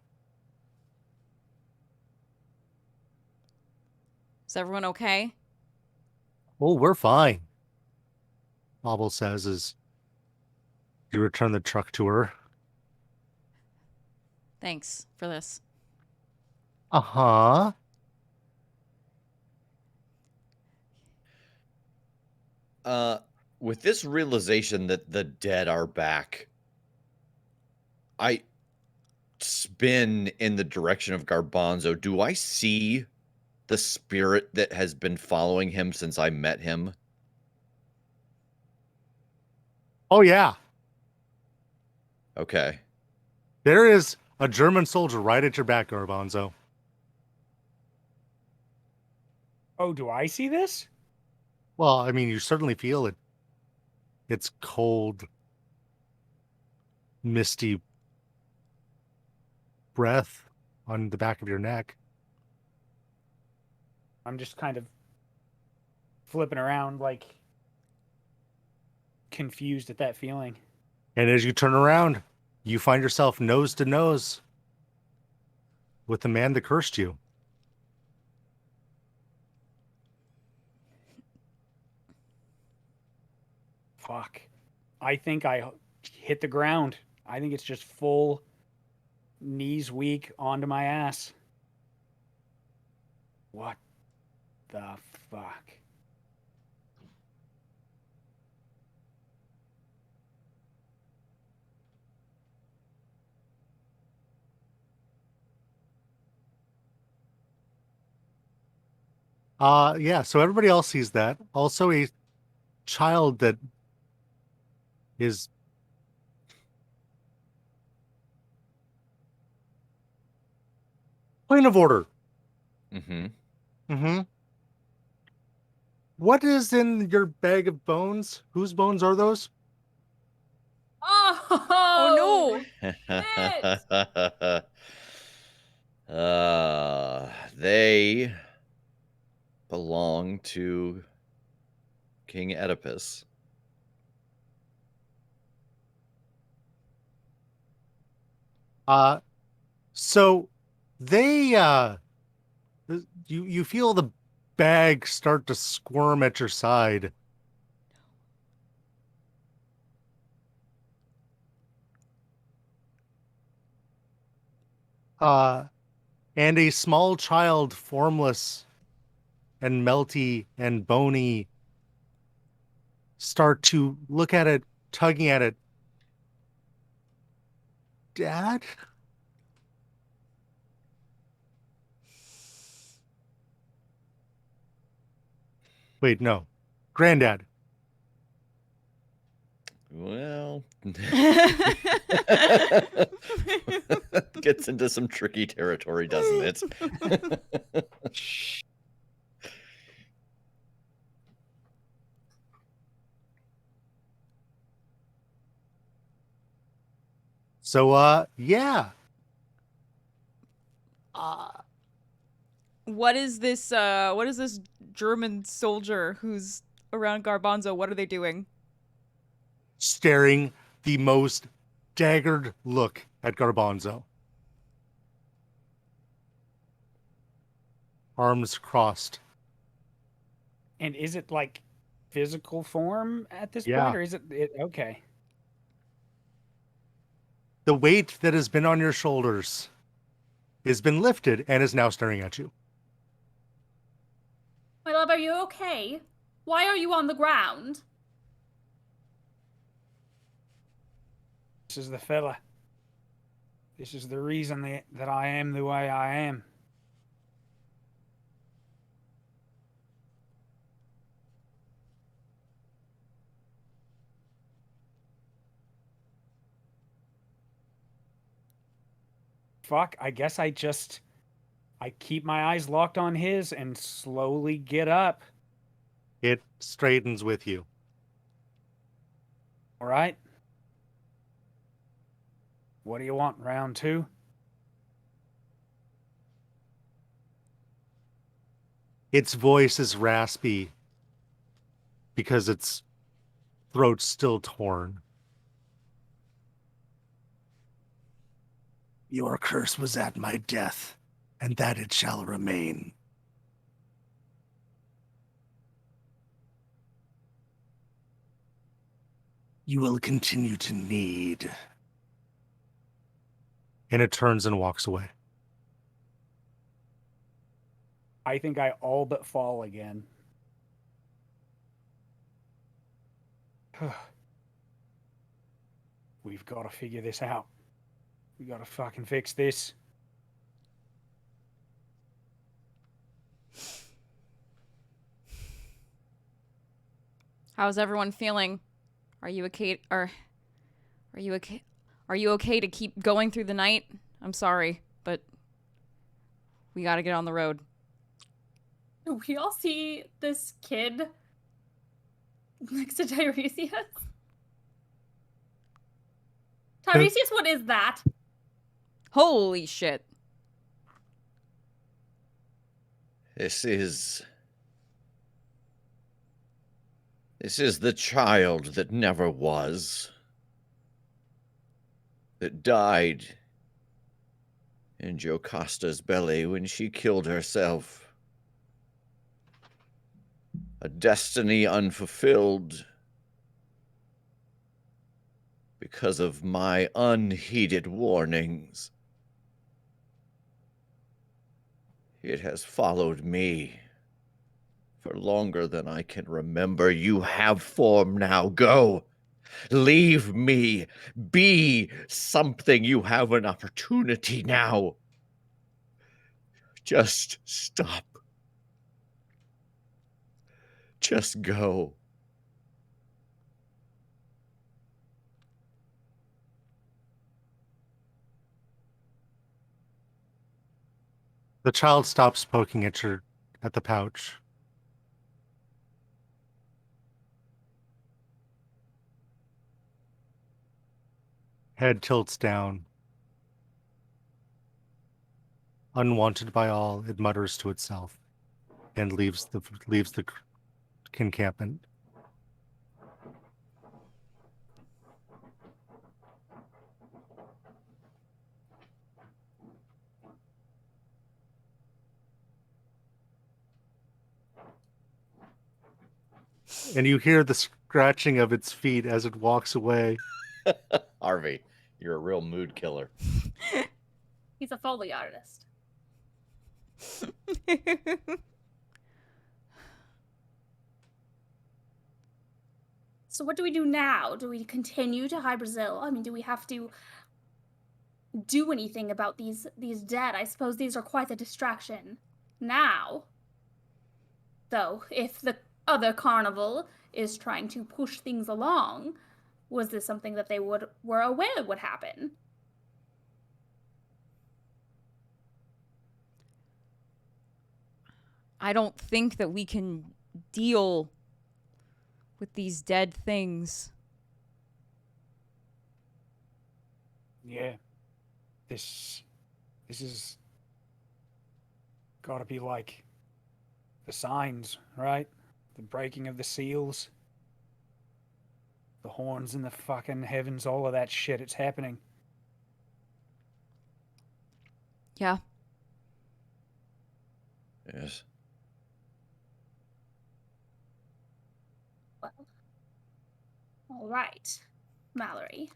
Is everyone okay? Oh, we're fine, Bobble says as you return the truck to her. Thanks for this. Uh-huh. With this realization that the dead are back, I spin in the direction of Garbanzo. Do I see the spirit that has been following him since I met him? Oh, yeah. Okay. There is a German soldier right at your back, Garbanzo. Oh, do I see this? Well, I mean, you certainly feel it. It's cold, misty breath on the back of your neck. I'm just kind of flipping around, like confused at that feeling. And as you turn around, you find yourself nose to nose with the man that cursed you. Fuck. I think I hit the ground. I think it's just full knees weak onto my ass. What the fuck? Yeah, so everybody else sees that. Also a child that is point of order. Mm-hmm. Mm-hmm. What is in your bag of bones? Whose bones are those? Oh, They belong to King Oedipus. So they you feel the bag start to squirm at your side. And a small child, formless and melty and bony, start to look at it, tugging at it. Dad? Wait, no. Granddad. Well, gets into some tricky territory, doesn't it? So, yeah. What is this German soldier who's around Garbanzo? What are they doing? Staring the most daggered look at Garbanzo. Arms crossed. And is it like physical form at this Yeah. point, or is it okay? The weight that has been on your shoulders has been lifted and is now staring at you. my love, are you okay? Why are you on the ground? This is the fella. This is the reason that I am the way I am. Fuck, I guess I keep my eyes locked on his and slowly get up. It straightens with you. All right. What do you want, round 2? Its voice is raspy because its throat's still torn. Your curse was at my death, and that it shall remain. You will continue to need. And it turns and walks away. I think I all but fall again. We've got to figure this out. We got to fucking fix this. How's everyone feeling? Are you okay? Are you okay? Are you okay to keep going through the night? I'm sorry, but we got to get on the road. We all see this kid next to Tiresias. Tiresias, what is that? Holy shit. This is the child that never was, that died in Jocasta's belly when she killed herself. A destiny unfulfilled because of my unheeded warnings. It has followed me for longer than I can remember. You have form now. Go. Leave me. Be something. You have an opportunity now. Just stop. Just go. The child stops poking at the pouch. Head tilts down. Unwanted by all, it mutters to itself and leaves the encampment. And you hear the scratching of its feet as it walks away. Harvey, you're a real mood killer. He's a Foley artist. So what do we do now? Do we continue to High Brazil? I mean, do we have to do anything about these dead? I suppose these are quite a distraction now. Though, if the other carnival is trying to push things along, was this something that they were aware would happen? I don't think that we can deal with these dead things. Yeah. This is gotta be like the signs, right? The breaking of the seals. The horns in the fucking heavens, all of that shit, it's happening. Yeah. Yes. Well, all right, Mallory.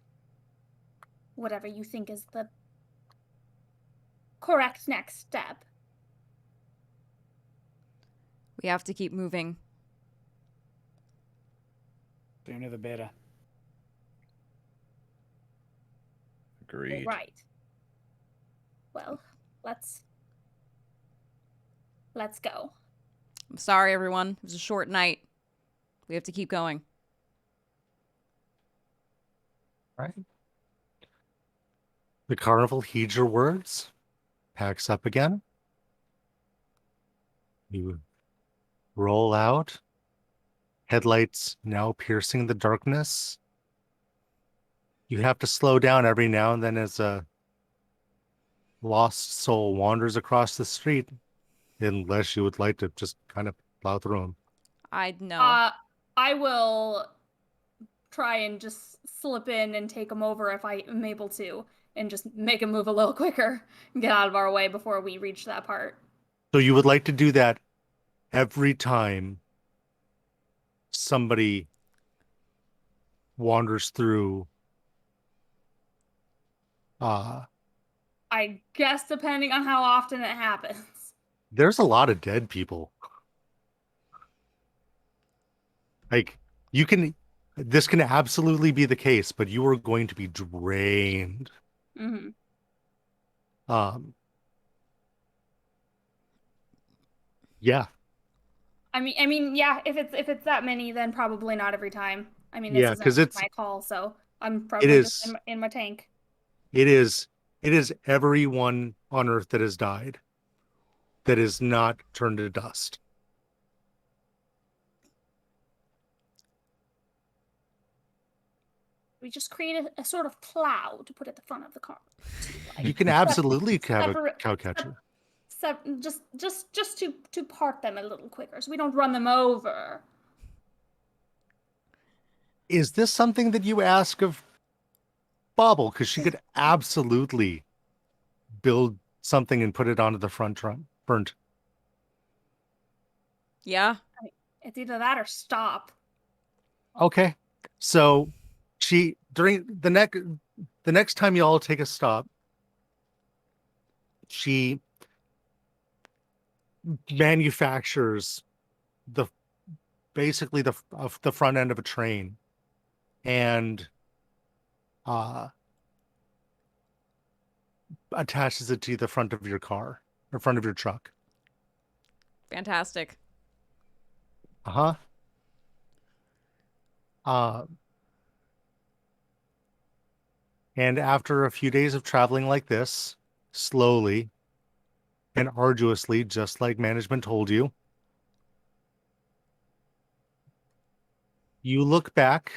Whatever you think is the correct next step. We have to keep moving. Sooner the better. Agreed. All right. Well, let's go. I'm sorry, everyone. It was a short night. We have to keep going. Right. The carnival heeds your words, packs up again. You roll out, headlights now piercing the darkness. You have to slow down every now and then as a lost soul wanders across the street, unless you would like to just kind of plow through them. I'd know. I will try and just slip in and take him over if I am able to, and just make him move a little quicker and get out of our way before we reach that part. So you would like to do that every time somebody wanders through. I guess depending on how often it happens. There's a lot of dead people. Like, this can absolutely be the case, but you are going to be drained. Mm-hmm. Yeah. I mean, yeah. If it's that many, then probably not every time. I mean, Yeah, this 'cause isn't it's- my call, so I'm probably just in my tank. It is everyone on Earth that has died, that is not turned to dust. We just create a sort of cloud to put at the front of the car. You can absolutely have a separate- cow catcher. Just to part them a little quicker, so we don't run them over. Is this something that you ask of Bobble? Because she could absolutely build something and put it onto the front front. Yeah. It's either that or stop. Okay. So she during the next time you all take a stop, she manufactures basically the front end of a train and attaches it to the front of your car or front of your truck. Fantastic. Uh-huh. And after a few days of traveling like this, slowly and arduously, just like management told you, you look back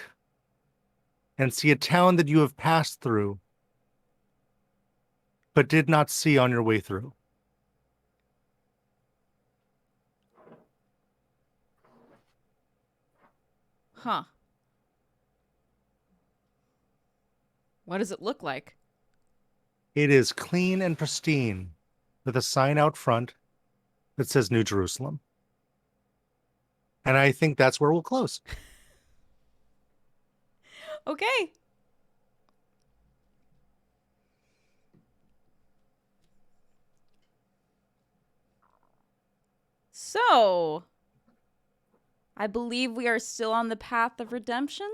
and see a town that you have passed through, but did not see on your way through. Huh. What does it look like? It is clean and pristine, with a sign out front that says New Jerusalem. And I think that's where we'll close. Okay. So, I believe we are still on the path of redemption.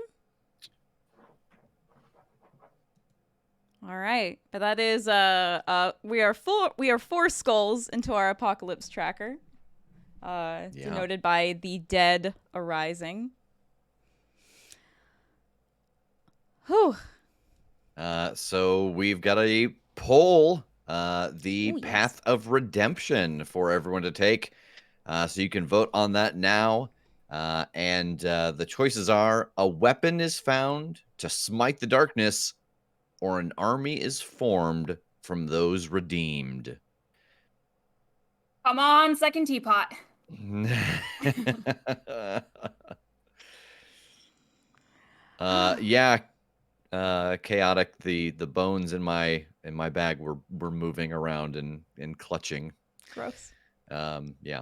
All right, but that is we are 4 skulls into our apocalypse tracker, denoted by the dead arising. Whew. So we've got a poll, the Ooh, yes. path of redemption for everyone to take. So you can vote on that now. And the choices are: a weapon is found to smite the darkness, or an army is formed from those redeemed. Come on, second teapot. Yeah. Chaotic. The bones in my bag were moving around and clutching. Gross. Yeah.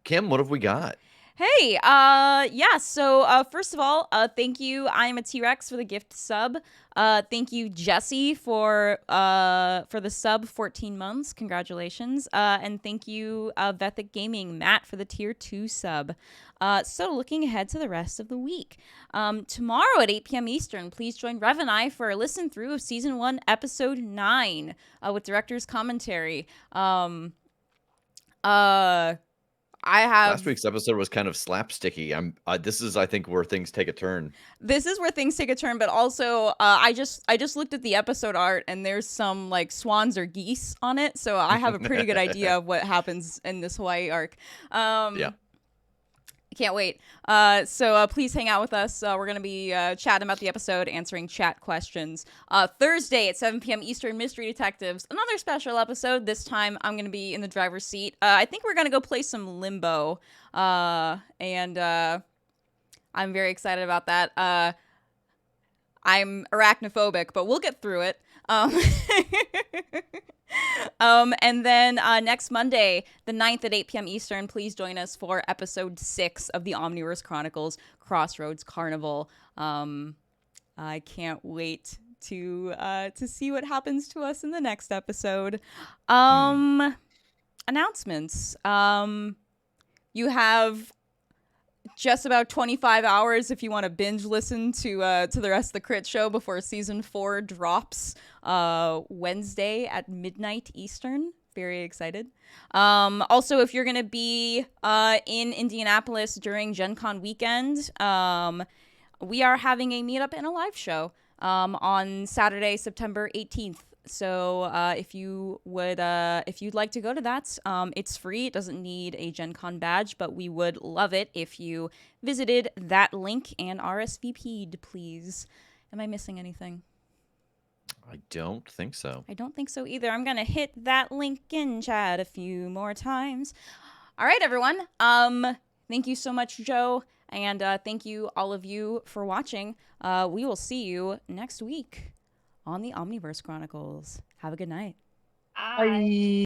Kim, what have we got? Hey, yeah, so first of all, thank you, I'm a T-Rex, for the gift sub. Thank you, Jesse, for the sub, 14 months. Congratulations. And thank you, Vethic Gaming, Matt, for the tier 2 sub. So looking ahead to the rest of the week. Tomorrow at 8 p.m. Eastern, please join Rev and I for a listen through of Season 1, Episode 9, with director's commentary. I have Last week's episode was kind of slapsticky. This is, I think, where things take a turn. This is where things take a turn, but also I just looked at the episode art and there's some like swans or geese on it, so I have a pretty good idea of what happens in this Hawaii arc. Yeah. Can't wait. So please hang out with us. We're going to be chatting about the episode, answering chat questions. Thursday at 7 p.m. Eastern, Mystery Detectives. Another special episode. This time I'm going to be in the driver's seat. I think we're going to go play some Limbo. And I'm very excited about that. I'm arachnophobic, but we'll get through it. And then next Monday, the 9th at 8 p.m. Eastern, please join us for episode 6 of the Omniverse Chronicles, Crossroads Carnival. I can't wait to see what happens to us in the next episode. Announcements. You have just about 25 hours if you want to binge listen to the rest of the Crit Show before season 4 drops Wednesday at midnight Eastern. Very excited. Also, if you're going to be in Indianapolis during Gen Con weekend, we are having a meetup and a live show on Saturday, September 18th So if you'd like to go to that, it's free. It doesn't need a Gen Con badge, but we would love it if you visited that link and RSVP'd, please. Am I missing anything? I don't think so. I don't think so either. I'm gonna hit that link in chat a few more times. All right, everyone. Thank you so much, Joe, and thank you all of you for watching. We will see you next week on the Omniverse Chronicles. Have a good night. Bye. Bye.